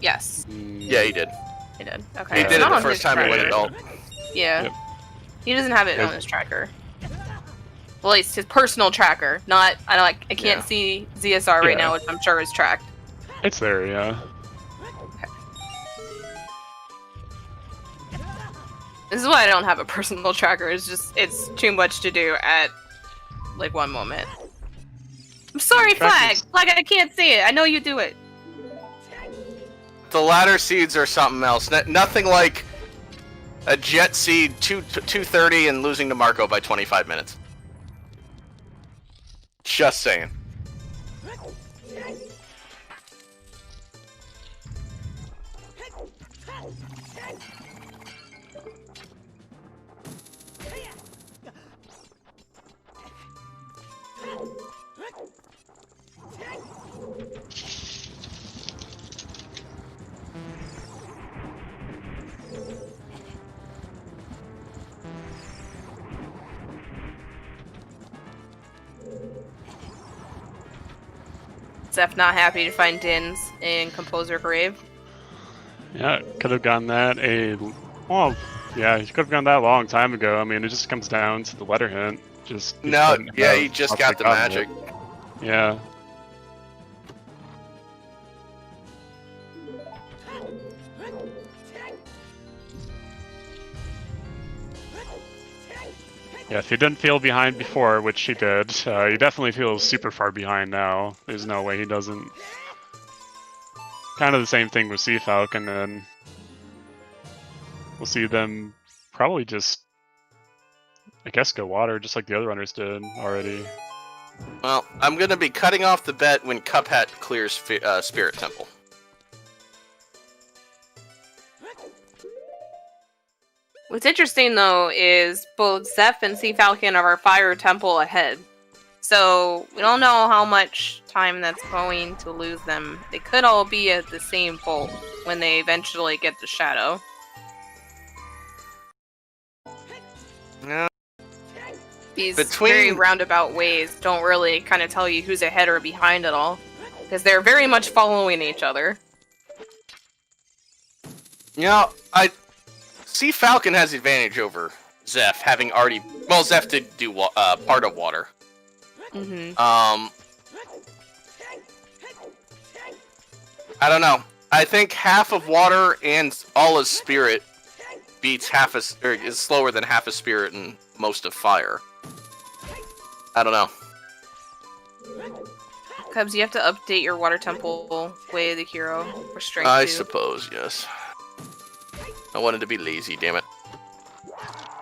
Yes. Yeah, he did. He did. Okay. He did it Not the on first his time he went tracker. adult. Yeah. Yep. He doesn't have it on his tracker. Well, it's his personal tracker. Not. I can't see ZSR right now, which I'm sure is tracked. It's there, yeah. This is why I don't have a personal tracker. It's too much to do at like one moment. I'm sorry, Flag. Flag, I can't see it. I know you do it. The ladder seeds are something else. Nothing like a jet seed 230 and losing to Marco by 25 minutes. Just saying. Zeph not happy to find Dins in Composer Grave. Yeah, could have gotten that well, yeah, you could have gotten that a long time ago. I mean, it just comes down to the letter hint. No, yeah, you just got the magic. Yeah. Yeah, if he didn't feel behind before, which he did, he definitely feels super far behind now. There's no way he doesn't. Kind of the same thing with Sea Falcon, and we'll see them probably just, I guess, go water, just like the other runners did already. Well, I'm going to be cutting off the bet when Cuphead clears Spirit Temple. What's interesting though is both Zeph and Sea Falcon are Fire Temple ahead. So we don't know how much time that's going to lose them. They could all be at the same bolt when they eventually get the shadow. Yeah. These very roundabout ways don't really kind of tell you who's ahead or behind at all. Because they're very much following each other. You know, Sea Falcon has the advantage over Zeph, having already... Well, Zeph did do part of water. Mm-hmm. I don't know. I think half of water and all of spirit beats is slower than half of spirit and most of fire. I don't know. Cubs, you have to update your water temple way of the hero for strength. I too. suppose, yes. I wanted to be lazy, damn it.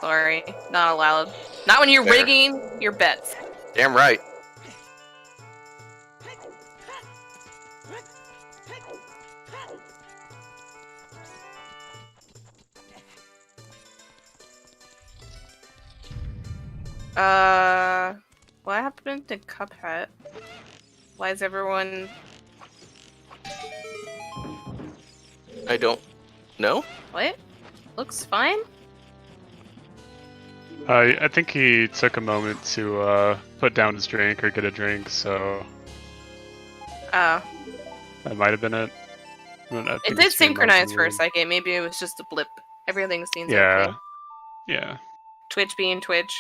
Sorry, not allowed. Not when you're Fair. rigging your bets. Damn right. What happened to Cuphead? Why is everyone... I don't know. What? Looks fine? I think he took a moment to put down his drink or get a drink, so Oh. that might have been it. It did synchronize for a second. Maybe it was just a blip. Everything seems Yeah. okay. Yeah. Twitch being Twitch.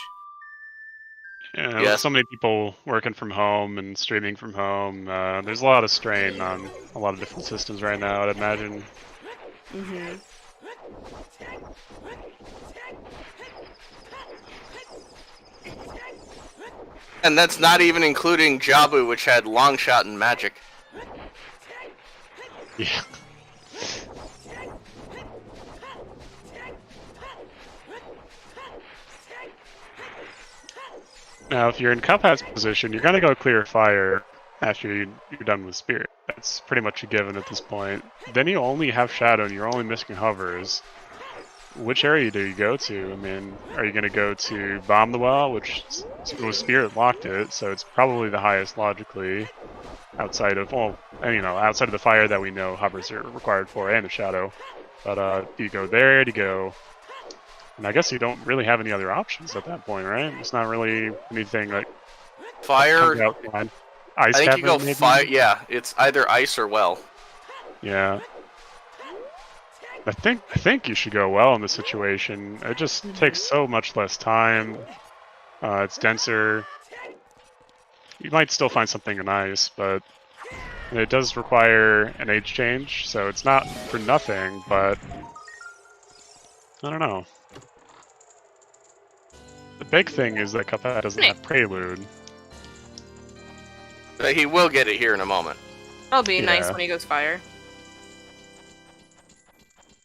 Yeah, Yeah. with so many people working from home and streaming from home, there's a lot of strain on a lot of different systems right now, I'd imagine. Mm-hmm. And that's not even including Jabu, which had long shot and magic. Yeah. Now, if you're in Cuphead's position, you're gonna go clear fire after you're done with Spirit. That's pretty much a given at this point. Then you only have Shadow, and you're only missing hovers. Which area do you go to? I mean, are you gonna go to Bomb the Well, which Spirit locked it, so it's probably the highest logically, outside of outside of the fire that we know hovers are required for, and the Shadow. But do you go there? Do you go? And I guess you don't really have any other options at that point, right? It's not really anything like Fire. Ice I think Cavern, you go maybe? fire. Yeah, it's either ice or well. Yeah. I think you should go well in this situation. It just takes so much less time. It's denser. You might still find something in ice, but it does require an age change, so it's not for nothing, but I don't know. The big thing is that Cuphead doesn't have Prelude. But he will get it here in a moment. That'll be nice Yeah. when he goes fire.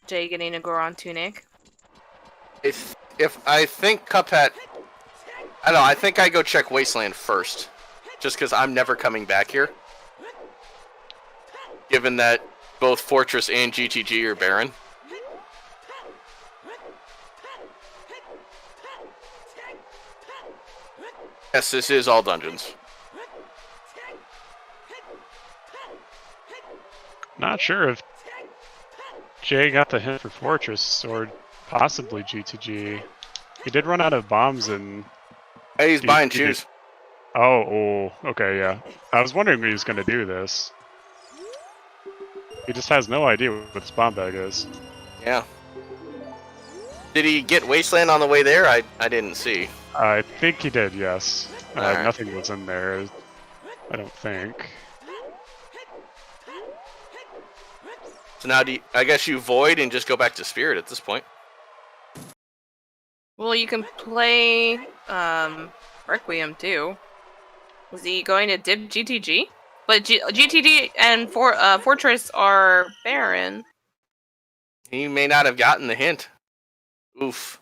Jay getting a Goron tunic. If I think Cuphead, I don't know. I think I go check Wasteland first, just because I'm never coming back here. Given that both Fortress and GTG are barren. Yes, this is all dungeons. Not sure if Jay got the hint for Fortress or possibly GTG. He did run out of bombs and... Hey, he's buying shoes. Oh, okay, yeah. I was wondering if he was going to do this. He just has no idea what this bomb bag is. Yeah. Did he get Wasteland on the way there? I didn't see. I think he did, yes. Alright. Nothing was in there, I don't think. So now I guess you void and just go back to Spirit at this point. Well, you can play Requiem too. Was he going to dip GTG? But GTG and Fortress are barren. He may not have gotten the hint. Oof.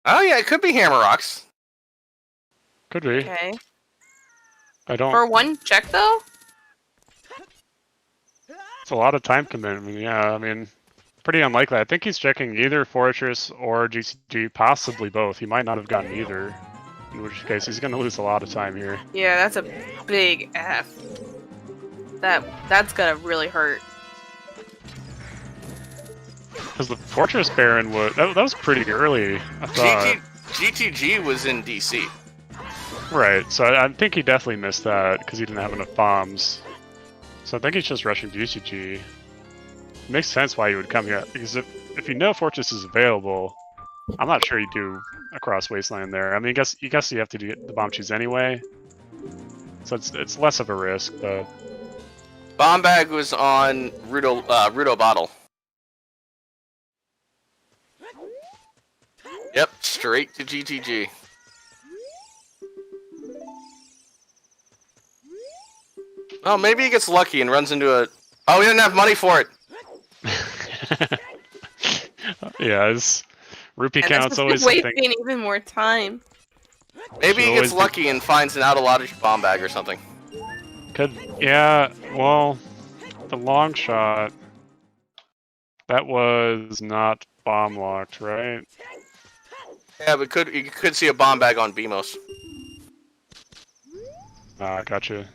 Oh yeah, it could be Hammer Rocks. Could be. Okay. I don't... For one check though? It's a lot of time commitment, yeah, I mean... pretty unlikely. I think he's checking either Fortress or GCG, possibly both. He might not have gotten either. In which case, he's going to lose a lot of time here. Yeah, that's a big F. That's gonna really hurt. Because the Fortress Baron was that was pretty early. I thought. GTG was in DC. Right, so I think he definitely missed that because he didn't have enough bombs. So I think he's just rushing GCG. Makes sense why he would come here, because if you know Fortress is available, I'm not sure you do across Wasteland there. I mean, you guess you have to get the bomb cheese anyway, so it's less of a risk. But Bomb bag was on Rudo Bottle. Yep, straight to GTG. Oh, maybe he gets lucky and runs into a... Oh, he didn't have money for it! Yeah, his rupee count's always wasting something. even more time. Maybe he gets lucky and finds an out-of-lottery bomb bag or something. Yeah, well, the long shot, that was not bomb locked, right? Yeah, but you could see a bomb bag on BMOS. Ah, gotcha.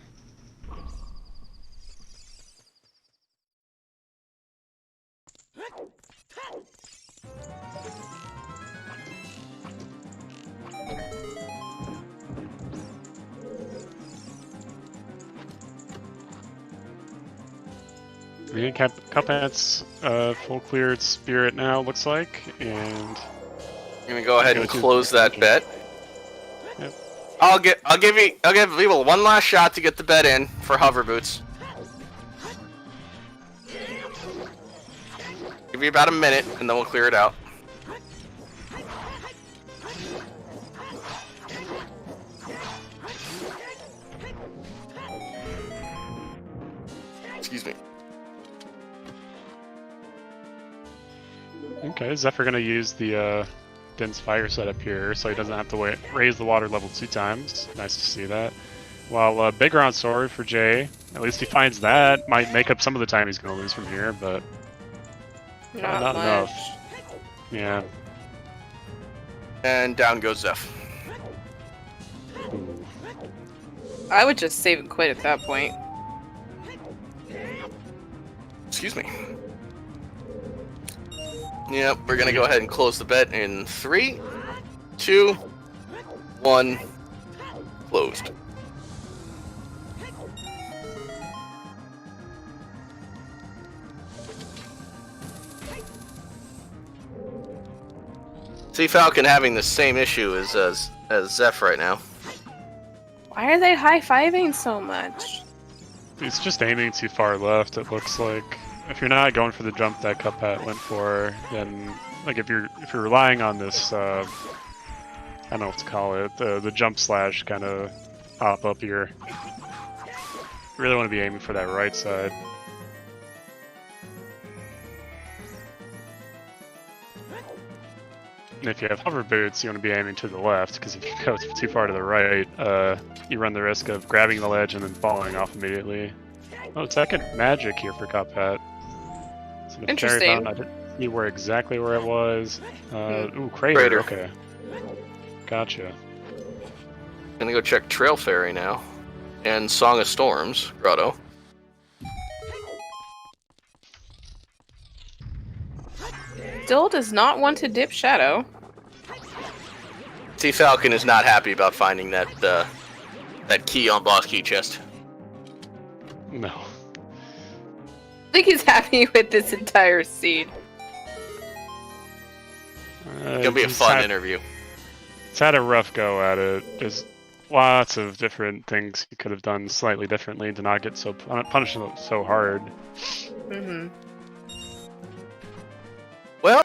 We got Cuphead's full cleared spirit now, looks like, and I'm gonna go ahead and close that bet. Yep. I'll give people one last shot to get the bet in for hover boots. Give you about a minute, and then we'll clear it out. Excuse me. Okay, Zephyr gonna use the dense fire setup here, so he doesn't have to raise the water level 2 times. Nice to see that. While big round sword for Jay, at least he finds that. Might make up some of the time he's gonna lose from here, but not enough. Yeah. And down goes Zeph. I would just save and quit at that point. Excuse me. Yep, we're gonna go ahead and close the bet in 3, 2, 1, closed. See Falcon having the same issue as Zeph right now. Why are they high-fiving so much? He's just aiming too far left, it looks like. If you're not going for the jump that Cuphead went for, then like if you're relying on this I don't know what to call it, the jump slash kind of pop up here. You really want to be aiming for that right side. And if you have hover boots, you want to be aiming to the left, because if you go too far to the right, you run the risk of grabbing the ledge and then falling off immediately. Oh, second magic here for Cuphead. So Interesting. I didn't see exactly where it was. Ooh, crater. Okay. Gotcha. Gonna go check Trail Fairy now. And Song of Storms, Grotto. Still does not want to dip Shadow. T Falcon is not happy about finding that key on Boss Key Chest. No. I think he's happy with this entire scene. It'll be a fun interview. It's had a rough go at it. There's lots of different things he could have done slightly differently to not get so punished so hard. Mm-hmm. Well,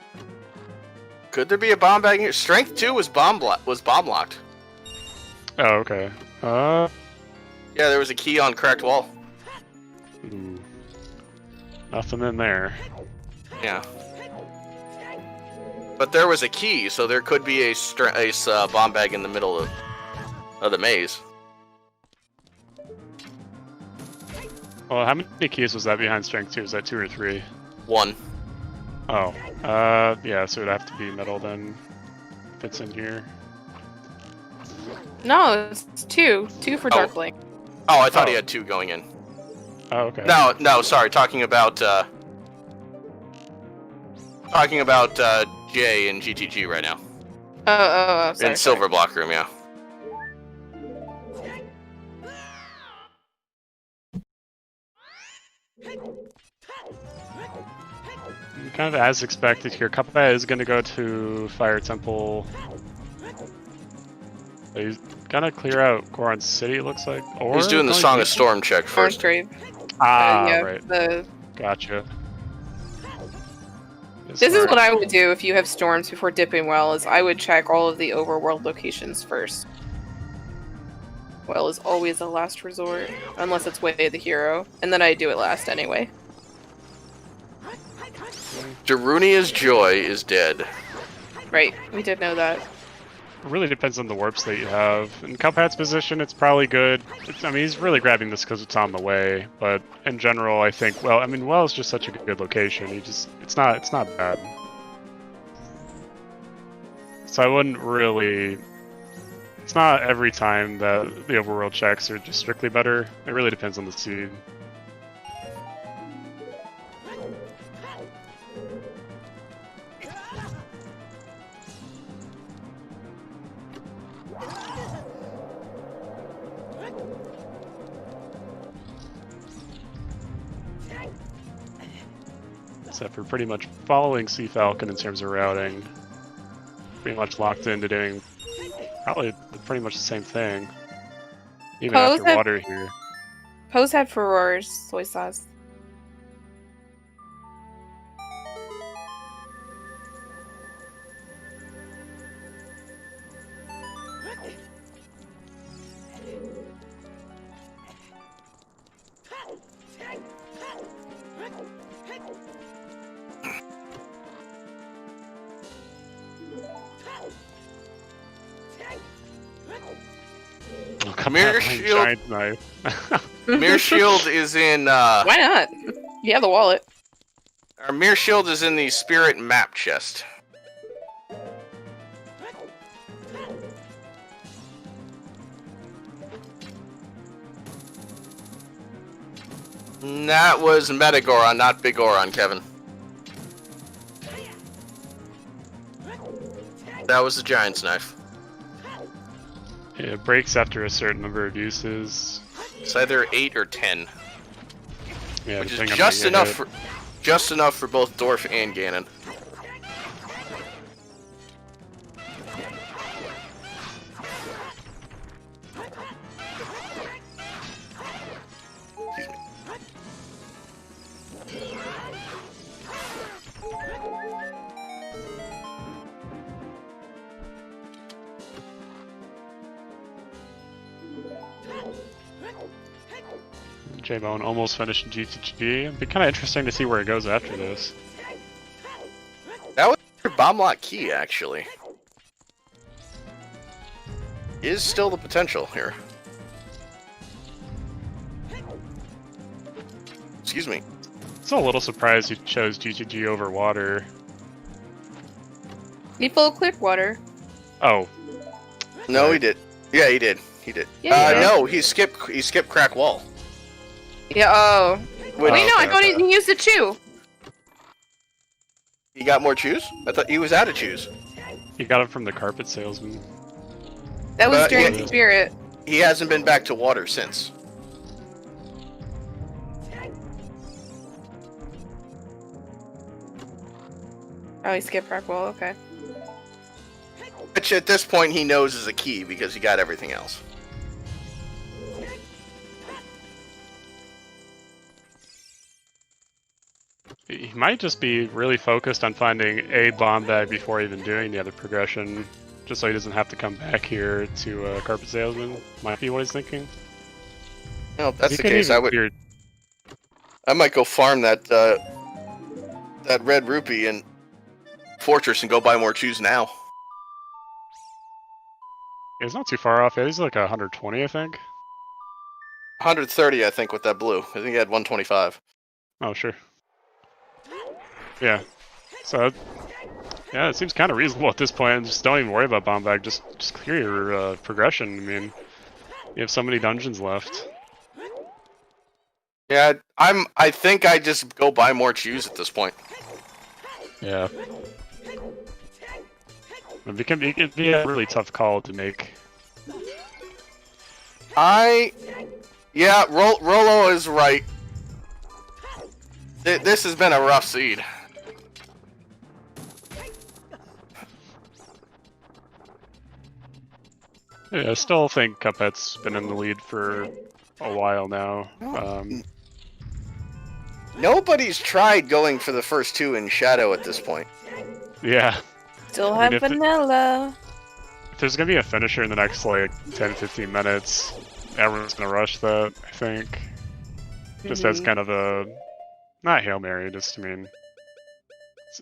could there be a bomb bag here? Strength 2 was bomb locked. Oh, okay. Yeah, there was a key on cracked wall. Nothing in there. Yeah. But there was a key, so there could be a bomb bag in the middle of the maze. Well, how many keys was that behind strength 2? Was that 2 or 3? 1. Oh, yeah, so it'd have to be metal then. Fits in here. No, it's 2. 2 for Darkblade. Oh, I thought he had 2 going in. Oh, okay. No, sorry. Talking about Jay and GTG right now. Oh, sorry. In Silver Block Room, yeah. Kind of as expected here. Cuphead is going to go to Fire Temple. He's gonna clear out Goron City, it looks like. Or he's doing the Song of Storm check first. Ah, yeah, right. Gotcha. This is what I would do if you have storms before dipping well, is I would check all of the overworld locations first. Well is always a last resort, unless it's way the hero, and then I do it last anyway. Darunia's Joy is dead. Right, we did know that. It really depends on the warps that you have. In Cuphead's position, it's probably good. I mean, he's really grabbing this because it's on the way, but in general, I think, well, I mean, Well is just such a good location. It's not bad. So I wouldn't really... It's not every time that the overworld checks are just strictly better. It really depends on the seed. Except for pretty much following Sea Falcon in terms of routing. Pretty much locked into doing probably pretty much the same thing. Even Pose after water here. Pose had furores, soy sauce. Mirror Shield. Mirror Shield is in. Why not? You have the wallet. Our Mirror Shield is in the Spirit Map chest. That was Metagoron, not Big Goron, Kevin. That was the Giant's Knife. Yeah, it breaks after a certain number of uses. It's either 8 or 10. Yeah, which is just enough for both Dorf and Ganon. J-Bone almost finished in GTG. It'd be kind of interesting to see where it goes after this. That was your bomb lock key, actually. Is still the potential here. Excuse me. I'm a little surprised you chose GTG over water. He full cleared water. Oh. No, he did. Yeah, he did. He did. Yeah, no, he skipped Crack Wall. Yeah, oh. Wait, no, I thought he used the chew. He got more chews? I thought he was out of chews. He got it from the carpet salesman. That was during Spirit. He hasn't been back to water since. Oh, he skipped Crack Wall, okay. Which at this point he knows is a key because he got everything else. He might just be really focused on finding a bomb bag before even doing the other progression, just so he doesn't have to come back here to Carpet Salesman. Might be what he's thinking. No, if that's the case, I might go farm that red rupee in Fortress and go buy more chews now. It's not too far off. Yeah, he's like 120, I think. 130, I think, with that blue. I think he had 125. Oh, sure. Yeah. So, yeah, it seems kind of reasonable at this point. Just don't even worry about bomb bag. Just clear your progression. I mean, you have so many dungeons left. Yeah, I think I just go buy more chews at this point. Yeah. It can be a really tough call to make. Yeah, Rolo is right. This has been a rough seed. Yeah, I still think Cuphead's been in the lead for a while now. Nobody's tried going for the first two in Shadow at this point. Yeah. Still have vanilla. If there's gonna be a finisher in the next like 10-15 minutes, everyone's gonna rush that, I think. Just as kind of a not Hail Mary, just I mean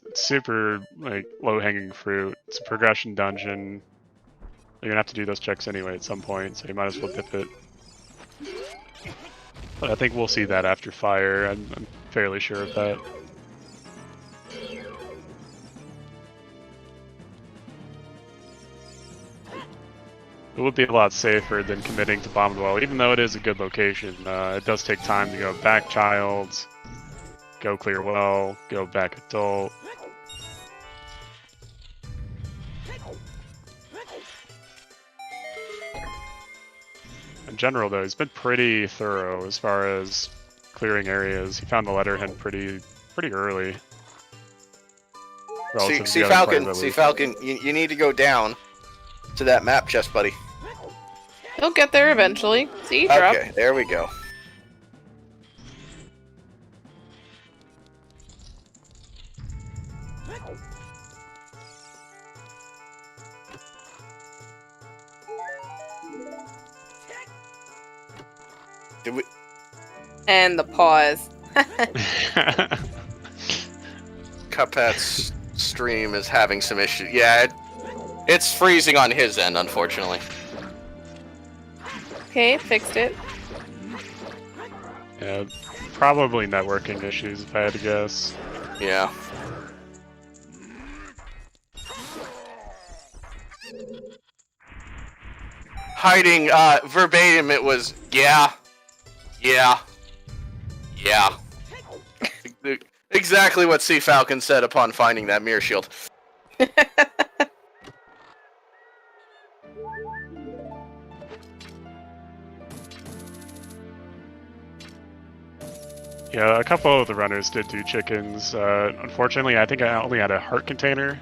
it's super like low hanging fruit. It's a progression dungeon. You're gonna have to do those checks anyway at some point, so you might as well dip it. But I think we'll see that after Fire. I'm fairly sure of that. It would be a lot safer than committing to Bomb Dwell, even though it is a good location. It does take time to go back Child, go clear well, go back Adult. In general, though, he's been pretty thorough as far as clearing areas. He found the letterhead pretty early. See Falcon, you need to go down to that map chest, buddy. He'll get there eventually. See, drop. Okay, there we go. Did we? And the pause. Cuphead's stream is having some issues. Yeah, it's freezing on his end, unfortunately. Okay, fixed it. Yeah, probably networking issues if I had to guess. Yeah. Hiding, verbatim, it was, yeah. Exactly what Sea Falcon said upon finding that mirror shield. Yeah, a couple of the runners did do chickens. Unfortunately, I think I only had a heart container.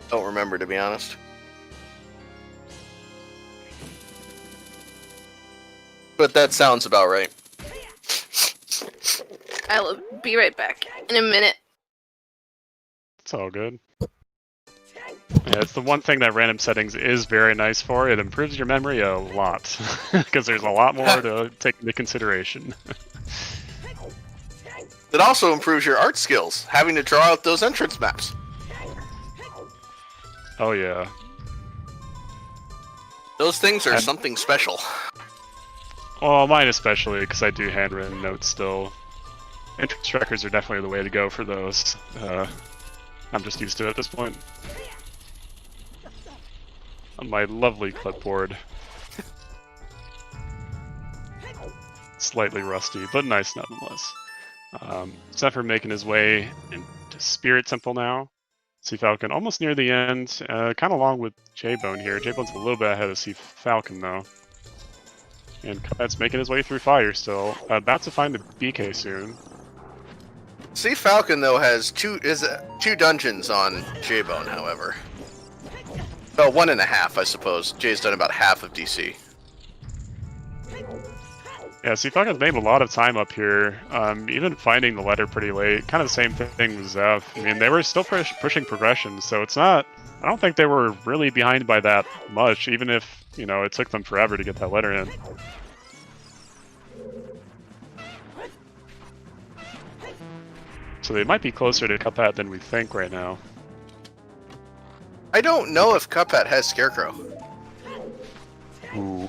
Don't remember, to be honest. But that sounds about right. I'll be right back in a minute. It's all good. Yeah, it's the one thing that random settings is very nice for. It improves your memory a lot, because there's a lot more to take into consideration. It also improves your art skills, having to draw out those entrance maps. Oh yeah. Those things are something special. Well, mine especially, because I do handwritten notes still. Entrance trackers are definitely the way to go for those. I'm just used to it at this point. On my lovely clipboard. Slightly rusty, but nice nonetheless. Zephyr making his way into Spirit Temple now. Sea Falcon almost near the end, kind of along with J-Bone here. J-Bone's a little bit ahead of Sea Falcon though. And Cuphead's making his way through Fire still. About to find the BK soon. Sea Falcon though has two dungeons on J-Bone, however. Well, 1.5, I suppose. Jay's done about half of DC. Yeah, Sea Falcon's made a lot of time up here, even finding the letter pretty late. Kind of the same thing with Zeph. I mean, they were still pushing progression, so it's not... I don't think they were really behind by that much, even if, you know, it took them forever to get that letter in. So they might be closer to Cuphead than we think right now. I don't know if Cuphead has Scarecrow. Ooh.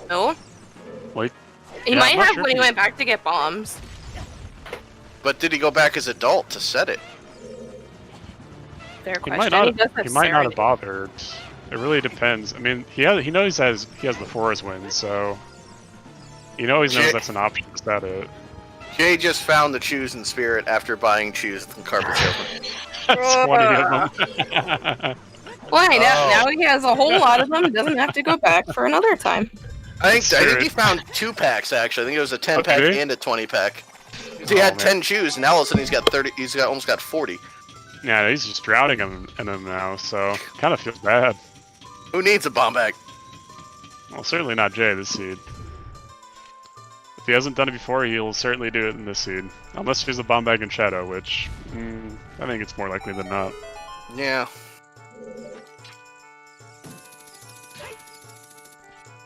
No? Wait. He might have when he went back to get bombs. But did he go back as adult to set it? Fair He question. might not have bothered. It really depends. I mean, he knows he has the forest win, so he always knows that's an option to set it. Jay just found the chews in spirit after buying chews from Carpet Salesman. That's 20 of them. Why? Now he has a whole lot of them. He doesn't have to go back for another time. I think he found 2 packs actually. I think it was a 10 pack and a 20 pack. He had 10 chews, and now all of a sudden he's got 30. Almost got 40. Yeah, he's just drowning in them now, so kind of feels bad. Who needs a bomb bag? Well, certainly not Jay this seed. If he hasn't done it before, he'll certainly do it in this seed. Unless he's a bomb bag in Shadow, which I think it's more likely than not. Yeah.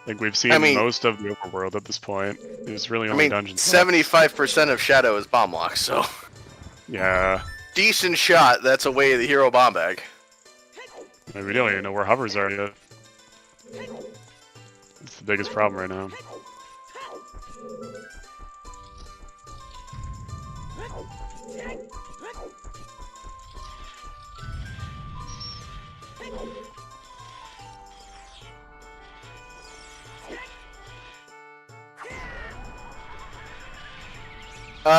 I think we've seen most of the overworld at this point. There's really only dungeons. 75% of Shadow is bomb lock, so. Yeah. Decent shot. That's away of the hero bomb bag. I mean, we don't even know where hovers are yet. It's the biggest problem right now.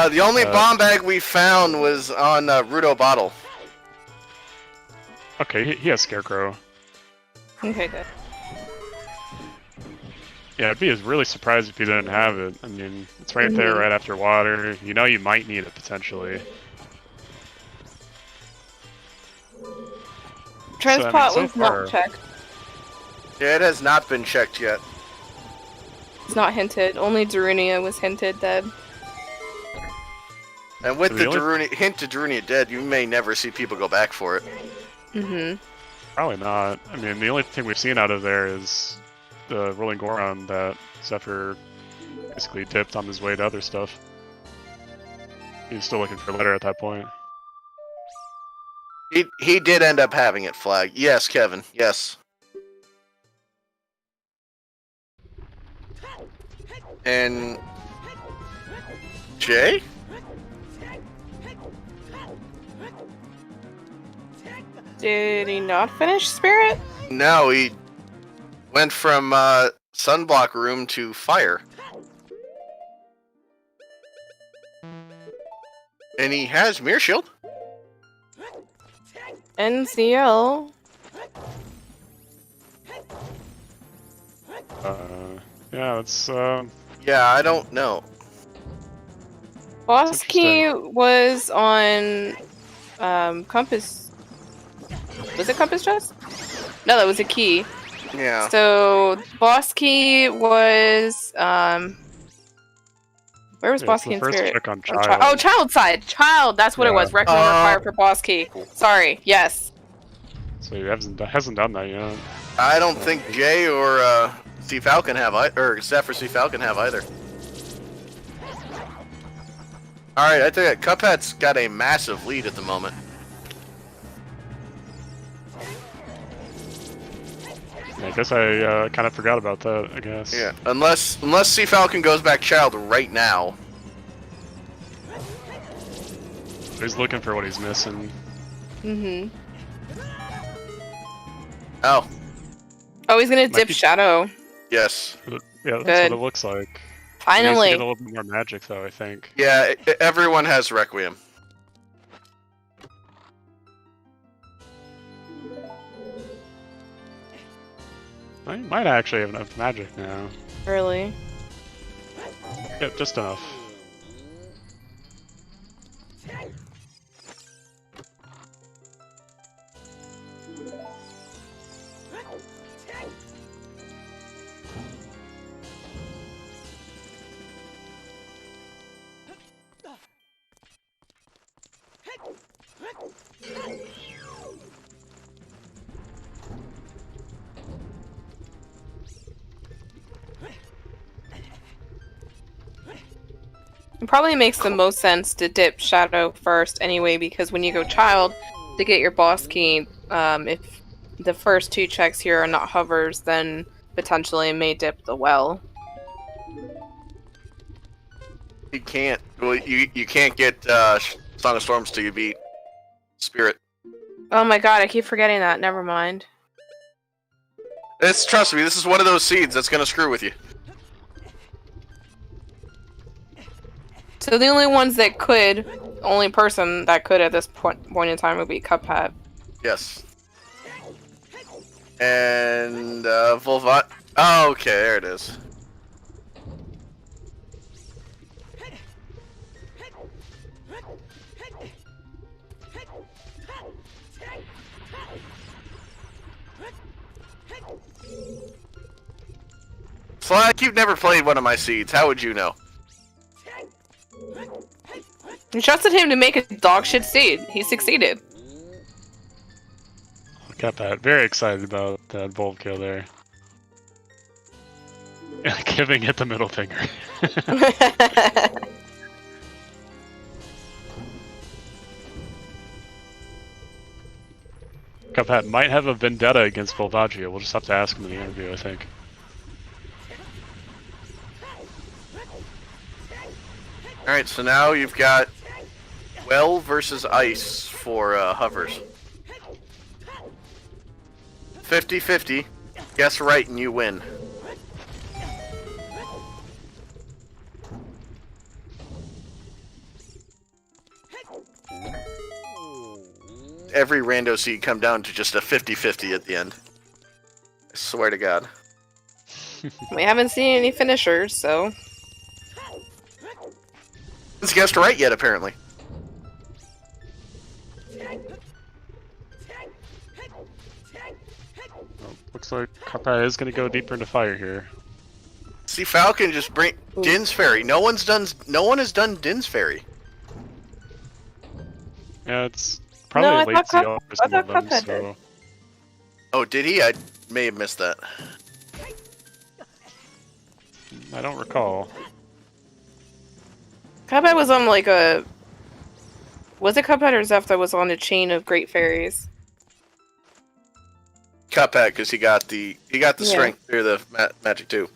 The only bomb bag we found was on Rudo Bottle. Okay, he has Scarecrow. Okay, good. Yeah, I'd be really surprised if he didn't have it. I mean, it's right there, right after water. You know you might need it, potentially. Transpot was not checked. Yeah, it has not been checked yet. It's not hinted. Only Darunia was hinted dead. And with the hint to Darunia dead, you may never see people go back for it. Probably not. I mean, the only thing we've seen out of there is the Rolling Goron that Zephyr basically dipped on his way to other stuff. He was still looking for a letter at that point. He did end up having it flagged. Yes, Kevin. Yes. And Jay? Did he not finish Spirit? No, he went from sunblock room to fire. And he has Mirror Shield. NCL. Yeah, it's Yeah, I don't know. Boss Key was on Compass. Was it Compass Chest? No, that was a key. Yeah. So Boss Key was where was Boss Key in Spirit? Check on Child. Oh, Child side. Child. That's what it was. Requiem required for Boss Key. Sorry. Yes. So he hasn't done that yet. I don't think Jay or C Falcon have or Zephyr C Falcon have either. All right, I think Cuphead's got a massive lead at the moment. I guess I kind of forgot about that, I guess. Yeah, unless C Falcon goes back Child right now. He's looking for what he's missing. Oh. Oh, he's gonna dip Shadow. Yes. Yeah, that's what it looks like. Finally. He has to get a little bit more magic, though, I think. Yeah, everyone has Requiem. I might actually have enough magic now. Really? Yep, just enough. It probably makes the most sense to dip Shadow first anyway, because when you go Child to get your boss key, if the first 2 checks here are not hovers, then potentially it may dip the well. You can't. Well, you can't get Song of Storms till you beat Spirit. Oh my god, I keep forgetting that. Never mind. Trust me, this is one of those seeds that's gonna screw with you. So the only only person that could at this point in time would be Cuphead. Yes. And Volvat. Oh, okay, there it is. Slack, you've never played one of my seeds. How would you know? You trusted him to make a dog shit seed. He succeeded. Got that. Very excited about that Volt kill there. Giving it the middle finger. Cuphead might have a vendetta against Volvaggio. We'll just have to ask him in the interview, I think. Alright, so now you've got Well versus Ice for hovers. 50-50. Guess right and you win. Every rando seed come down to just a 50-50 at the end. I swear to God. We haven't seen any finishers, so... It's guessed right yet, apparently. Well, looks like Cuphead is going to go deeper into fire here. See, Falcon just bring Din's Fairy. No one has done Din's Fairy. Yeah, it's probably late CL for some of them, so... Oh, did he? I may have missed that. I don't recall. Cuphead was on like a... Was it Cuphead or Zeph that was on a chain of great fairies? Cuphead, because he got the strength through the magic too.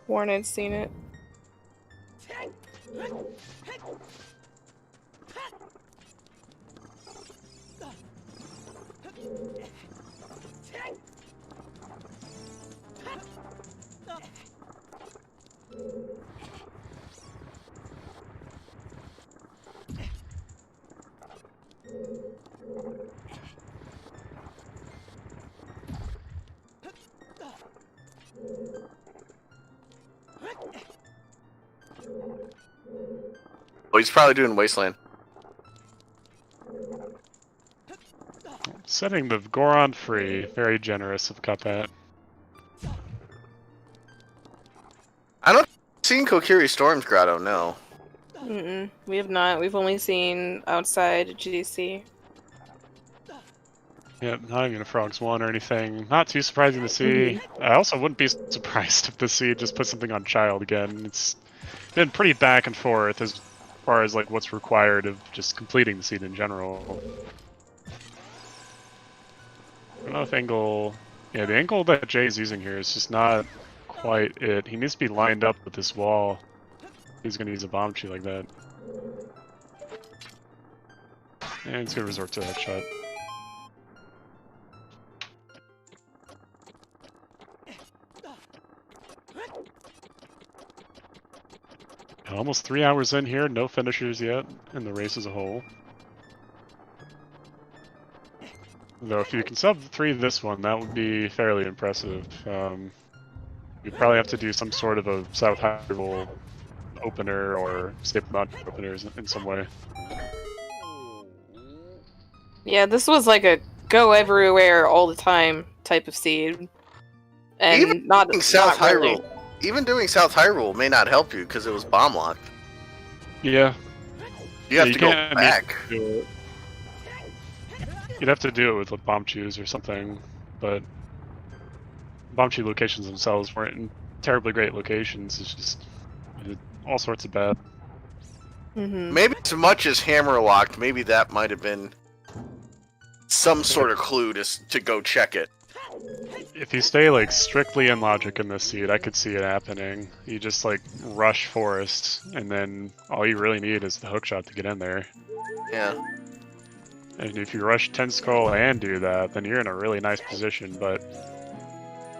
Warren had seen it. Oh, he's probably doing Wasteland. Setting the Goron free. Very generous of Cuphead. I don't seen Kokiri Storm's Grotto, no. We have not. We've only seen outside GDC. Yeah, not even a Frogs 1 or anything. Not too surprising to see. I also wouldn't be surprised if the seed just put something on Child again. It's been pretty back and forth as far as like what's required of just completing the seed in general. I don't know if angle... Yeah, the angle that Jay's using here is just not quite it. He needs to be lined up with this wall. He's going to use a bomb tree like that. And he's going to resort to that shot. Almost 3 hours in here, no finishers yet in the race as a whole. Though if you can sub 3 this one, that would be fairly impressive. You'd probably have to do some sort of a South Hyrule opener or Staple Mountain openers in some way. Yeah, this was like a go everywhere all the time type of seed. And even not South really. Hyrule. Even doing South Hyrule may not help you because it was bomb locked. Yeah. You have to go back. You'd have to do it with bomb chews or something, but bomb chew locations themselves weren't in terribly great locations. It's just all sorts of bad. Maybe as much as hammer locked, maybe that might have been some sort of clue to go check it. If you stay like strictly in logic in this seed, I could see it happening. You just like rush forest, and then all you really need is the hookshot to get in there. Yeah. And if you rush Tentacle and do that, then you're in a really nice position, but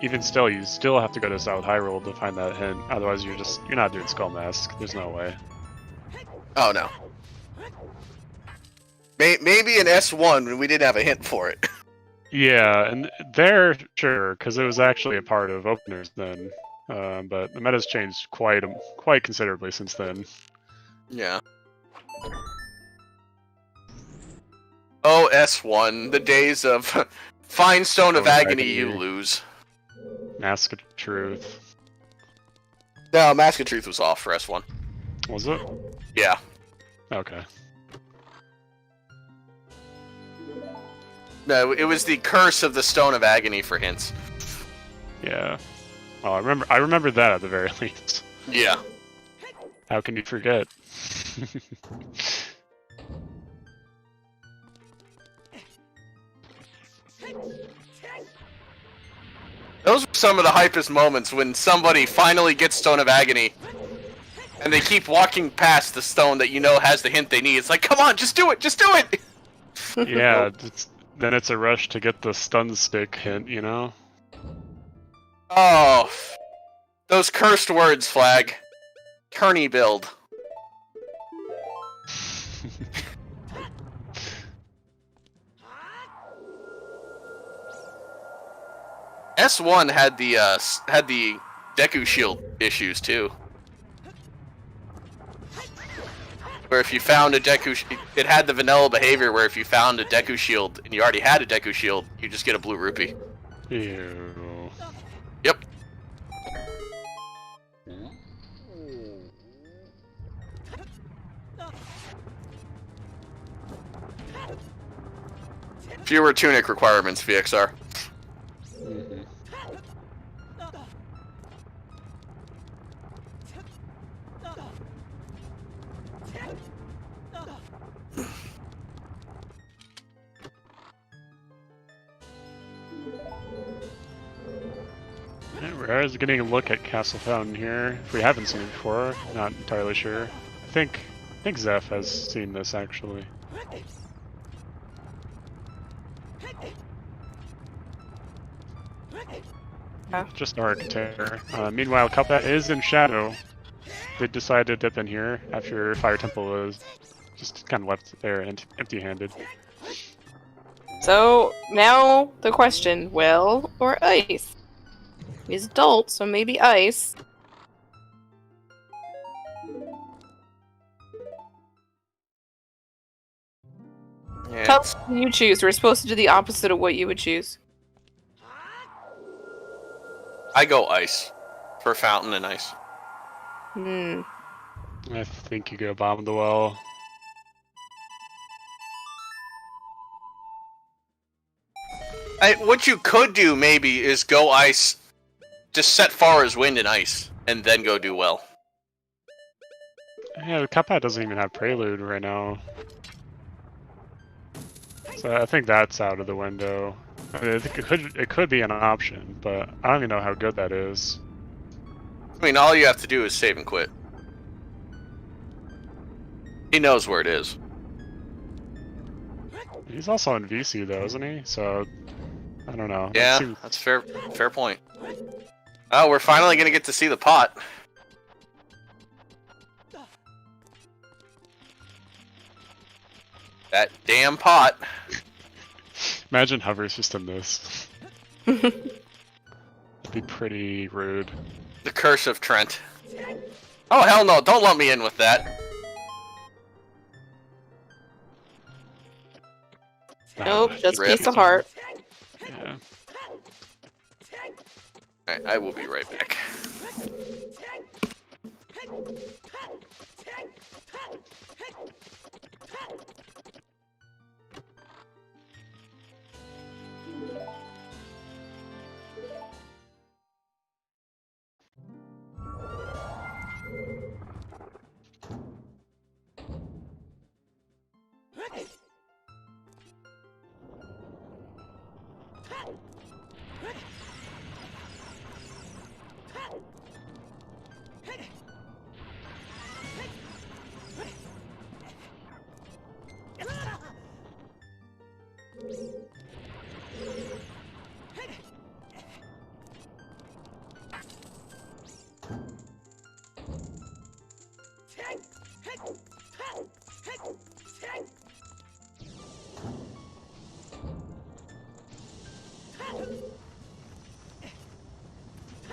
even still, you still have to go to South Hyrule to find that hint. Otherwise, you're not doing Skull Mask. There's no way. Oh no. Maybe in S1 we didn't have a hint for it. Yeah, and there, sure, because it was actually a part of openers then. But the meta's changed quite considerably since then. Yeah. Oh, S1, the days of find Stone of Agony, you lose. Mask of Truth. No, Mask of Truth was off for S1. Was it? Yeah. Okay. No, it was the curse of the Stone of Agony for hints. Yeah. Well, I remember that at the very least. Yeah. How can you forget? Those were some of the hypest moments when somebody finally gets Stone of Agony, and they keep walking past the stone that you know has the hint they need. It's like, come on, just do it, just do it! Yeah, then it's a rush to get the stun stick hint, you know? Oh, those cursed words, Flag. Kearney build. S1 had the Deku Shield issues too, where if you found a Deku, it had the vanilla behavior where if you found a Deku Shield and you already had a Deku Shield, you just get a blue rupee. Ew. Yep. Fewer tunic requirements, VXR. Mm-hmm. We're getting a look at Castle Fountain here. If we haven't seen it before, not entirely sure. I think Zeph has seen this actually. Just Architecture. Meanwhile, Cuphead is in Shadow. They decided to dip in here after Fire Temple was just kind of left there empty-handed. So, now the question, well or ice? He's adult, so maybe ice. Yeah, Tell us what you choose. We're supposed to do the opposite of what you would choose. I go ice. For Fountain and ice. I think you go Bomb the Well. What you could do, maybe, is go ice, just set Farah's Wind in ice, and then go do well. Yeah, the Cuphead doesn't even have Prelude right now. So I think that's out of the window. I mean, I think it could be an option, but I don't even know how good that is. I mean, all you have to do is save and quit. He knows where it is. He's also in VC though, isn't he? So I don't know. Yeah, that's fair point. Oh, we're finally gonna get to see the pot. That damn pot. Imagine Hover's just in this. That'd be pretty rude. The curse of Trent. Oh hell no! Don't lump me in with that. Nope, just piece of heart. Yeah. Alright, I will be right back.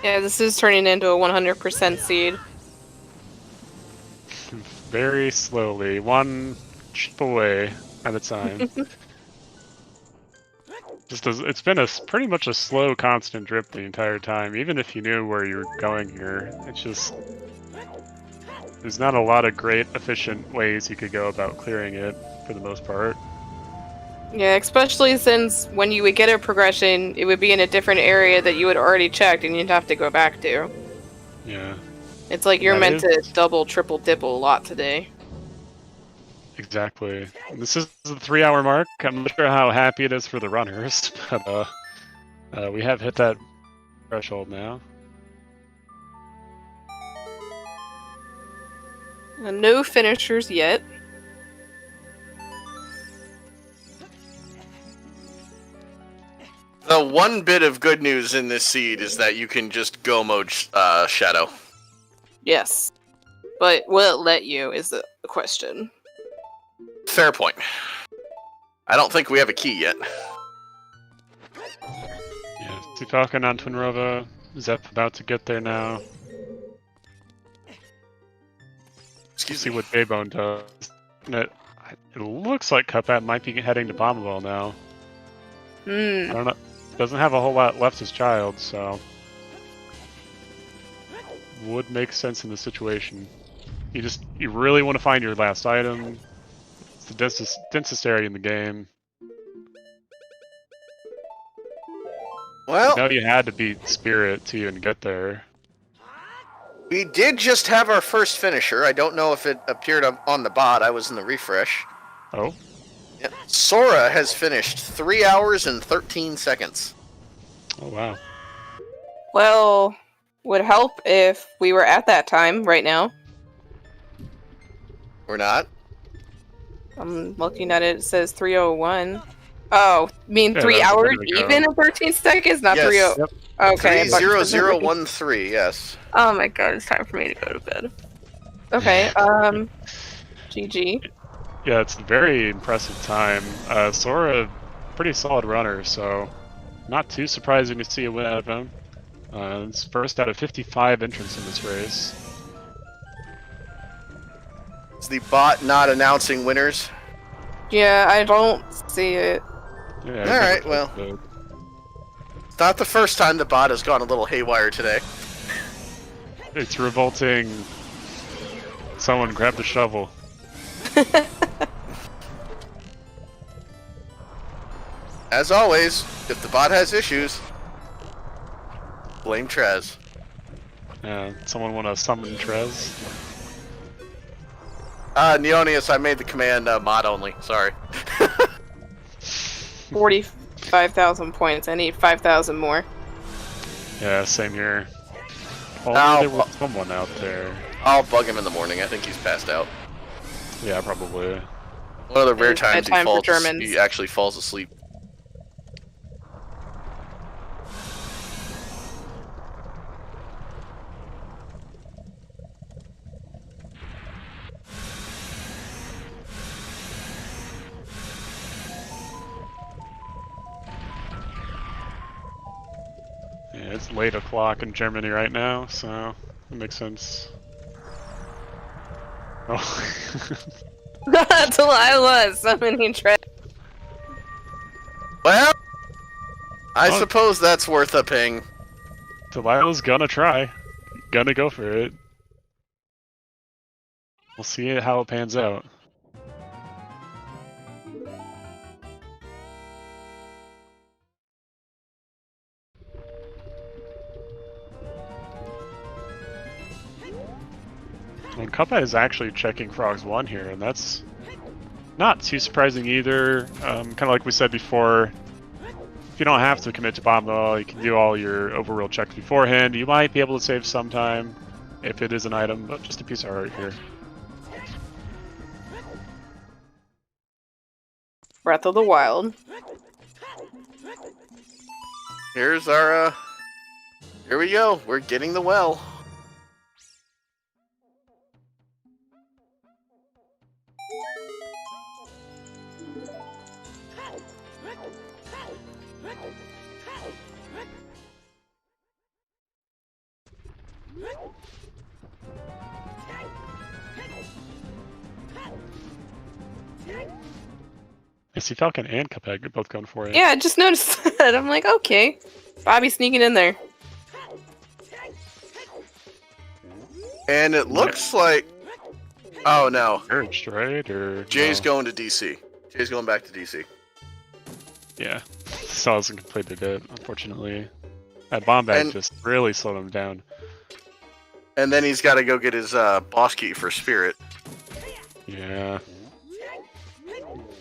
Yeah, this is turning into a 100% seed. Very slowly, one chip away at a time. It's been pretty much a slow, constant drip the entire time. Even if you knew where you were going here, it's just there's not a lot of great, efficient ways you could go about clearing it for the most part. Yeah, especially since when you would get a progression, it would be in a different area that you had already checked and you'd have to go back to. Yeah. It's like you're meant to double, triple, dipple a lot today. Exactly. This is the 3-hour mark. I'm not sure how happy it is for the runners, but we have hit that threshold now. No finishers yet. The one bit of good news in this seed is that you can just go mode Shadow. Yes. But will it let you is the question. Fair point. I don't think we have a key yet. Yeah, Falcon on Twinrova. Zep about to get there now. Excuse me. See what Baybone does. It looks like Cuphead might be heading to Bombable now. I don't know. Doesn't have a whole lot left as child, so would make sense in the situation. You really want to find your last item. It's the densest area in the game. Well, you know you had to beat Spirit to even get there. We did just have our first finisher. I don't know if it appeared on the bot. I was in the refresh. Oh? Yeah. Sora has finished 3 hours and 13 seconds. Oh, wow. Well, would help if we were at that time right now. We're not? I'm looking at it. It says 3:01. Oh, mean 3 hours even in 13 seconds? Not yes. 3:00. Yep. Okay. 3:0013, yes. Oh my god, it's time for me to go to bed. Okay, GG. Yeah, it's a very impressive time. Sora, pretty solid runner, so not too surprising to see a win out of him. It's first out of 55 entrants in this race. Is the bot not announcing winners? Yeah, I don't see it. Yeah, alright, well. It's not the first time the bot has gone a little haywire today. It's revolting. Someone grab the shovel. As always, if the bot has issues, blame Trez. Someone want to summon Trez? Neonius, I made the command mod only. Sorry. 45,000 points. I need 5,000 more. Yeah, same here. There was someone out there. I'll bug him in the morning. I think he's passed out. Yeah, probably. One of the rare times he actually falls asleep. Yeah, it's late o'clock in Germany right now, so it makes sense. Oh. Delilah summoning Trez. Well, I suppose that's worth a ping. Delilah's gonna try. Gonna go for it. We'll see how it pans out. And Cuphead is actually checking Frogs 1 here, and that's not too surprising either. Kind of like we said before, if you don't have to commit to Bomball, you can do all your overworld checks beforehand. You might be able to save some time if it is an item, but just a piece of art here. Breath of the Wild. Here's our, here we go. We're getting the well. I see Falcon and Cuphead are both going for it. Yeah, I just noticed that. I'm like, okay. Bobby sneaking in there. And it looks like... Oh, no. Urged, right? Or Jay's no? going to DC. Jay's going back to DC. Yeah. Still hasn't completed it, unfortunately. That bomb bag just really slowed him down. And then he's got to go get his boss key for Spirit. Yeah.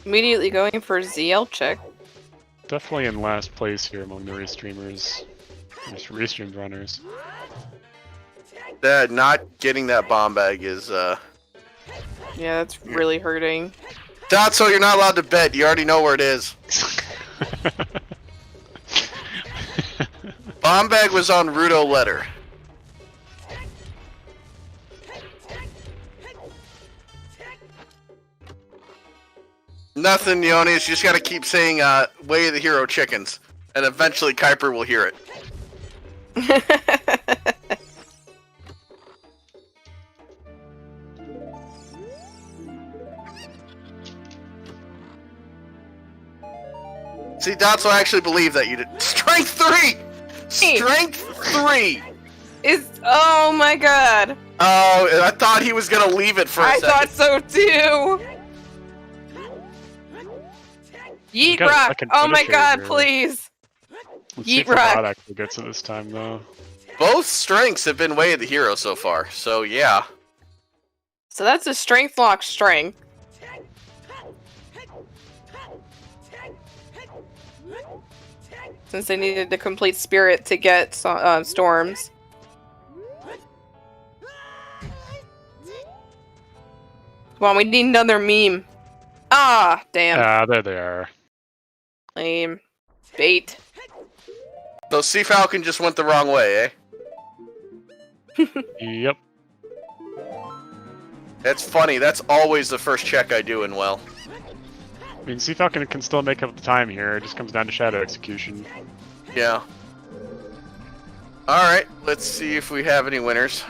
Immediately going for ZL check. Definitely in last place here among the restreamers. Restreamed runners. That not getting that bomb bag is Yeah, that's really hurting. Dotso, you're not allowed to bet. You already know where it is. Bomb bag was on Rudo letter. Nothing, Yonis. You just gotta keep saying, Way of the Hero Chickens. And eventually Kuiper will hear it. See, Dotso, I actually believe that you did. Strength 3! Strength 3! Oh my god! Oh, I thought he was gonna leave it for a second. I thought so too! Yeet rock! Oh my god, please! Let's see Yeet if the rock! bot actually gets it this time, though. Both strengths have been Way of the Hero so far, so yeah. So that's a strength lock strength. Since they needed to complete Spirit to get Storms. Come on, we need another meme. Ah, damn. Ah, there they are. Lame. Bait. So Sea Falcon just went the wrong way, eh? Yep. That's funny. That's always the first check I do in well. I mean, Sea Falcon can still make up the time here. It just comes down to shadow execution. Yeah. Alright, let's see if we have any winners.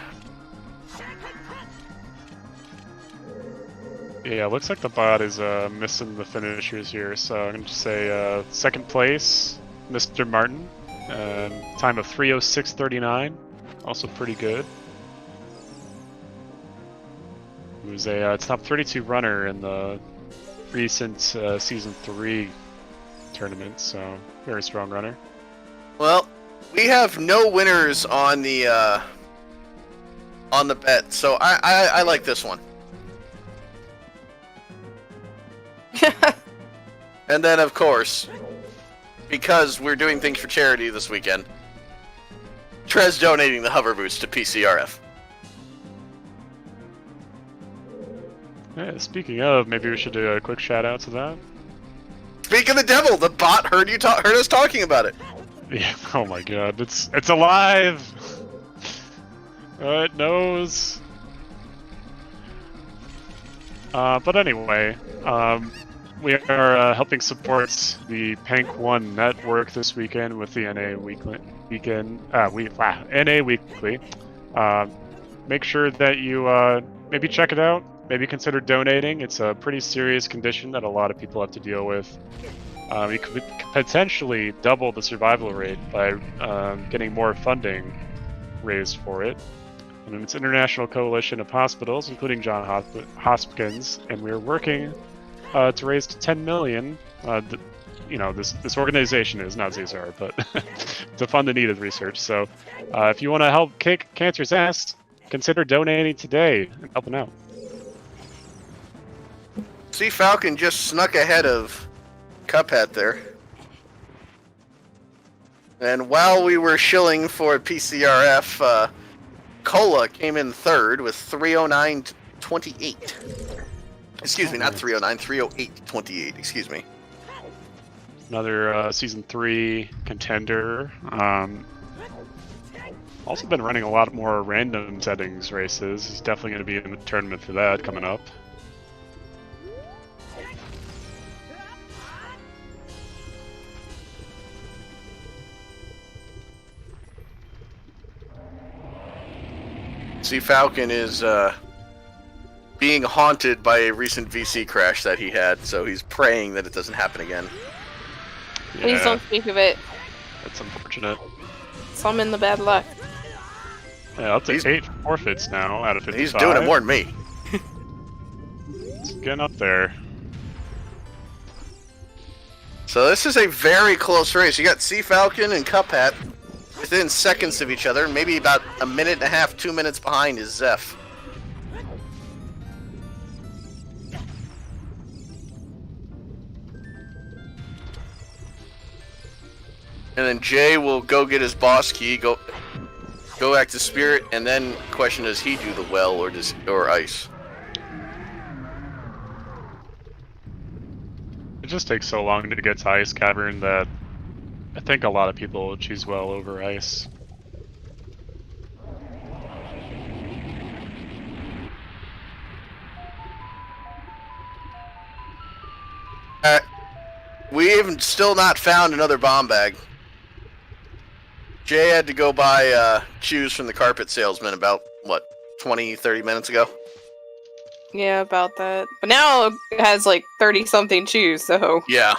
Yeah, looks like the bot is missing the finishers here, so I'm going to say second place, Mr. Martin. Time of 3:06:39, also pretty good. He was a top 32 runner in the recent Season 3 tournament, so very strong runner. Well, we have no winners on the bet, so I like this one. And then, of course, because we're doing things for charity this weekend, Trez donating the hover boost to PCRF. Yeah, speaking of, maybe we should do a quick shout out to that. Speak of the devil, the bot heard us talking about it. Yeah, oh my god, it's alive! It knows. But anyway, we are helping support the PancOne network this weekend with the NA Weekly. Make sure that you maybe check it out. Maybe consider donating. It's a pretty serious condition that a lot of people have to deal with. You could potentially double the survival rate by getting more funding raised for it. And it's an international coalition of hospitals, including Johns Hopkins, and we're working to raise to 10 million. This organization is not ZSR, but to fund the needed research. So, if you want to help kick cancer's ass, consider donating today and helping out. Sea Falcon just snuck ahead of Cuphead there. And while we were shilling for PCRF, Cola came in third with 309.28. Excuse me, not 309, 308.28, excuse me. Another Season 3 contender. Also been running a lot more random settings races. He's definitely going to be in the tournament for that coming up. Sea Falcon is being haunted by a recent VC crash that he had, so he's praying that it doesn't happen again. Please don't speak of it. That's unfortunate. Summon the bad luck. Yeah, I'll take 8 forfeits now out of 55. He's doing it more than me. It's getting up there. So this is a very close race. You got Sea Falcon and Cuphat within seconds of each other. Maybe about a minute and a half, 2 minutes behind is Zeph. And then Jay will go get his boss key, go back to Spirit, and then question, does he do the well or Ice? It just takes so long to get to Ice Cavern that I think a lot of people will choose well over Ice. We've still not found another bomb bag. Jay had to go buy shoes from the carpet salesman about, what, 20, 30 minutes ago? Yeah, about that. But now it has like 30-something shoes, so... Yeah.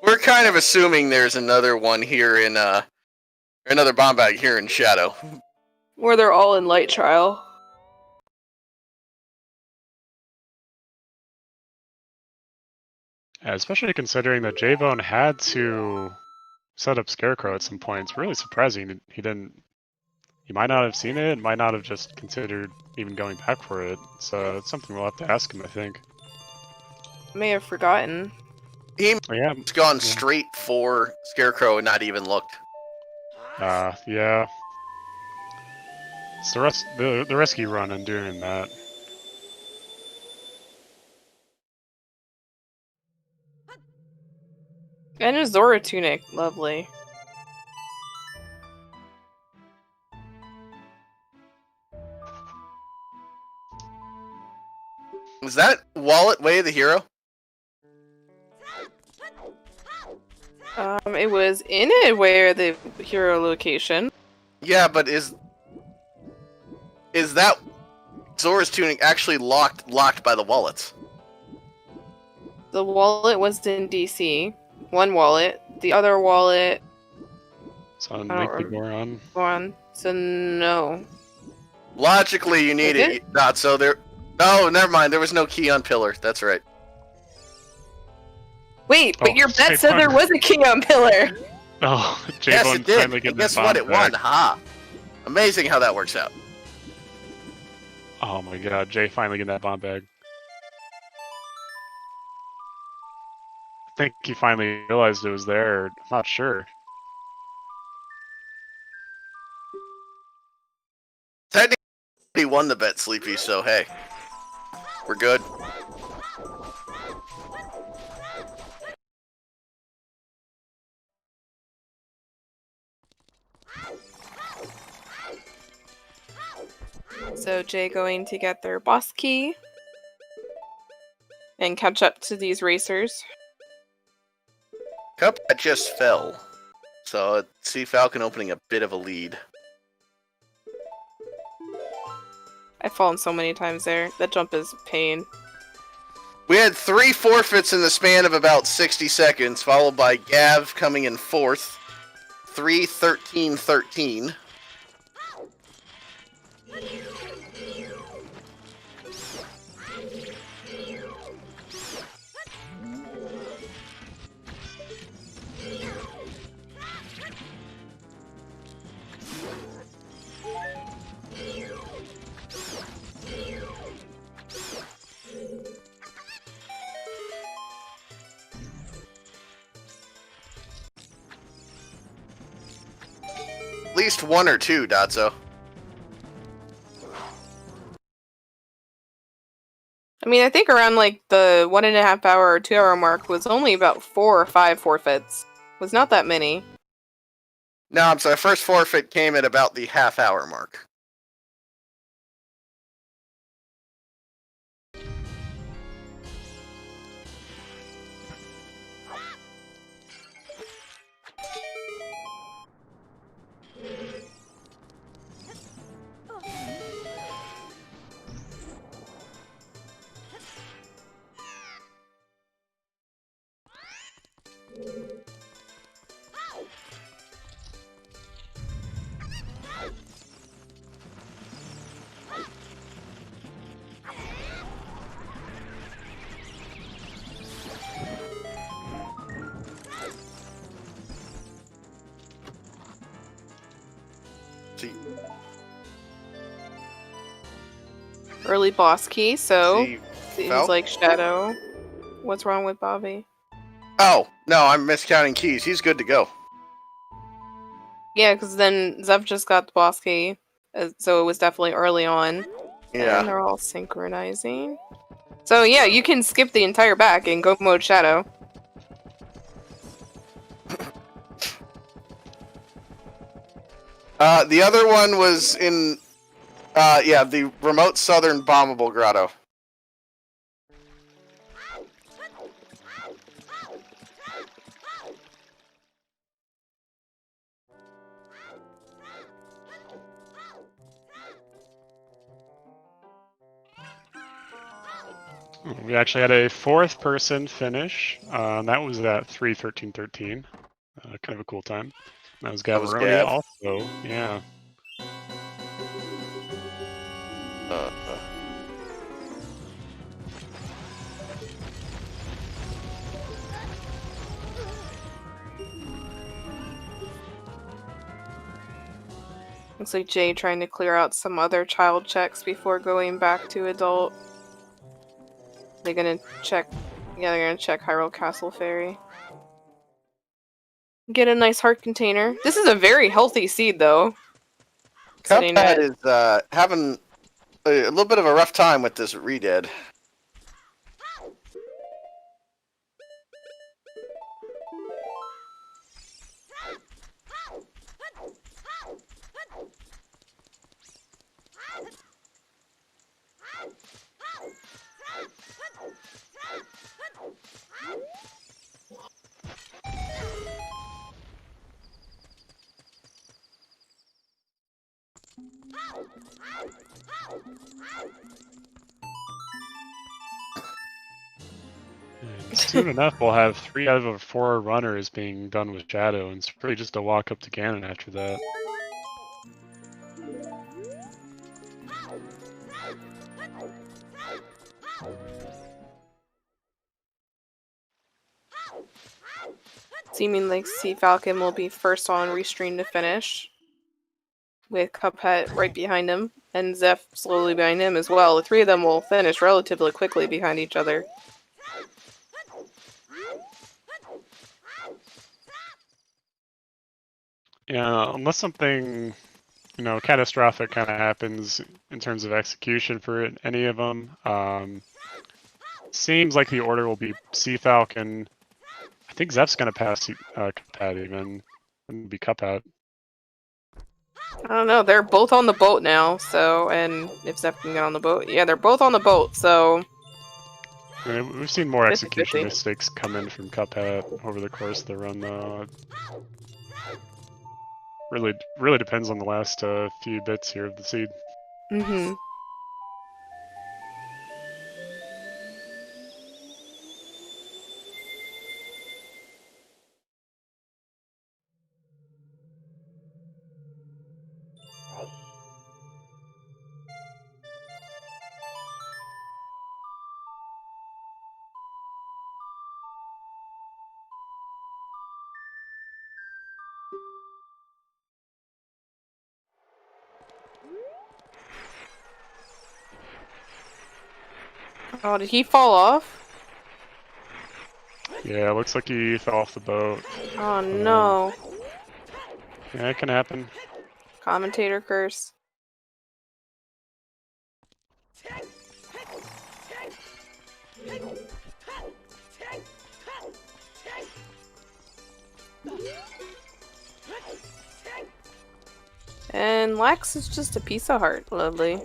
We're kind of assuming there's another one here in, another bomb bag here in Shadow. Where they're all in light trial. Yeah, especially considering that J-Bone had to set up Scarecrow at some point. It's really surprising he didn't. He might not have seen it, might not have just considered even going back for it. So it's something we'll have to ask him, I think. May have forgotten. He's gone straight for Scarecrow and not even looked. Yeah. It's the rescue run and doing that. And a Zora tunic, lovely. Was that Wallet Way the hero? It was in it where the hero location. Yeah, but is that Zora's tunic actually locked by the wallets? The wallet was in DC. One wallet. The other wallet... It's on Weekly Goron. Goron. So no. Logically, you need it. Not so there... Oh, never mind. There was no key on Pillar. That's right. Wait, but your bet said there was a key on Pillar. Oh, yes, J-Bone it did. finally getting Guess that what? bomb It won. back. Ha! Amazing how that works out. Oh my god, Jay finally getting that bomb bag. I think he finally realized it was there. I'm not sure. Technically, he won the bet, Sleepy, so hey. We're good. So Jay going to get their boss key. And catch up to these racers. Cuphead just fell. So, Sea Falcon opening a bit of a lead. I've fallen so many times there. That jump is pain. We had 3 forfeits in the span of about 60 seconds, followed by Gav coming in 4th. 3-13-13. At least 1 or 2, Dotso. I mean, I think around like the 1.5 hour or 2 hour mark was only about 4 or 5 forfeits. Was not that many. No, I'm sorry. First forfeit came at about the half-hour mark. Early boss key, so See, seems Falk? like Shadow. What's wrong with Bobby? Oh, no, I'm miscounting keys. He's good to go. Yeah, because then Zev just got the boss key, so it was definitely early on. Yeah. And they're all synchronizing. So yeah, you can skip the entire back and go mode Shadow. The other one was in, yeah, the remote southern bombable grotto. We actually had a fourth person finish. That was at 3:13:13. Kind of a cool time. That was That was Gavaroni Gav. also. Yeah. Looks like Jay trying to clear out some other child checks before going back to adult. They're gonna check. Yeah, they're gonna check Hyrule Castle Ferry. Get a nice heart container. This is a very healthy seed, though. Sitting Cuphead at- is having a little bit of a rough time with this redid. Soon enough, we'll have 3 out of 4 runners being done with Shadow, and it's really just a walk up to Ganon after that. Seeming like Sea Falcon will be first on restream to finish, with Cuphead right behind him, and Zeph slowly behind him as well. The three of them will finish relatively quickly behind each other. Yeah, unless something, catastrophic kind of happens in terms of execution for any of them. Seems like the order will be Sea Falcon. I think Zeph's gonna pass Cuphead even, and be Cuphead. I don't know, they're both on the boat now, so, and if Zeph can get on the boat, yeah, they're both on the boat, so... I mean, we've seen more 50-50. execution mistakes come in from Cuphead over the course of the run, though. Really depends on the last few bits here of the seed. Mm-hmm. Oh, did he fall off? Yeah, it looks like he fell off the boat. Oh no. Yeah, it can happen. Commentator curse. And Lax is just a piece of heart. Lovely.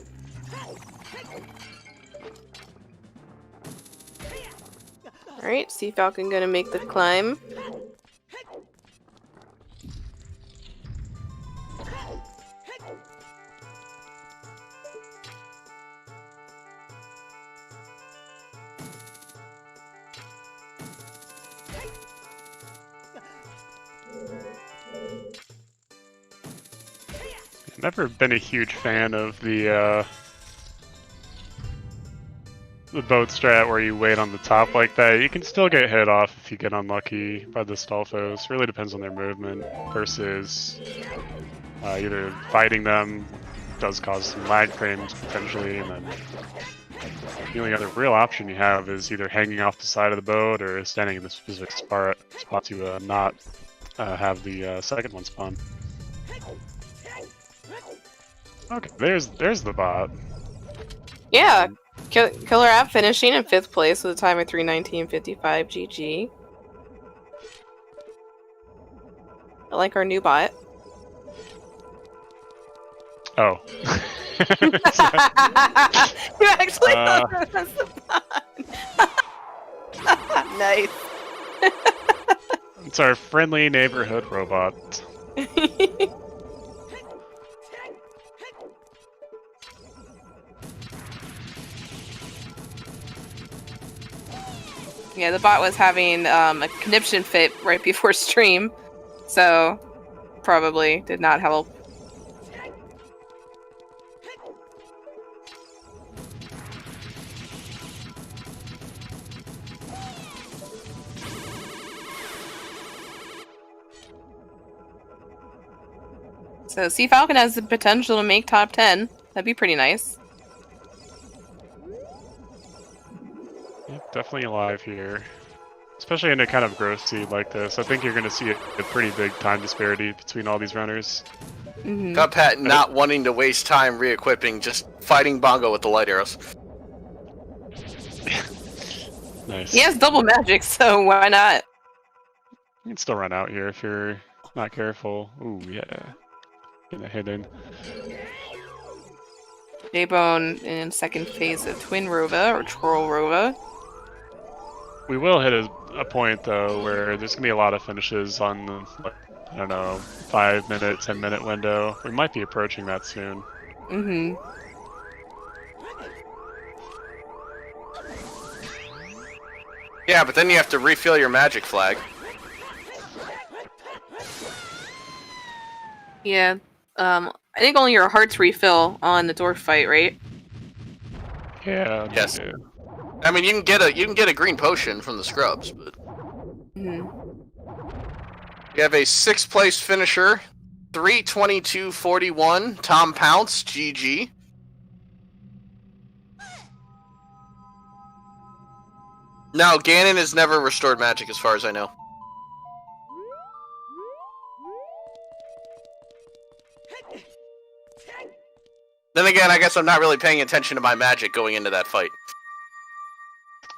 Alright, Sea Falcon gonna make the climb. I've never been a huge fan of the boat strat where you wait on the top like that. You can still get hit off if you get unlucky by the Stalfos. Really depends on their movement versus Either fighting them does cause some lag frames potentially, and then the only other real option you have is either hanging off the side of the boat or standing in the specific spot to not have the second one spawn. Okay, there's the bot. Yeah, Killer App finishing in 5th place with a time of 3:19:55. GG. I like our new bot. Oh. You actually thought that was the bot. Nice. It's our friendly neighborhood robot. Yeah, the bot was having a conniption fit right before stream, so probably did not help. So Sea Falcon has the potential to make top 10. That'd be pretty nice. Yep, definitely alive here. Especially in a kind of growth seed like this. I think you're going to see a pretty big time disparity between all these runners. Mm-hmm. Cuphead not wanting to waste time re-equipping, just fighting Bongo with the light arrows. Nice. He has double magic, so why not? You can still run out here if you're not careful. Ooh, yeah. Getting a hit in. J-Bone in 2nd phase of Twin Rova, or Troll Rova. We will hit a point, though, where there's going to be a lot of finishes on the, I don't know, 5-minute, 10-minute window. We might be approaching that soon. Mm-hmm. Yeah, but then you have to refill your magic flag. Yeah. I think only your hearts refill on the dwarf fight, right? Yeah. Yes. Yeah. I mean, you can get a green potion from the scrubs, but Mm-hmm. you have a 6th place finisher, 3:22:41. Tom Pounce, GG. No, Ganon has never restored magic, as far as I know. Then again, I guess I'm not really paying attention to my magic going into that fight.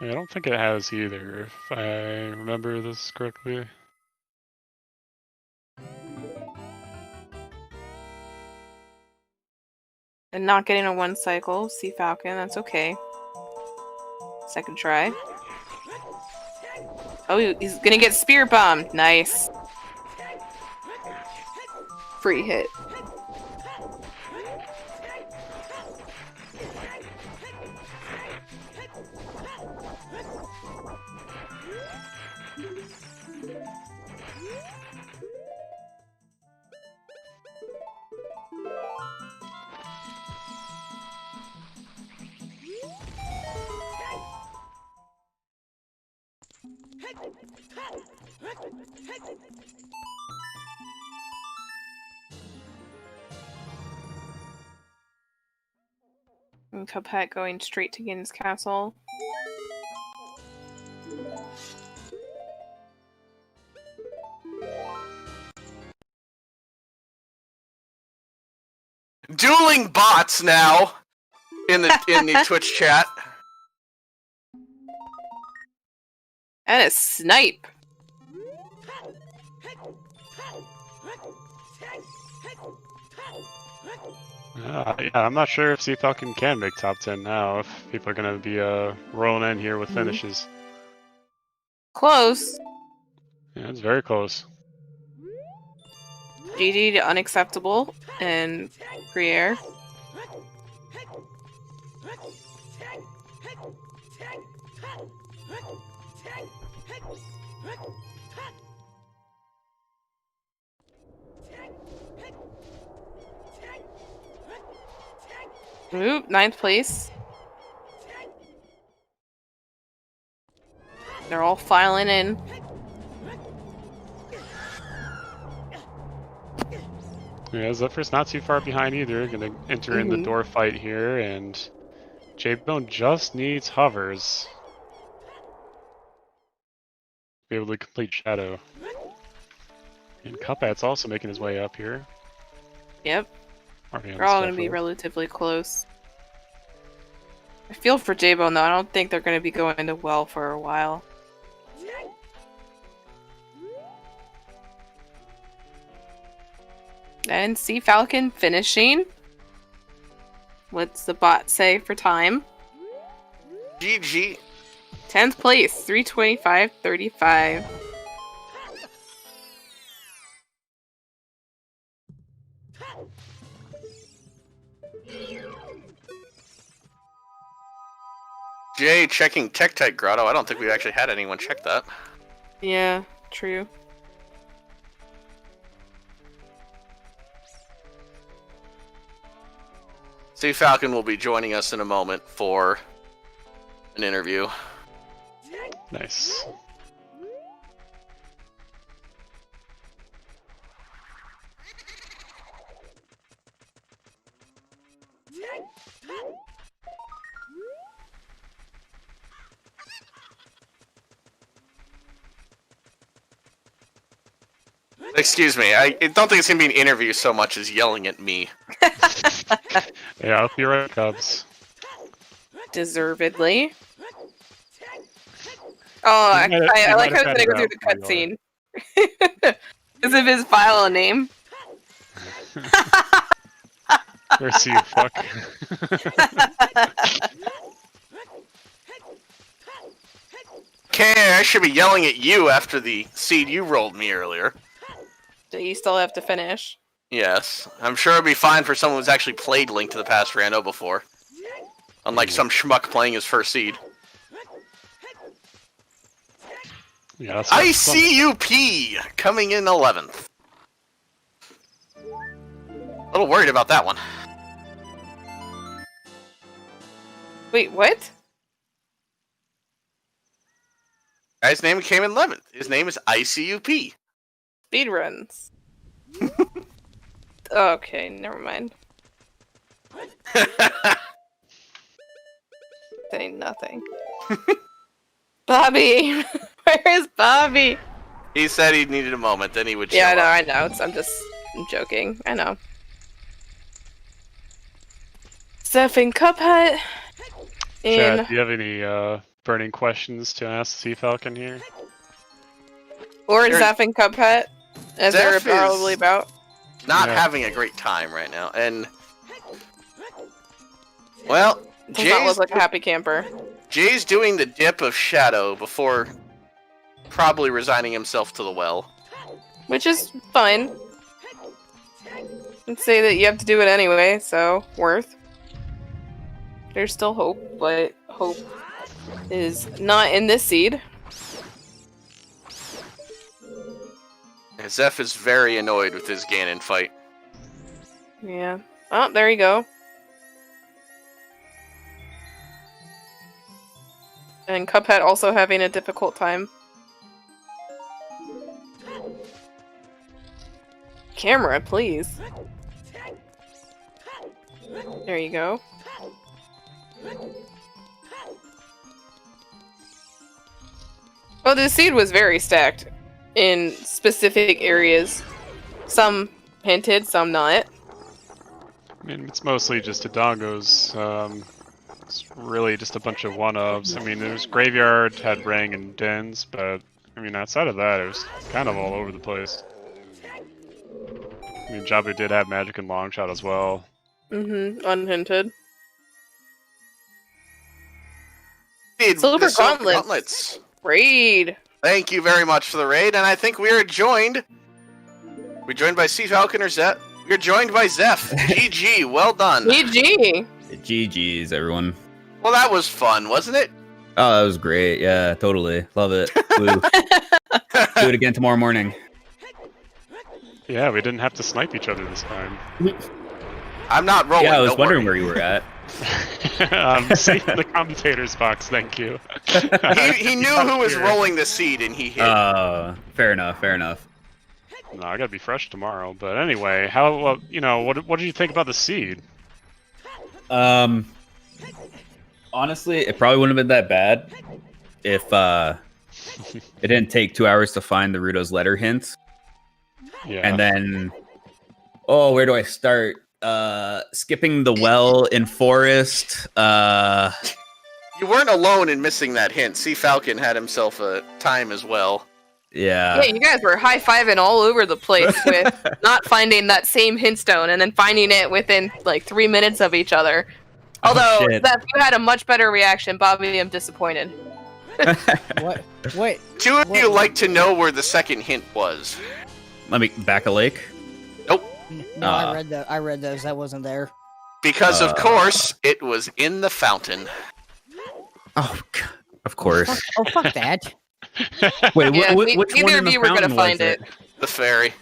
I don't think it has either, if I remember this correctly. And not getting a 1 cycle, Sea Falcon, that's okay. 2nd try. Oh, he's gonna get spear bombed. Nice. Free hit. And Cuphead going straight to Gin's castle. Dueling bots now in the Twitch chat. And a snipe. Yeah, I'm not sure if Sea Falcon can make top 10 now, if people are going to be rolling in here with finishes. Close. Yeah, it's very close. GG to Unacceptable and Gruyere. Oop, 9th place. They're all filing in. Yeah, Zephyr's not too far behind either. Gonna enter in the door fight here, and J-Bone just needs hovers to be able to complete Shadow. And Cuphead's also making his way up here. Yep. Already on They're all the going to be schedule. relatively close. I feel for J-Bone though. I don't think they're going to be going to well for a while. And Sea Falcon finishing. What's the bot say for time? GG. 10th place, 3:25:35. Jay checking Tektite Grotto. I don't think we've actually had anyone check that. Yeah, true. Sea Falcon will be joining us in a moment for an interview. Nice. Excuse me, I don't think it's going to be an interview so much as yelling at me. Yeah, I hope you're right, Cubs. Deservedly. Oh, I like how it's gonna go through the cutscene. Because of his file name. Where's you, fuck? Okay, I should be yelling at you after the seed you rolled me earlier. Do you still have to finish? Yes, I'm sure it'd be fine for someone who's actually played Link to the Past Rando before. Unlike some schmuck playing his first seed. Yeah, that's ICUP coming in 11th. A little worried about that one. Wait, what? Guy's name came in 11th. His name is ICUP. Speedruns. Okay, never mind. Saying nothing. Bobby! Where is Bobby? He said he needed a moment, then he would show Yeah, up. I know. I'm joking. I know. Zeph and Cuphead. Chad, do you have any burning questions to ask Sea Falcon here? Or Zeph and Cuphead, as they're Zeph probably is about. Not having a great time right now, and well, Does not look like a happy camper. Jay's doing the dip of Shadow before probably resigning himself to the well. Which is fine. I'd say that you have to do it anyway, so worth. There's still hope, but hope is not in this seed. Zeph is very annoyed with his Ganon fight. Yeah. Oh, there you go. And Cuphead also having a difficult time. Camera, please. There you go. Oh, the seed was very stacked in specific areas. Some hinted, some not. I mean, it's mostly just Hidalgo's. It's really just a bunch of one-ups. I mean, there's Graveyard, had Rang and Dens, but I mean, outside of that, it was kind of all over the place. I mean, Jabu did have Magic and Longshot as well. Mm-hmm, unhinted. Silver Gauntlets. Raid. Thank you very much for the raid, and I think we are joined. We're joined by Sea Falcon or Zeph. We're joined by Zeph. GG, well done. GG. GG's, everyone. Well, that was fun, wasn't it? Oh, that was great. Yeah, totally. Love it. Woo. Do it again tomorrow morning. Yeah, we didn't have to snipe each other this time. I'm not rolling. Yeah, I was don't wondering worry. where you were at. Safe in the commentator's box, thank you. He knew who was rolling the seed, and he hit. Fair enough, fair enough. No, I gotta be fresh tomorrow. But anyway, how what did you think about the seed? Honestly, it probably wouldn't have been that bad if it didn't take 2 hours to find the Ruto's letter hint. Yeah. And then, where do I start? Skipping the well in forest. You weren't alone in missing that hint. Sea Falcon had himself a time as well. Yeah. Yeah, you guys were high-fiving all over the place with not finding that same hint stone and then finding it within like 3 minutes of each other. Although, Zeph, you had a much better reaction. Bobby, I'm disappointed. What? Wait. Two of you like to know where the second hint was. Let me back a lake. Nope. No, I read those. That wasn't there. Because of course, it was in the fountain. Oh, God. Of course. Oh, fuck that. Wait, Yeah, which one neither in of the you were gonna fountain find was it. The fairy.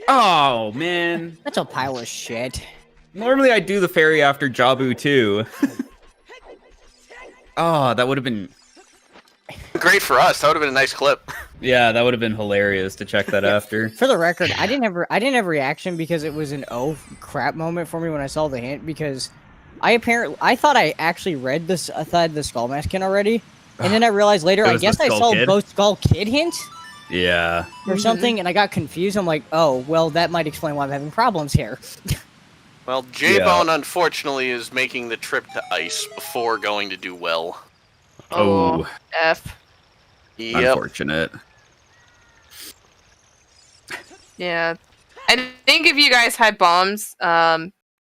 Oh, man. That's a pile of shit. Normally I do the fairy after Jabu, too. Oh, that would have been... Great for us. That would have been a nice clip. Yeah, that would have been hilarious to check that after. For the record, I didn't have reaction because it was an oh crap moment for me when I saw the hint because I thought I actually read this. I thought I had the Skull Mask already, and then I realized later I guess I saw both Skull Kid hints. Yeah. Or something, and I got confused. I'm like, oh well, that might explain why I'm having problems here. Well, J-Bone unfortunately is making the trip to ice before going to do well. Oh. F. Yep. Unfortunate. Yeah. I think if you guys had bombs, and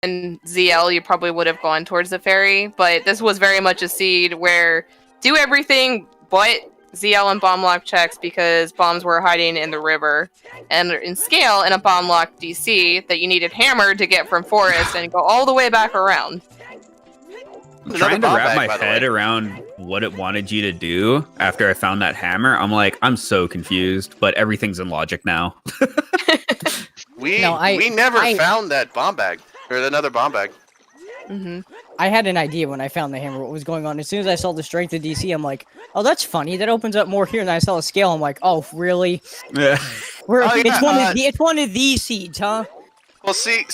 ZL, you probably would have gone towards the fairy, but this was very much a seed where do everything but ZL and bomb lock checks because bombs were hiding in the river. And in scale, in a bomb lock DC, that you needed hammer to get from forest and go all the way back around. I'm trying to wrap my head around what it wanted you to do after I found that hammer. I'm like, I'm so confused, but everything's in logic now. We never found that bomb bag or another bomb bag. I had an idea when I found the hammer what was going on. As soon as I saw the strength of DC, I'm like, oh, that's funny. That opens up more here. And then I saw a scale. I'm like, oh, really? Yeah. It's one of these seeds, huh? Well, see,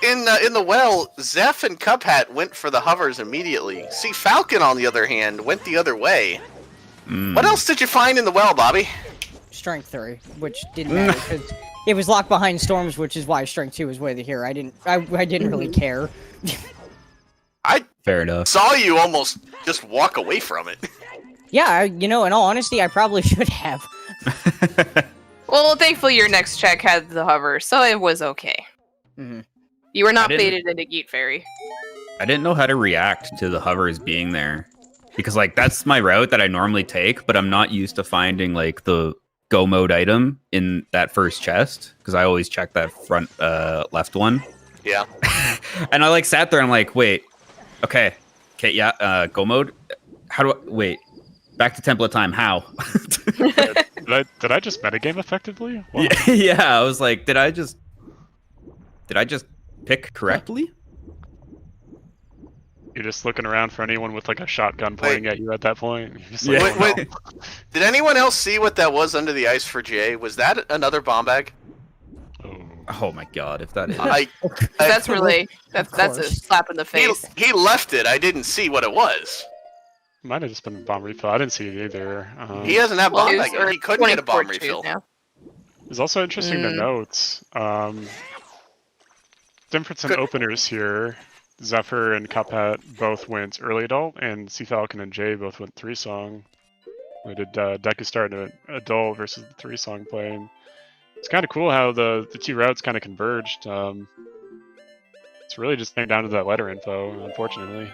in the well, Zeph and Cuphat went for the hovers immediately. See, Falcon, on the other hand, went the other way. What else did you find in the well, Bobby? Strength 3, which didn't matter because it was locked behind storms, which is why Strength 2 was way here. I didn't really care. Fair enough. Saw you almost just walk away from it. Yeah, in all honesty, I probably should have. Well, thankfully your next check had the hover, so it was okay. You were not baited into Geet Fairy. I didn't know how to react to the hovers being there. Because, like, that's my route that I normally take, but I'm not used to finding, like, the go mode item in that first chest. Because I always check that front left one. Yeah. And I, like, sat there and I'm like, wait. Okay, yeah, go mode? How do I... Wait. Back to template time. How? Did I just metagame effectively? Wow. Yeah, I was like, did I just pick correctly? You're just looking around for anyone with like a shotgun pointing at you at that point. You're just like, wait. Did anyone else see what that was under the ice for Jay? Was that another bomb bag? Oh my god, if that is... That's a slap in the face. He left it. I didn't see what it was. Might have just been a bomb refill. I didn't see it either. He doesn't have bomb bag. He couldn't get a bomb refill. It's also interesting to note difference in openers here. Zephyr and Cuphead both went early adult, and Sea Falcon and Jay both went 3-song. We did Deku start an adult versus the 3-song play. And it's kind of cool how the two routes kind of converged. It's really just came down to that letter info, unfortunately.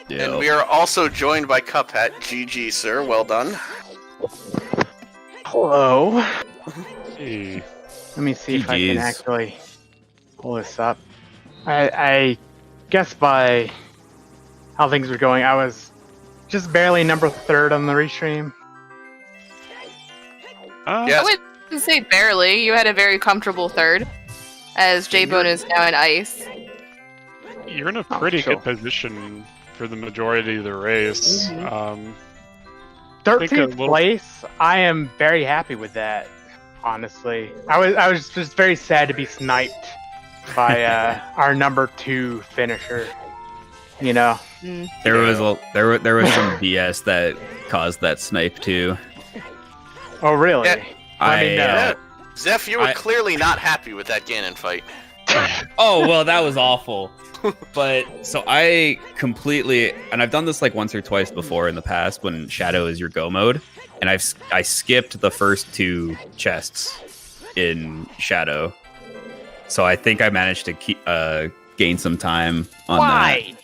And we are also joined by Cuphead. GG, sir. Well done. Hello. Hey. Let me see if I can actually pull this up. I guess by how things were going, I was just barely number 3rd on the restream. I wouldn't say barely. You had a very comfortable 3rd, as J-Bone is now in ice. You're in a pretty good position for the majority of the race. 13th place, I am very happy with that. honestly. I was just very sad to be sniped by our number 2 finisher. You know, there was some BS that caused that snipe too. Oh really? Yeah. I mean, Zeph, you were clearly not happy with that Ganon fight. Oh well, that was awful. But so I completely, and I've done this like once or twice before in the past when Shadow is your go mode, and I skipped the first 2 chests in Shadow. So I think I managed to gain some time on Why? that.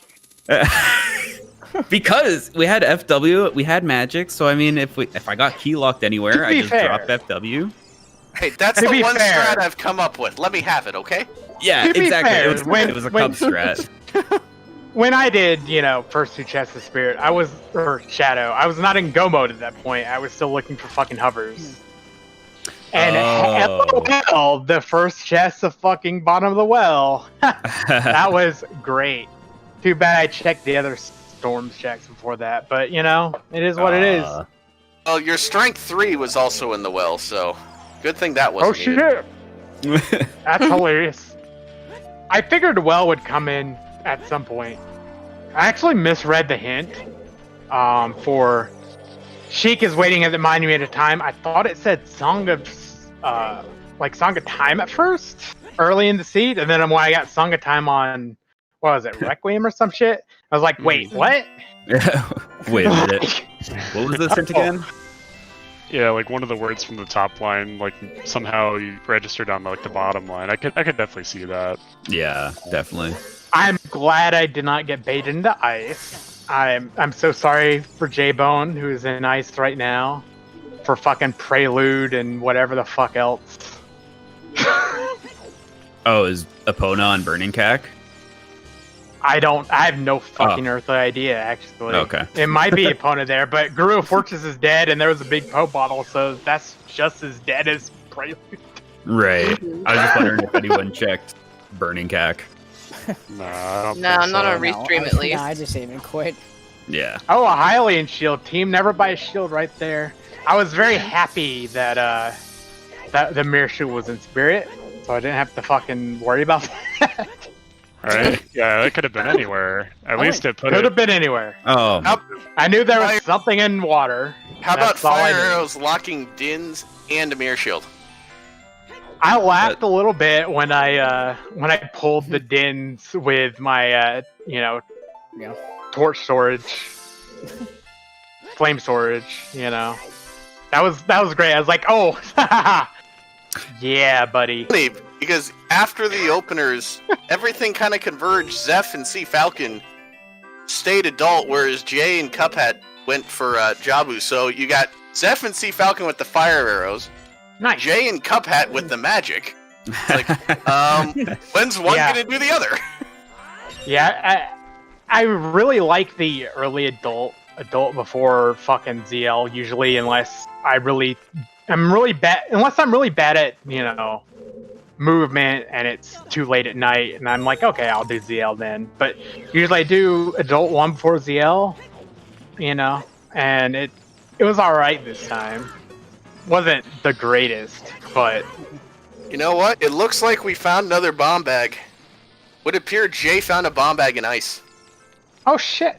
Because we had FW, we had magic. So I mean, if I got key locked anywhere, I just dropped FW. Hey, that's the one strat I've come up with. Let me have it, okay? Yeah, exactly. It was a cub strat. When I did, first 2 chests of Spirit, or Shadow, I was not in go mode at that point. I was still looking for fucking hovers. And LOL, the first chest of fucking bottom of the well. That was great. Too bad I checked the other storms checks before that, but it is what it is. Well, your strength 3 was also in the well, so good thing that wasn't. Oh shit! That's hilarious. I figured the well would come in at some point. I actually misread the hint for Sheik is waiting at the monument of time. I thought it said Song of Time at first, early in the seed, and then when I got Song of Time on, what was it, Requiem or some shit? I was like, wait, what? Wait a minute. What was this hint again? Yeah, like one of the words from the top line, like somehow you registered on like the bottom line. I could definitely see that. Yeah, definitely. I'm glad I did not get baited into ice. I'm so sorry for J-Bone, who is in ice right now, for fucking Prelude and whatever the fuck else. Oh, is Epona on Burning Cack? I have no fucking earthly idea, actually. Okay. It might be Epona there, but Guru of Fortress is dead, and there was a big Poe bottle, so that's just as dead as Prelude. Right. I was just wondering if anyone checked Burning Cack. No, I don't No, think not so. on Restream at least. Nah, I just even quit. Yeah. Oh, a Hylian shield. Team never buy a shield right there. I was very happy that that the mirror shield was in Spirit, so I didn't have to fucking worry about that. Right? Yeah, it could have been anywhere. At least it could have been anywhere. Oh. I knew there was something in water. How about That's all I fire knew. arrows locking Dins and a mirror shield? I laughed a little bit when I pulled the Dins with my torch storage, flame storage. That was great. I was like, oh, yeah, buddy. Because after the openers, everything kind of converged. Zeph and C Falcon stayed adult, whereas Jay and Cuphead went for Jabu. So you got Zeph and C Falcon with the fire arrows. Nice. Jay and Cuphead with the magic. It's like, when's one gonna do the other? Yeah, I really like the early adult before fucking ZL usually, unless I'm really bad at movement and it's too late at night, and I'm like, okay, I'll do ZL then. But usually I do adult 1 before ZL, and it was all right this time. Wasn't the greatest, but you know what? It looks like we found another bomb bag. Would appear Jay found a bomb bag in ice. Oh shit!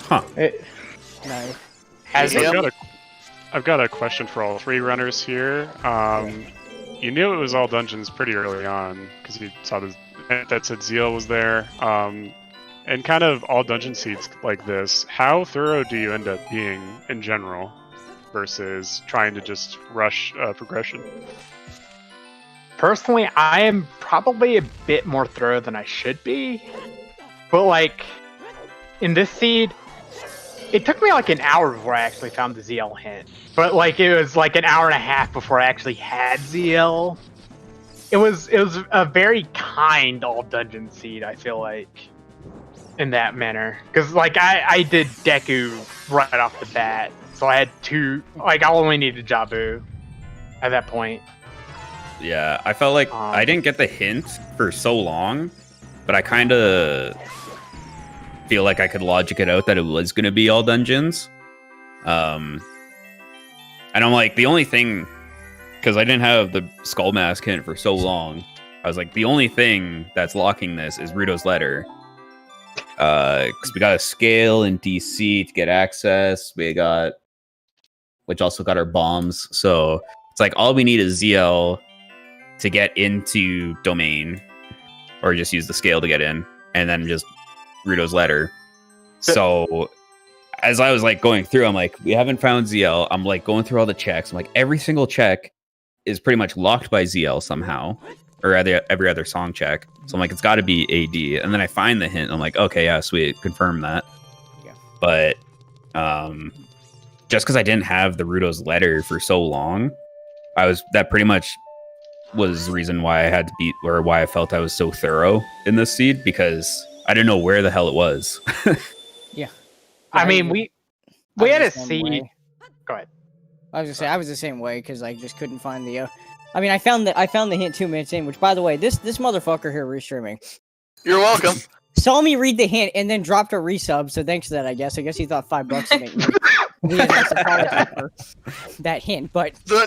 Huh? No. I've got a question for all 3 runners here. You knew it was all dungeons pretty early on because you saw that said Zeal was there. And kind of all dungeon seeds like this, how thorough do you end up being in general versus trying to just rush progression? Personally, I am probably a bit more thorough than I should be. But in this seed, it took me an hour before I actually found the ZL hint. But it was an hour and a half before I actually had ZL. It was a very kind all dungeon seed, I feel like, in that manner. Because I did Deku right off the bat, so I had 2. I only needed Jabu at that point. Yeah, I felt like I didn't get the hint for so long, but I kind of feel like I could logic it out that it was going to be all dungeons. And I'm like, the only thing because I didn't have the Skull Mask hint for so long. I was like, the only thing that's locking this is Ruto's letter. Because we got a scale in DC to get access. Which also got our bombs. So it's like all we need is ZL to get into domain, or just use the scale to get in, and then just Ruto's letter. So as I was like going through, I'm like, we haven't found ZL. I'm like going through all the checks. I'm like, every single check is pretty much locked by ZL somehow, or every other song check. So I'm like, it's got to be AD. And then I find the hint. I'm like, okay, yeah, sweet, confirm that. Yeah. But just because I didn't have the Ruto's letter for so long, that pretty much was the reason why I had to beat, or why I felt I was so thorough in this seed, because I didn't know where the hell it was. Yeah. I mean, we had a seed. Go ahead. I was gonna say I was the same way because I just couldn't find the. I mean, I found the hint 2 minutes in. Which, by the way, this motherfucker here restreaming. You're welcome. Saw me read the hint and then dropped a resub. So thanks to that, I guess. I guess he thought $5 to make me. For that hint, but the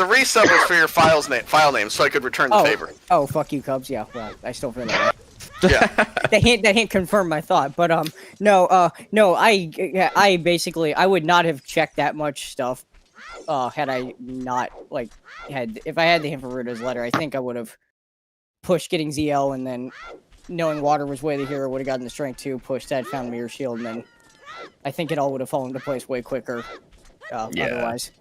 resub was for your file name, so I could return the favor. Oh, fuck you, Cubs. Yeah, well, I still feel that way. Yeah. that hint confirmed my thought, but no, I basically I would not have checked that much stuff had I not if I had the hint for Ruto's letter. I think I would have pushed getting ZL, and then knowing water was way the hero would have gotten the strength 2, pushed that, found Mirror Shield, and then I think it all would have fallen into place way quicker otherwise.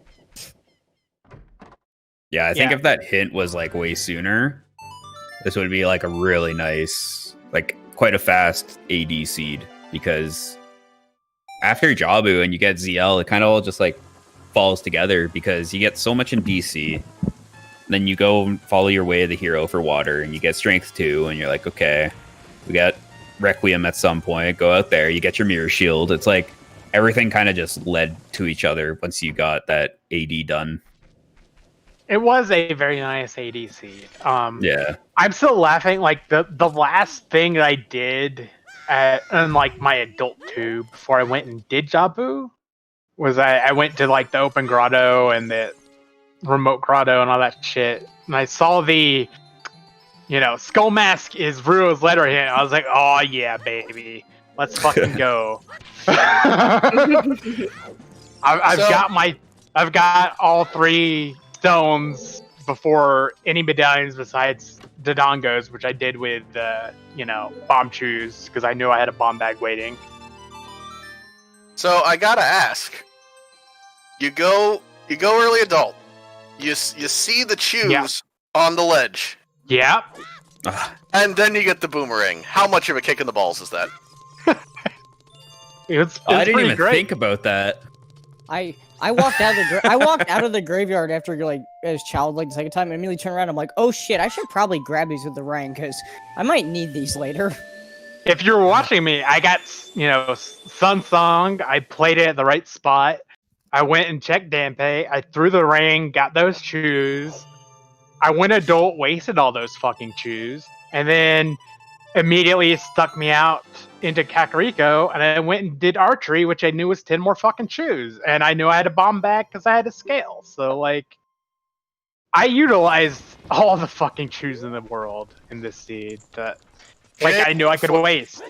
Yeah, I think if that hint was like way sooner, this would be like a really nice, like quite a fast AD seed, because after Jabu and you get ZL, it kind of all just like falls together, because you get so much in DC, then you go and follow your way of the hero for water, and you get strength 2, and you're like, okay, we got Requiem at some point, go out there, you get your Mirror Shield. It's like everything kind of just led to each other once you got that AD done. It was a very nice AD seed. Yeah. I'm still laughing. Like the last thing that I did in like my adult tube before I went and did Jabu was I went to like the open grotto and the remote grotto and all that shit, and I saw the Skull Mask is Ruo's letter hint. I was like, oh yeah, baby, let's fucking go. I've got all 3 stones before any medallions besides Dodongos, which I did with bomb chews, because I knew I had a bomb bag waiting. So I gotta ask, you go early adult, you see the chews on the ledge. Yeah. And then you get the boomerang. How much of a kick in the balls is that? It's I didn't even great. think about that. I walked out of the graveyard after as child the second time, and immediately turned around. I'm like, oh shit, I should probably grab these with the ring, because I might need these later. If you're watching me, I got Sun Song. I played it at the right spot. I went and checked Danpei. I threw the ring, got those chews. I went adult, wasted all those fucking chews, and then immediately stuck me out into Kakariko, and I went and did archery, which I knew was 10 more fucking chews, and I knew I had a bomb back because I had a scale. So I utilized all the fucking chews in the world in this seed that I knew I could waste.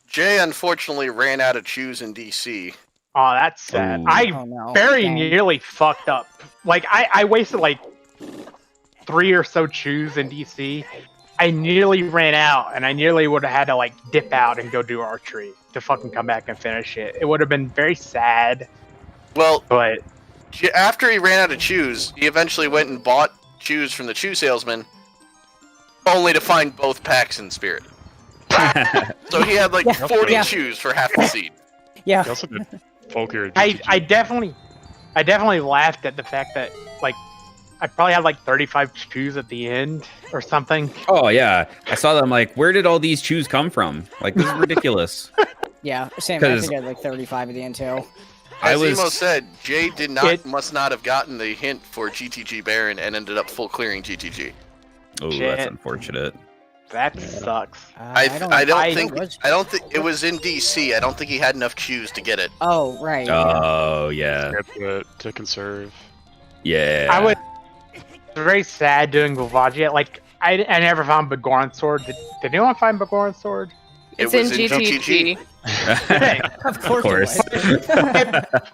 Jay unfortunately ran out of chews in DC. Oh, that's sad. Nearly fucked up. I wasted 3 or so chews in DC. I nearly ran out, and I nearly would have had to dip out and go do archery to fucking come back and finish it. It would have been very sad. Well, but after he ran out of chews, he eventually went and bought chews from the chew salesman, only to find both packs in spirit. So he had 40 chews for half the seed. Yeah. He also did Folkier. I definitely laughed at the fact that I probably had 35 chews at the end or something. Oh yeah, I saw them. Where did all these chews come from? This is ridiculous. Yeah, same. I think I had 35 at the end too. As Emo said, Jay must not have gotten the hint for GTG Baron and ended up full clearing GTG. Oh, that's unfortunate. That sucks. I don't think it was in DC. I don't think he had enough chews to get it. Oh right. Oh yeah. To conserve. Yeah. very sad doing Volvagia. Like, I never found Bagoran Sword. Did anyone find Bagoran Sword? It's in GTG. Of course.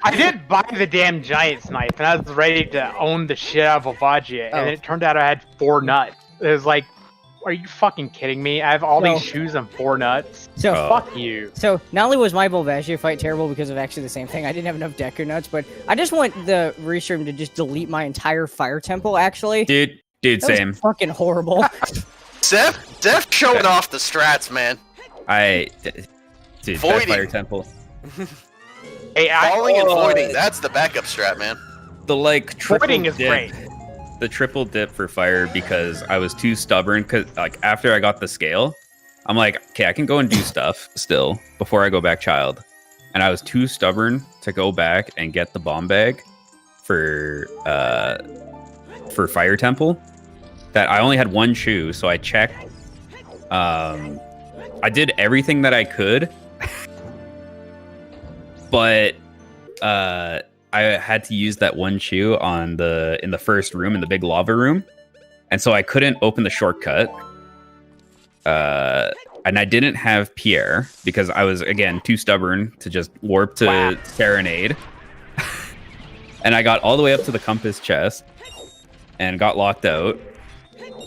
I did buy the damn Giant's Knife, and I was ready to own the shit out of Volvagia, and it turned out I had 4 nuts. It was like, are you fucking kidding me? I have all these shoes and 4 nuts. So fuck you. So not only was my Volvagia fight terrible because of actually the same thing, I didn't have enough Deku nuts, but I just want the restream to just delete my entire Fire Temple. Actually, dude, that same. was fucking horrible. Zeph showing off the strats, man. Dude, that Fire Temple. Falling and voiding, that's the backup strat, man. The like triple Voiding is dip, great. The triple dip for fire because I was too stubborn. Cause like after I got the scale, I'm like, okay, I can go and do stuff still before I go back child. And I was too stubborn to go back and get the bomb bag for Fire Temple. That I only had 1 shoe, so I checked. I did everything that I could, but I had to use that 1 shoe in the first room, in the big lava room, and so I couldn't open the shortcut. And I didn't have Pierre because I was again too stubborn to just warp to Serenade. And I got all the way up to the compass chest and got locked out.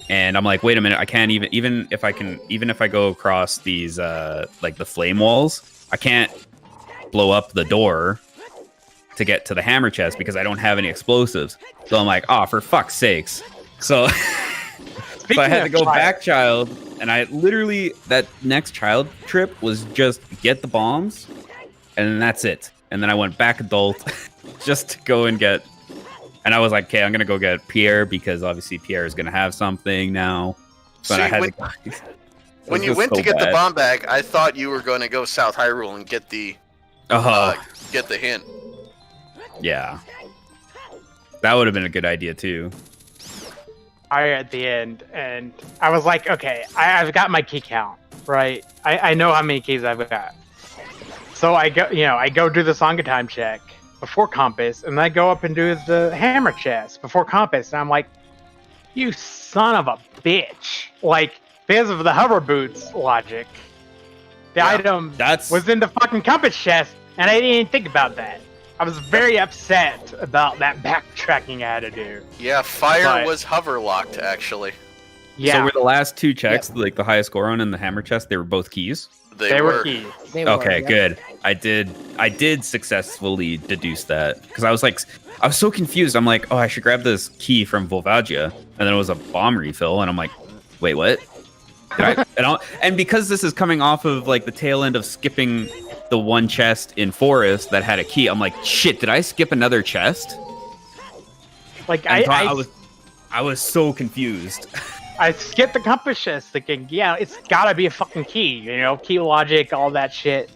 And I'm like, wait a minute, I can't even if I go across these like the flame walls, I can't blow up the door to get to the hammer chest because I don't have any explosives. So I'm like, oh, for fuck's sakes. So, so I had to go back child, and I literally, that next child trip was just get the bombs, and then that's it. And then I went back adult just to go and get. And I was like, okay, I'm going to go get Pierre because obviously Pierre is going to have something now. But See, I had when you went to get the bomb bag, I thought you were going to go South Hyrule and get the hint. Yeah. That would have been a good idea too. At the end, and I was like, okay, I've got my key count, right? I know how many keys I've got. So I go do the Sangha time check before compass, and then I go up and do the hammer chest before compass, and I'm like, you son of a bitch. Like, because of the hover boots logic, the item was in the fucking compass chest, and I didn't even think about that. I was very upset about that backtracking I had to do. Yeah, fire was hover locked, actually. Yeah. So were the last 2 checks, like the highest score on and the hammer chest, they were both keys? They were keys. Okay, good. I did successfully deduce that because I was so confused. I'm like, oh, I should grab this key from Volvagia, and then it was a bomb refill, and I'm like, wait, what? And because this is coming off of like the tail end of skipping the 1 chest in Forest that had a key, I'm like, shit, did I skip another chest? Like I was so confused. I skipped the compass chest thinking, yeah, it's gotta be a fucking key, key logic, all that shit.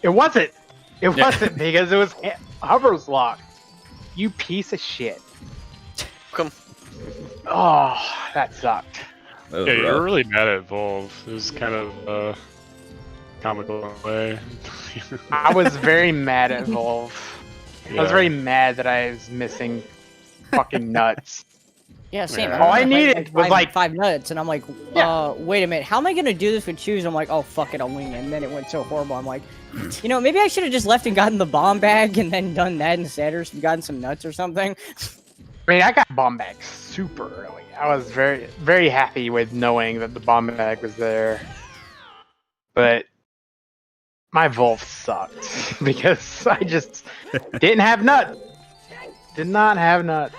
It wasn't. It wasn't because it was hover's locked. You piece of shit. Come. Oh, that sucked. Yeah, you were really mad at Volv. It was kind of comical in a way. I was very mad at Volv. Yeah. I was very mad that I was missing fucking nuts. Yeah, same. All I needed was like 5 nuts, and I'm like, wait a minute, how am I gonna do this with shoes? I'm like, oh fuck it, I'll wing it. And then it went so horrible. I'm like, maybe I should have just left and gotten the bomb bag and then done that instead, or gotten some nuts or something. I mean, I got bomb bags super early. I was very, very happy with knowing that the bomb bag was there. But my Volv sucked because I just didn't have nuts. Did not have nuts.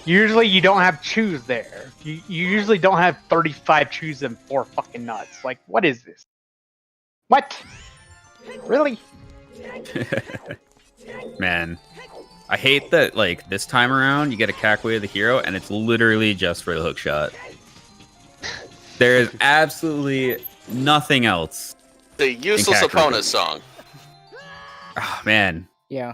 Usually you don't have chews there. You usually don't have 35 chews and 4 fucking nuts. Like, what is this? What? Really? Man, I hate that, like, this time around, you get a Kakwe of the hero, and it's literally just for the hook shot. There is absolutely nothing else. The useless opponent song. Oh, man. Yeah.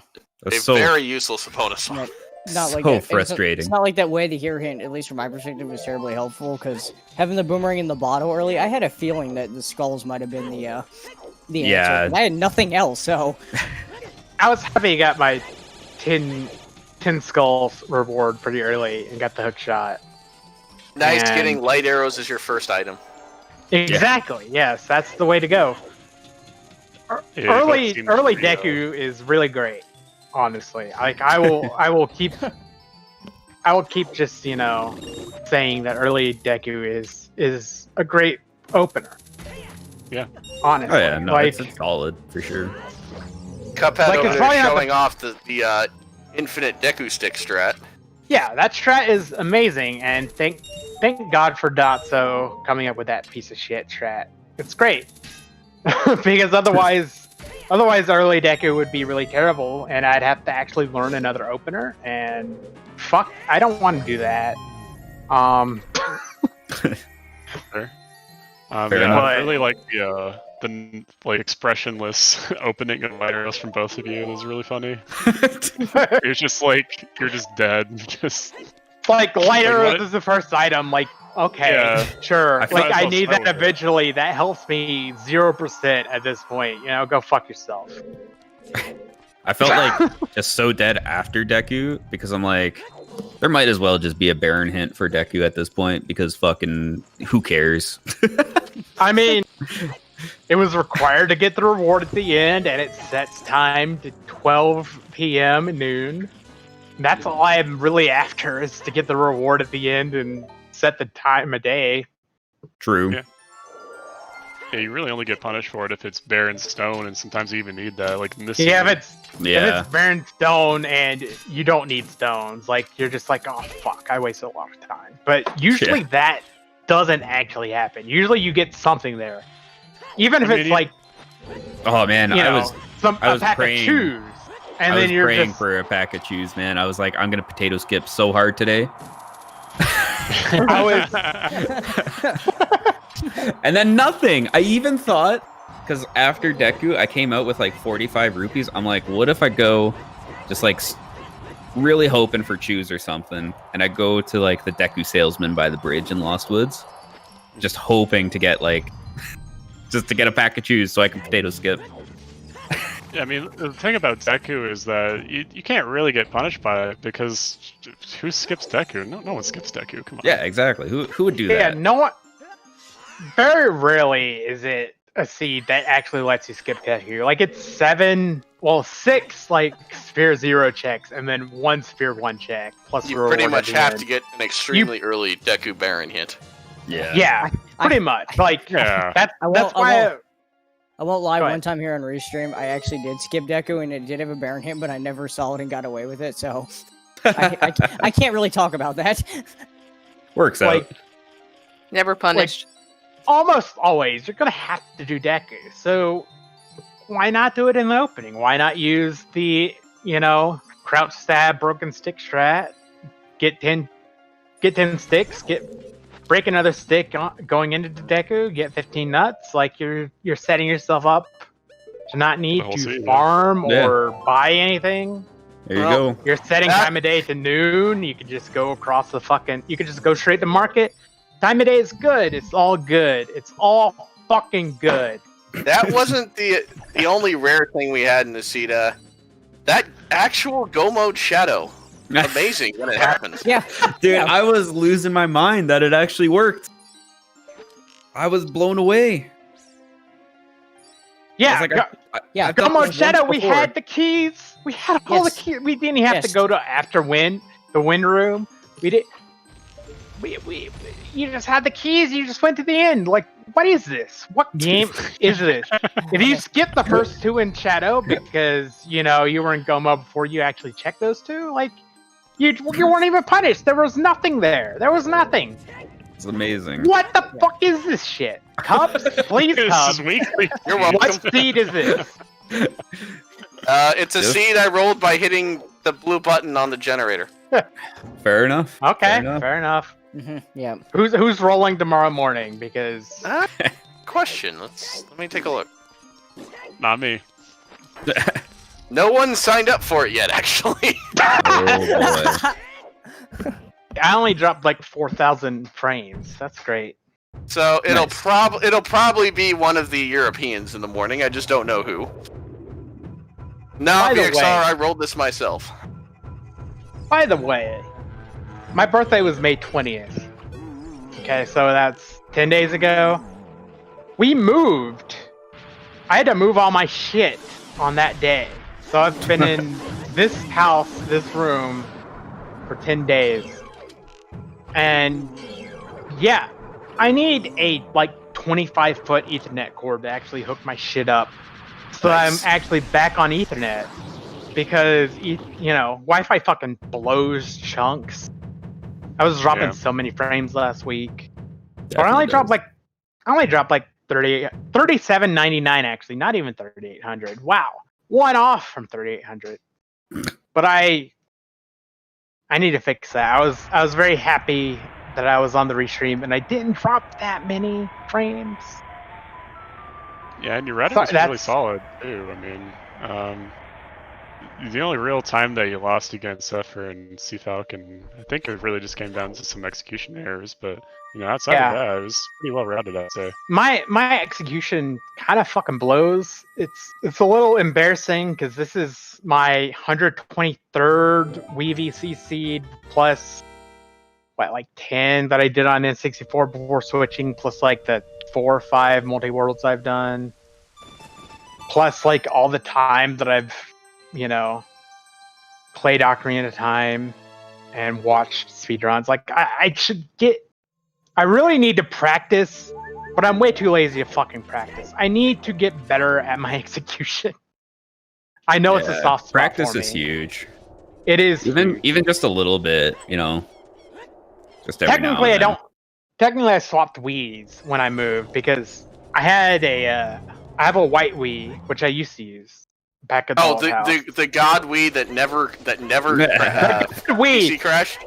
Very useless opponent song. Not so like that. frustrating. It's not like that way the hero hint, at least from my perspective, was terribly helpful, because having the boomerang in the bottle early, I had a feeling that the skulls might have been the answer. I had nothing else, so... I was happy I got my 10 10 skulls reward pretty early and got the hook shot. Nice And- getting light arrows as your first item. Exactly. Yes, that's the way to go. Early Deku is really great. Honestly, like I will keep just saying that early Deku is a great opener. Yeah. Honestly. Oh yeah, no, like, it's solid for sure. Cuphead Like, over it's there probably not showing off the infinite Deku stick strat. yeah, that strat is amazing, and thank God for Dotso coming up with that piece of shit strat. It's great because otherwise early Deku would be really terrible, and I'd have to actually learn another opener. And fuck, I don't want to do that. Fair. Fair Yeah, enough. I really like the like expressionless opening of light arrows from both of you. It was really funny. It's just like you're just dead. Just Like light arrows what? is the first item. Like okay, Yeah. sure. I Like I felt need so that with it. eventually. That helps me 0% at this point. Go fuck yourself. I felt like just so dead after Deku because I'm like, there might as well just be a Baron hint for Deku at this point because fucking who cares? I mean, it was required to get the reward at the end, and it sets time to 12 p.m. noon. That's all I am really after is to get the reward at the end and set the time of day. True. Yeah. Yeah, you really only get punished for it if it's Baron Stone, and sometimes you even need that. Like in this Yeah, season. if it's Baron Stone and you don't need stones, like you're just like, oh fuck, I wasted a lot of time. But usually that doesn't actually happen. Usually you get something there, even if it's like, Oh man, I was a pack praying. of chews, and I then was you're praying just for a pack of chews, man. I was like, I'm gonna potato skip so hard today. And then nothing. I even thought, because after Deku, I came out with like 45 rupees. I'm like, what if I go just like really hoping for chews or something, and I go to like the Deku salesman by the bridge in Lost Woods, just hoping to get like, just to get a pack of chews so I can potato skip. Yeah, I mean, the thing about Deku is that you can't really get punished by it because who skips Deku? No one skips Deku. Come on. Yeah, exactly. Who would do that? yeah, no one. Very rarely is it a seed that actually lets you skip Deku. Like it's 6 like Sphere 0 checks, and then 1 Sphere 1 check plus You the reward pretty at much the have end. to get an extremely early Deku Baron hint. Yeah. Yeah, pretty much. Like that's why. I won't lie, Go one ahead. time here on Restream, I actually did skip Deku, and it did have a Baron hit, but I never saw it and got away with it, so I can't really talk about that. Works out. Like, Never punished. almost always you're gonna have to do Deku. So why not do it in the opening? Why not use the crouch stab broken stick strat? Get 10 sticks. Break another stick going into the Deku. Get 15 nuts. Like you're setting yourself up to not need to season. farm Yeah. or buy anything. There you go. You're setting time of day to noon. You can just go across the you can just go straight to market. Time of day is good. It's all good. It's all fucking good. That wasn't the only rare thing we had in the seed. That actual Go Mode Shadow. Amazing when it happens. Yeah. Dude, I was losing my mind that it actually worked. I was blown away. Yeah, I was like, Go Mode this Shadow. once We before. had the keys. We had all the Yes. keys. We didn't have to go to the wind room. We did. We you just had the keys. You just went to the end. Like, what is this? What game is this? If you skip the first 2 in Shadow because you were in Go Mode before you actually checked those 2, like you weren't even punished. There was nothing there. There was nothing. It's amazing. What the fuck is this shit? Cubs, please, This Cubs. is weekly. You're welcome. What seed is this? It's a seed I rolled by hitting the blue button on the generator. Fair enough. Okay, Fair enough. Yeah. Who's rolling tomorrow morning? Because Question. Let me take a look. Not me. No one signed up for it yet, actually. Oh boy. I only dropped like 4,000 frames. That's great. So it'll probably be one of the Europeans in the morning. I just don't know who. No, By the VXR, way- I rolled this myself. By the way, my birthday was May 20th. Okay, so that's 10 days ago. We moved. I had to move all my shit on that day. So I've been in this house, this room, for 10 days. And yeah, I need a 25-foot Ethernet cord to actually hook my shit up. So nice. I'm actually back on Ethernet. Because, Wi-Fi fucking blows chunks. I was dropping so many frames last week. But I only dropped 37.99 actually, not even 3,800. Wow. One off from 3,800. But I need to fix that. I was very happy that I was on the restream and I didn't drop that many frames. Yeah, and your Reddit was really solid too. I mean, the only real time that you lost against Zephyr and C-Falcon, I think it really just came down to some execution errors, but outside of that, it was pretty well rounded, I'd say. My execution kind of fucking blows. It's a little embarrassing because this is my 123rd Wii VC seed plus 10 that I did on N64 before switching, plus the 4 or 5 multi-worlds I've done, plus all the time that I've played Ocarina of Time and watched speedruns. I really need to practice, but I'm way too lazy to fucking practice. I need to get better at my execution. I know it's a soft spot practice for me. Is huge. It is even just a little bit, just every technically now and then. Technically I swapped Wiis when I moved because I had I have a white Wii which I used to use back at the old house. the God Wii that never Wii crashed.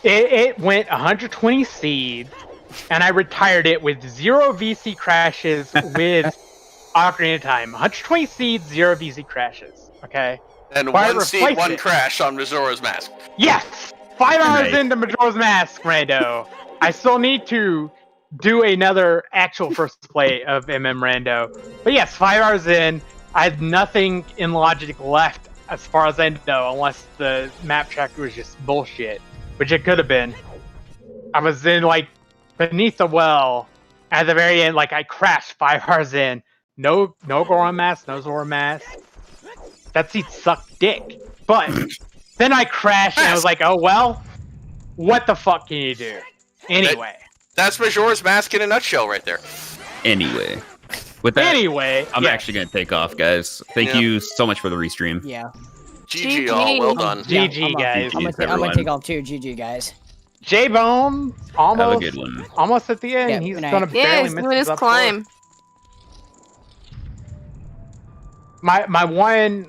It went 120 seed, and I retired it with 0 VC crashes with Ocarina of Time. 120 seeds, 0 VC crashes. Okay. And 1 seed, 1 crash on Majora's Mask. Yes. 5 hours into Majora's Mask, Rando. I still need to do another actual first play of Rando. But yes, 5 hours in. I had nothing in logic left as far as I know, unless the map tracker was just bullshit, which it could have been. I was in beneath the well at the very end, I crashed 5 hours in. No Goron Mask, no Zora Mask. That seat sucked dick. But then I crashed and I was like, oh well, what the fuck can you do? Anyway. That's Majora's Mask in a nutshell right there. Anyway. With that, I'm yes. actually going to take off, guys. Thank you so much for the restream. Yeah. GG all, well done. GG, guys. I'm gonna take off too. GG, guys. J-Bone, almost, have a good one. Almost at the end. Yeah, he's gonna barely miss his climb. My one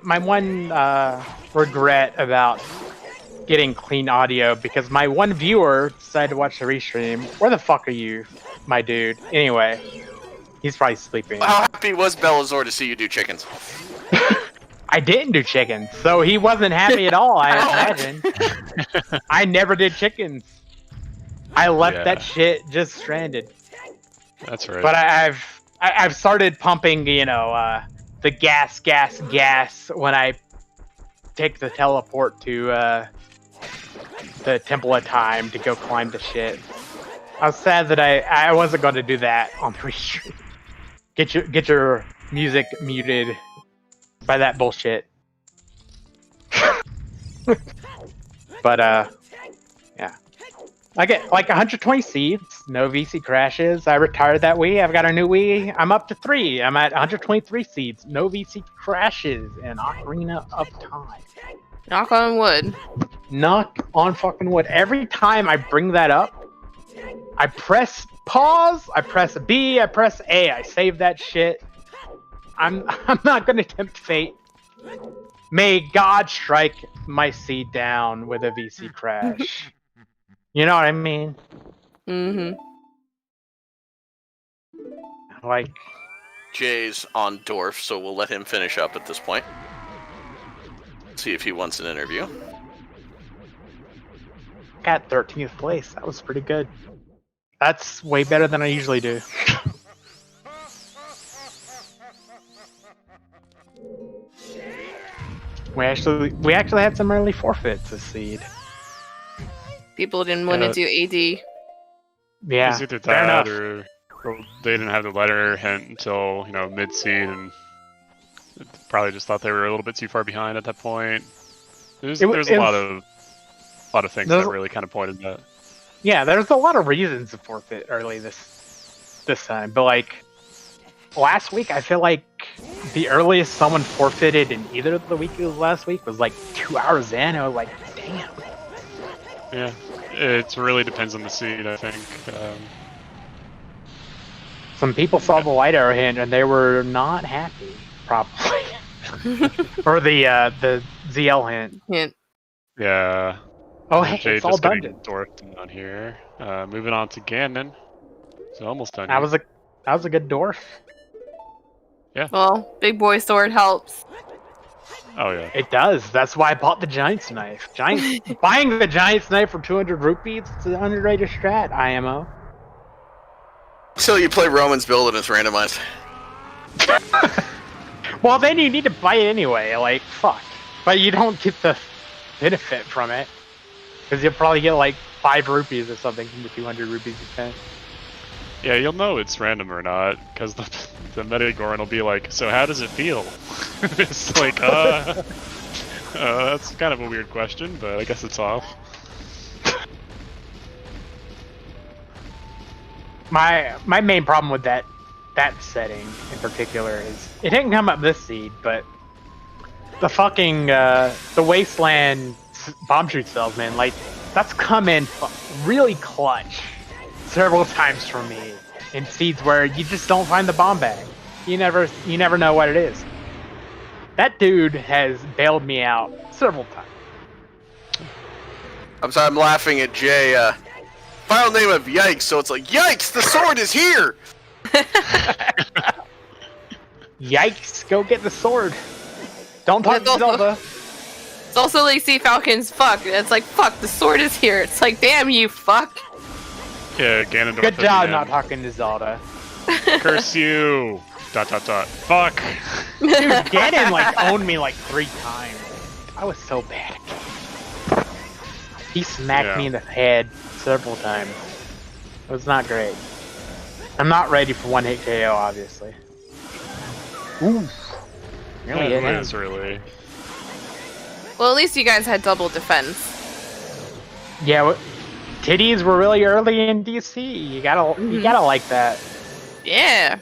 regret about getting clean audio because my one viewer decided to watch the restream. Where the fuck are you, my dude? Anyway, he's probably sleeping. How happy was Belazor to see you do chickens? I didn't do chickens, so he wasn't happy at all, I imagine. I never did chickens. I left that shit just stranded. That's right. But I've started pumping, the gas when I take the teleport to the Temple of Time to go climb the shit. I was sad that I wasn't going to do that on the restream. Get your music muted by that bullshit. But yeah, I get 120 seeds, no VC crashes. I retired that Wii. I've got a new Wii. I'm up to 3. I'm at 123 seeds, no VC crashes in Ocarina of Time. Knock on wood. Knock on fucking wood. Every time I bring that up, I press pause, I press B, I press A, I save that shit. I'm not gonna tempt fate. May God strike my seed down with a VC crash. You know what I mean? Mm-hmm. Jay's on Dwarf, so we'll let him finish up at this point. See if he wants an interview. Got 13th place. That was pretty good. That's way better than I usually do. We actually had some early forfeits this seed. People didn't want to do AD. Yeah, It's either fair that enough. or they didn't have the letter hint until mid-seed, and probably just thought they were a little bit too far behind at that point. There's a lot of things that really kind of pointed that. Yeah, there's a lot of reasons to forfeit early this time, but like last week, I feel like the earliest someone forfeited in either of the weeklies last week was like 2 hours in. I was like, damn. Yeah, it really depends on the seed, I think. Some people saw the light arrow hint and they were not happy, probably. Or the ZL hint. Yeah. Oh, hey, Jay it's all just done. getting dwarfed on here. Moving on to Ganon. So almost done. That was a good dwarf. Yeah. Well, big boy sword helps. Oh yeah. It does. That's why I bought the Giant's Knife. Buying the Giant's Knife for 200 rupees, it's an underrated strat, IMO. So you play Roman's build and it's randomized. Well, then you need to buy it anyway, like, fuck. But you don't get the benefit from it. Because you'll probably get like 5 rupees or something from the 200 rupees you spend. Yeah, you'll know it's random or not, because the Metagoran will be like, so how does it feel? It's like, that's kind of a weird question, but I guess it's off. My main problem with that setting in particular is it didn't come up this seed, but the fucking the Wasteland bomb shoot salesman, like that's come in really clutch several times for me in seeds where you just don't find the bomb bag. You never know what it is. That dude has bailed me out several times. I'm laughing at Jay. Final name of Yikes, so it's like, Yikes, the sword is here! Yikes, go get the sword. Don't talk to Zelda. It's also like Sea Falcon's fuck. It's like, fuck, the sword is here. It's like, damn you, fuck. Yeah, Ganondorf. Good job not talking to Zelda. Curse you! ... Fuck! Dude, Ganon like owned me like 3 times. I was so bad. He smacked me in the head several times. It was not great. I'm not ready for one hit KO, obviously. Ooh. Really, it is really. Well, at least you guys had double defense. Yeah, titties were really early in DC. You gotta like that. Yeah.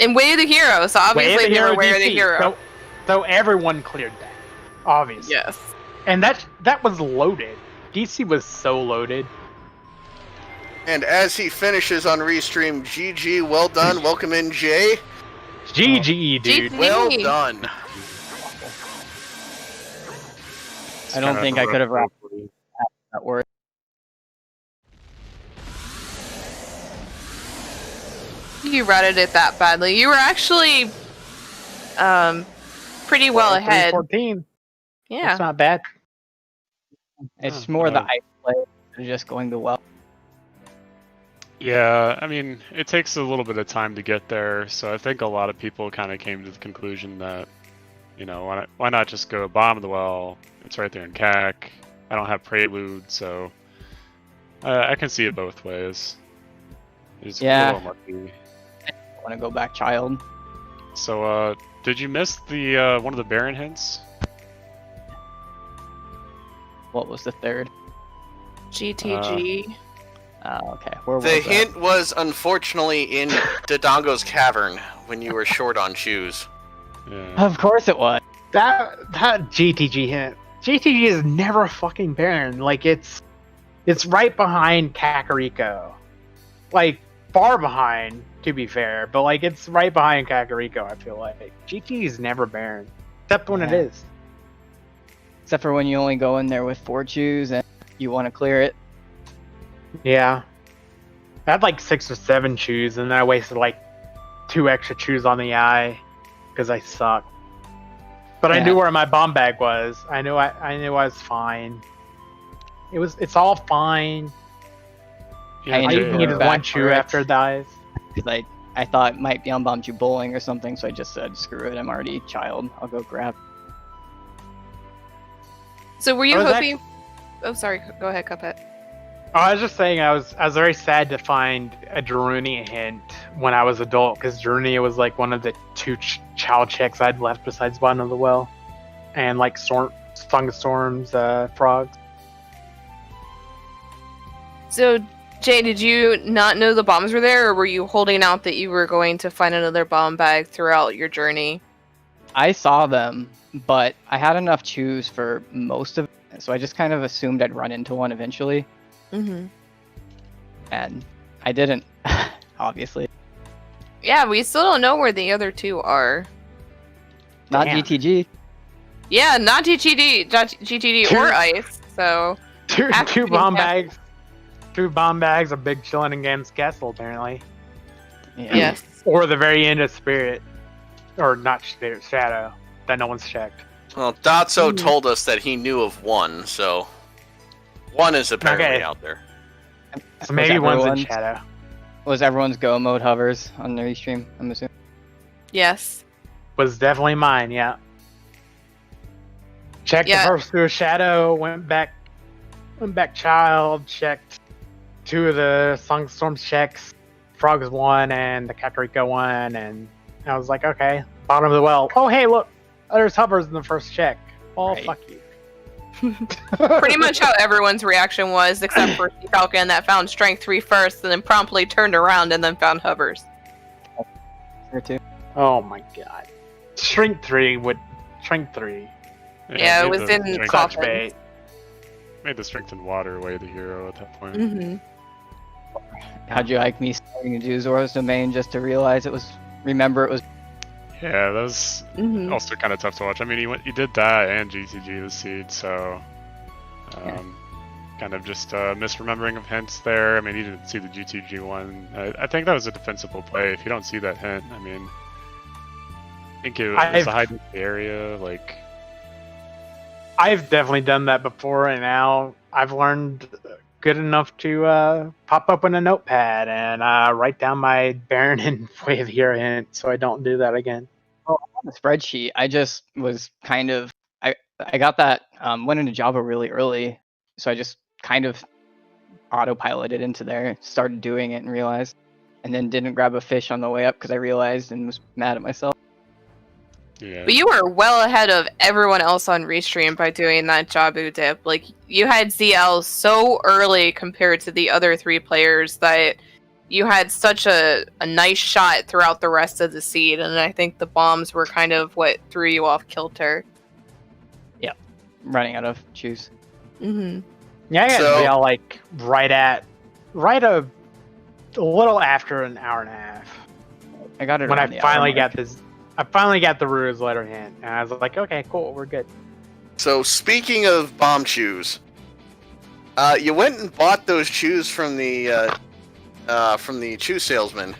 And Way of the Hero, so obviously they were Way of the Hero. So everyone cleared that, obviously. Yes. And that was loaded. DC was so loaded. And as he finishes on Restream, GG, well done. Welcome in, Jay. GG, dude. GG. Well done. I don't think I could have wrapped that word. You routed it that badly. You were actually pretty well ahead. 14. Yeah. That's not bad. It's more the ice play than just going the well. Yeah, I mean, it takes a little bit of time to get there, so I think a lot of people kind of came to the conclusion that, why not just go bomb the well? It's right there in CAC. I don't have Prelude, so I can see it both ways. It's a little murky. I want to go back, child. So, did you miss the one of the Baron hints? What was the third? GTG. Okay. Where was The that? hint was unfortunately in Dodongo's cavern when you were short on shoes. Yeah. Of course it was. That GTG hint. GTG is never fucking Baron. Like it's right behind Kakariko. Like far behind, to be fair, but like it's right behind Kakariko, I feel like. GTG is never Baron. Except when it is. Except for when you only go in there with 4 chews and you want to clear it. Yeah. I had like 6 or 7 chews and then I wasted like 2 extra chews on the eye because I suck. But I knew where my bomb bag was. I knew I was fine. It's all fine. Yeah, I even needed 1 chew after it dies. Like I thought it might be on Bomb Chew Bowling or something, so I just said, screw it, I'm already child. I'll go grab. So were you I was hoping? Oh, sorry. Go ahead, Cuphead. Oh, I was just saying I was very sad to find a Darunia hint when I was adult, because Darunia was like one of the two child checks I'd left besides Bottom of the Well, and like Song of Storms, frogs. So, Jay, did you not know the bombs were there, or were you holding out that you were going to find another bomb bag throughout your journey? I saw them, but I had enough chews for most of it, so I just kind of assumed I'd run into one eventually. Mm-hmm. And I didn't, obviously. Yeah, we still don't know where the other two are. Not Damn. GTG. Yeah, not GTD or Ice. So Two bomb bags. Two bomb bags are big chilling in Games Castle, apparently. Yeah. Yes. Or the very end of Spirit. Or not Spirit, Shadow. That no one's checked. Well, Dotso told us that he knew of one, so one is apparently Okay. out there. So maybe one's in everyone's- Shadow. Was everyone's go mode hovers on their stream, I'm assuming? Yes. Was definitely mine, yeah. Checked Yeah. the first two of Shadow, went back Child, checked two of the Song of Storms checks, Frogs one and the Kakariko one, and I was like, okay, Bottom of the Well. Oh hey, look, there's hovers in the first check. Oh Right. fuck you. Pretty much how everyone's reaction was, except for Falcon that found Strength 3 first, and then promptly turned around and then found hovers. There too. Oh my god. Shrink 3. Yeah, it made was the in strength- Clutch Coffin. bait. Made the strength and water way the hero at that point. Mm-hmm. How'd you like me starting to do Zora's Domain just to realize it was, remember it was, Yeah, that was Mm-hmm. also kind of tough to watch. I mean, he did that and GTG the seed, so kind of just misremembering of hints there. I mean, he didn't see the GTG one. I think that was a defensible play. If you don't see that hint, I mean, I think it was a hiding area. Like, I've definitely done that before, and now I've learned good enough to pop up in a notepad and write down my Baron and Way of the Hero hint, so I don't do that again. on the spreadsheet. I just was kind of, I got that, went into Java really early, so I just kind of autopiloted into there, started doing it and realized, and then didn't grab a fish on the way up because I realized and was mad at myself. yeah. But you were well ahead of everyone else on Restream by doing that Jabu dip. Like, you had ZL so early compared to the other three players that you had such a nice shot throughout the rest of the seed, and I think the bombs were kind of what threw you off kilter. Running out of juice. Mm-hmm. Yeah, I got So- ZL like right a little after an hour and a half. I got it When I around the finally hour mark. got this, I finally got the Ru's letter hint, and I was like, okay, cool, we're good. So speaking of bomb chews, you went and bought those chews from the chew salesman,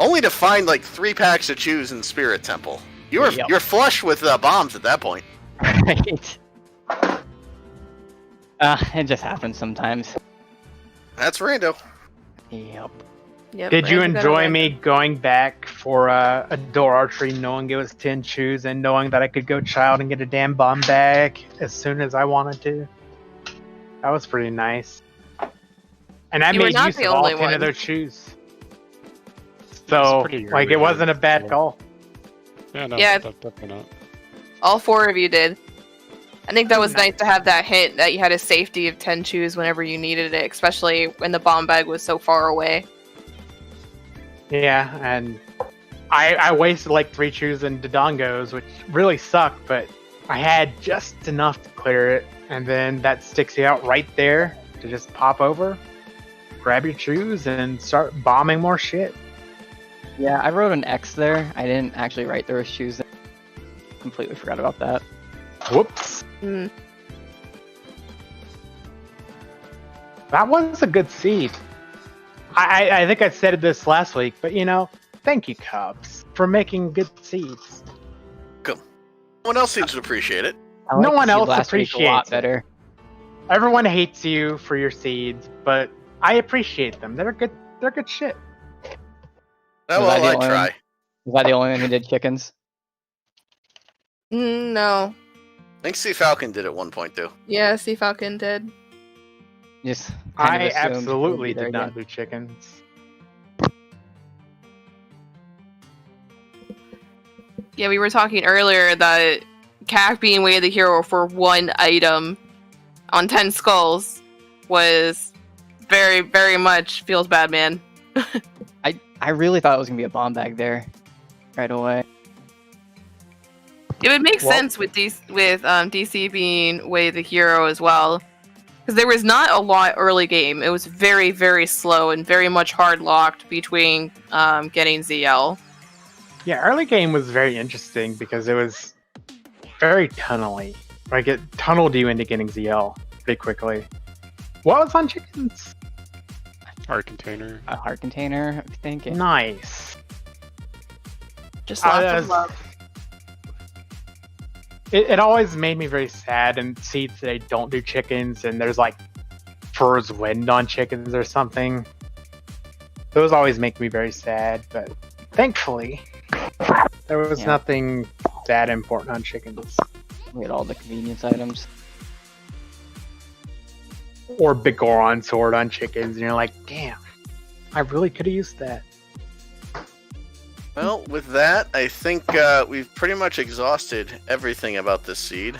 only to find like 3 packs of chews in Spirit Temple. You're flush with bombs at that point. Right. It just happens sometimes. That's rando. Yep. Yep, Did you I think I enjoy know me going back for a door archery, knowing it was 10 chews, and knowing that I could go child and get a damn bomb bag as soon as I wanted to? That was pretty nice. And I You were made not use the of all only 10 one. of their chews. So, pretty like, it early wasn't a on, bad so- call. Yeah, no, Yeah. definitely not. All 4 of you did. I think that was Nice. nice to have that hint that you had a safety of 10 chews whenever you needed it, especially when the bomb bag was so far away. Yeah, and I wasted like 3 chews in Dodongos, which really sucked, but I had just enough to clear it, and then that sticks you out right there to just pop over, grab your chews, and start bombing more shit. Yeah, I wrote an X there. I didn't actually write those shoes. Completely forgot about that. Whoops. Mm. That was a good seed. I think I said this last week, but thank you, Cubs, for making good seeds. No one else seems to appreciate it. I No liked one the seed else last week a lot appreciates it. better. Everyone hates you for your seeds, but I appreciate them. They're good. They're good shit. Oh, Was I well, the I only try. one- Was I the only one who did chickens? No. think Sea Falcon did at one point too. Yeah, Sea Falcon did. Just I kind of assumed we'd absolutely be there did not again. do chickens. Yeah, we were talking earlier that Cac being way the hero for one item on 10 skulls was very, very much feels bad, man. I really thought it was gonna be a bomb bag right away. It would make sense with DC being way the hero as well. Because there was not a lot early game. It was very, very slow and very much hard locked between getting ZL. Yeah, early game was very interesting because it was very tunnely. Like it tunneled you into getting ZL pretty quickly. What was on chickens? Heart container. A heart container, I think. Nice. Just lots of love. It always made me very sad in seeds that they don't do chickens and there's like Fur's Wind on chickens or something. Those always make me very sad, but thankfully there was nothing that important on chickens. We had all the convenience items. Or Big Goron sword on chickens, and you're like, damn, I really could have used that. Well, with that, I think we've pretty much exhausted everything about this seed.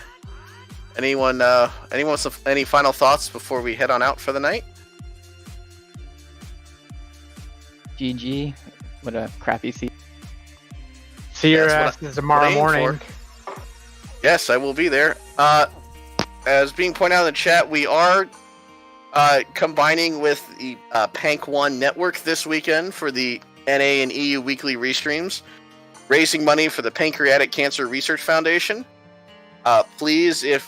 Anyone with any final thoughts before we head on out for the night? GG. What a crappy seed. See your asses tomorrow morning. Yes, I will be there. As being pointed out in the chat, we are combining with the PancOne network this weekend for the NA and EU weekly restreams, raising money for the Pancreatic Cancer Research Foundation. Please, if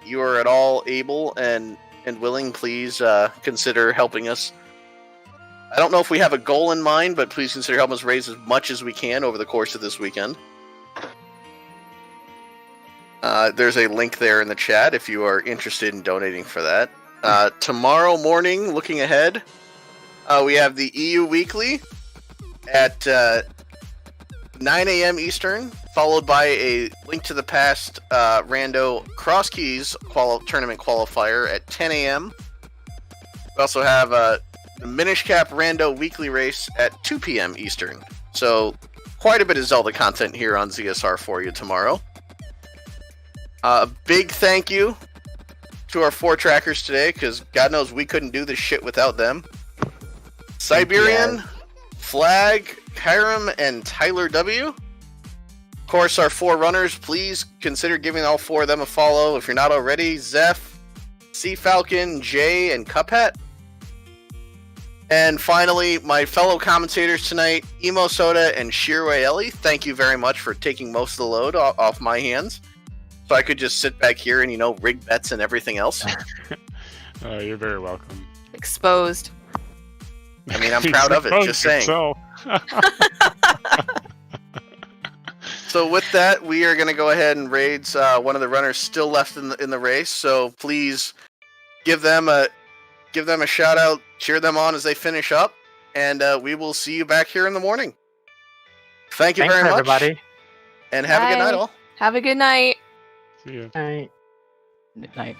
you are at all able and willing, please consider helping us. I don't know if we have a goal in mind, but please consider helping us raise as much as we can over the course of this weekend. There's a link there in the chat if you are interested in donating for that. Tomorrow morning, looking ahead, we have the EU Weekly at 9 a.m. Eastern, followed by a Link to the Past Rando Cross Keys tournament qualifier at 10 a.m. We also have the Minish Cap Rando Weekly Race at 2 p.m. Eastern. So quite a bit of Zelda content here on ZSR for you tomorrow. Big thank you to our 4 trackers today, because God knows we couldn't do this shit without them. Siberian, Flag, Kyram, and Tyler W. Of course, our 4 runners, please consider giving all 4 of them a follow if you're not already. Zeph, Sea Falcon, Jay, and Cuphead. And finally, my fellow commentators tonight, Emo Soda and Shiro Ellie, thank you very much for taking most of the load off my hands. So I could just sit back here and, rig bets and everything else. You're very welcome. Exposed. I mean, I'm proud of it, just saying. So with that, we are going to go ahead and raid one of the runners still left in the race. So please give them a shout out, cheer them on as they finish up, and we will see you back here in the morning. Thanks very much, everybody, and have a good night, all. Have a good night. See ya. Night. Good night.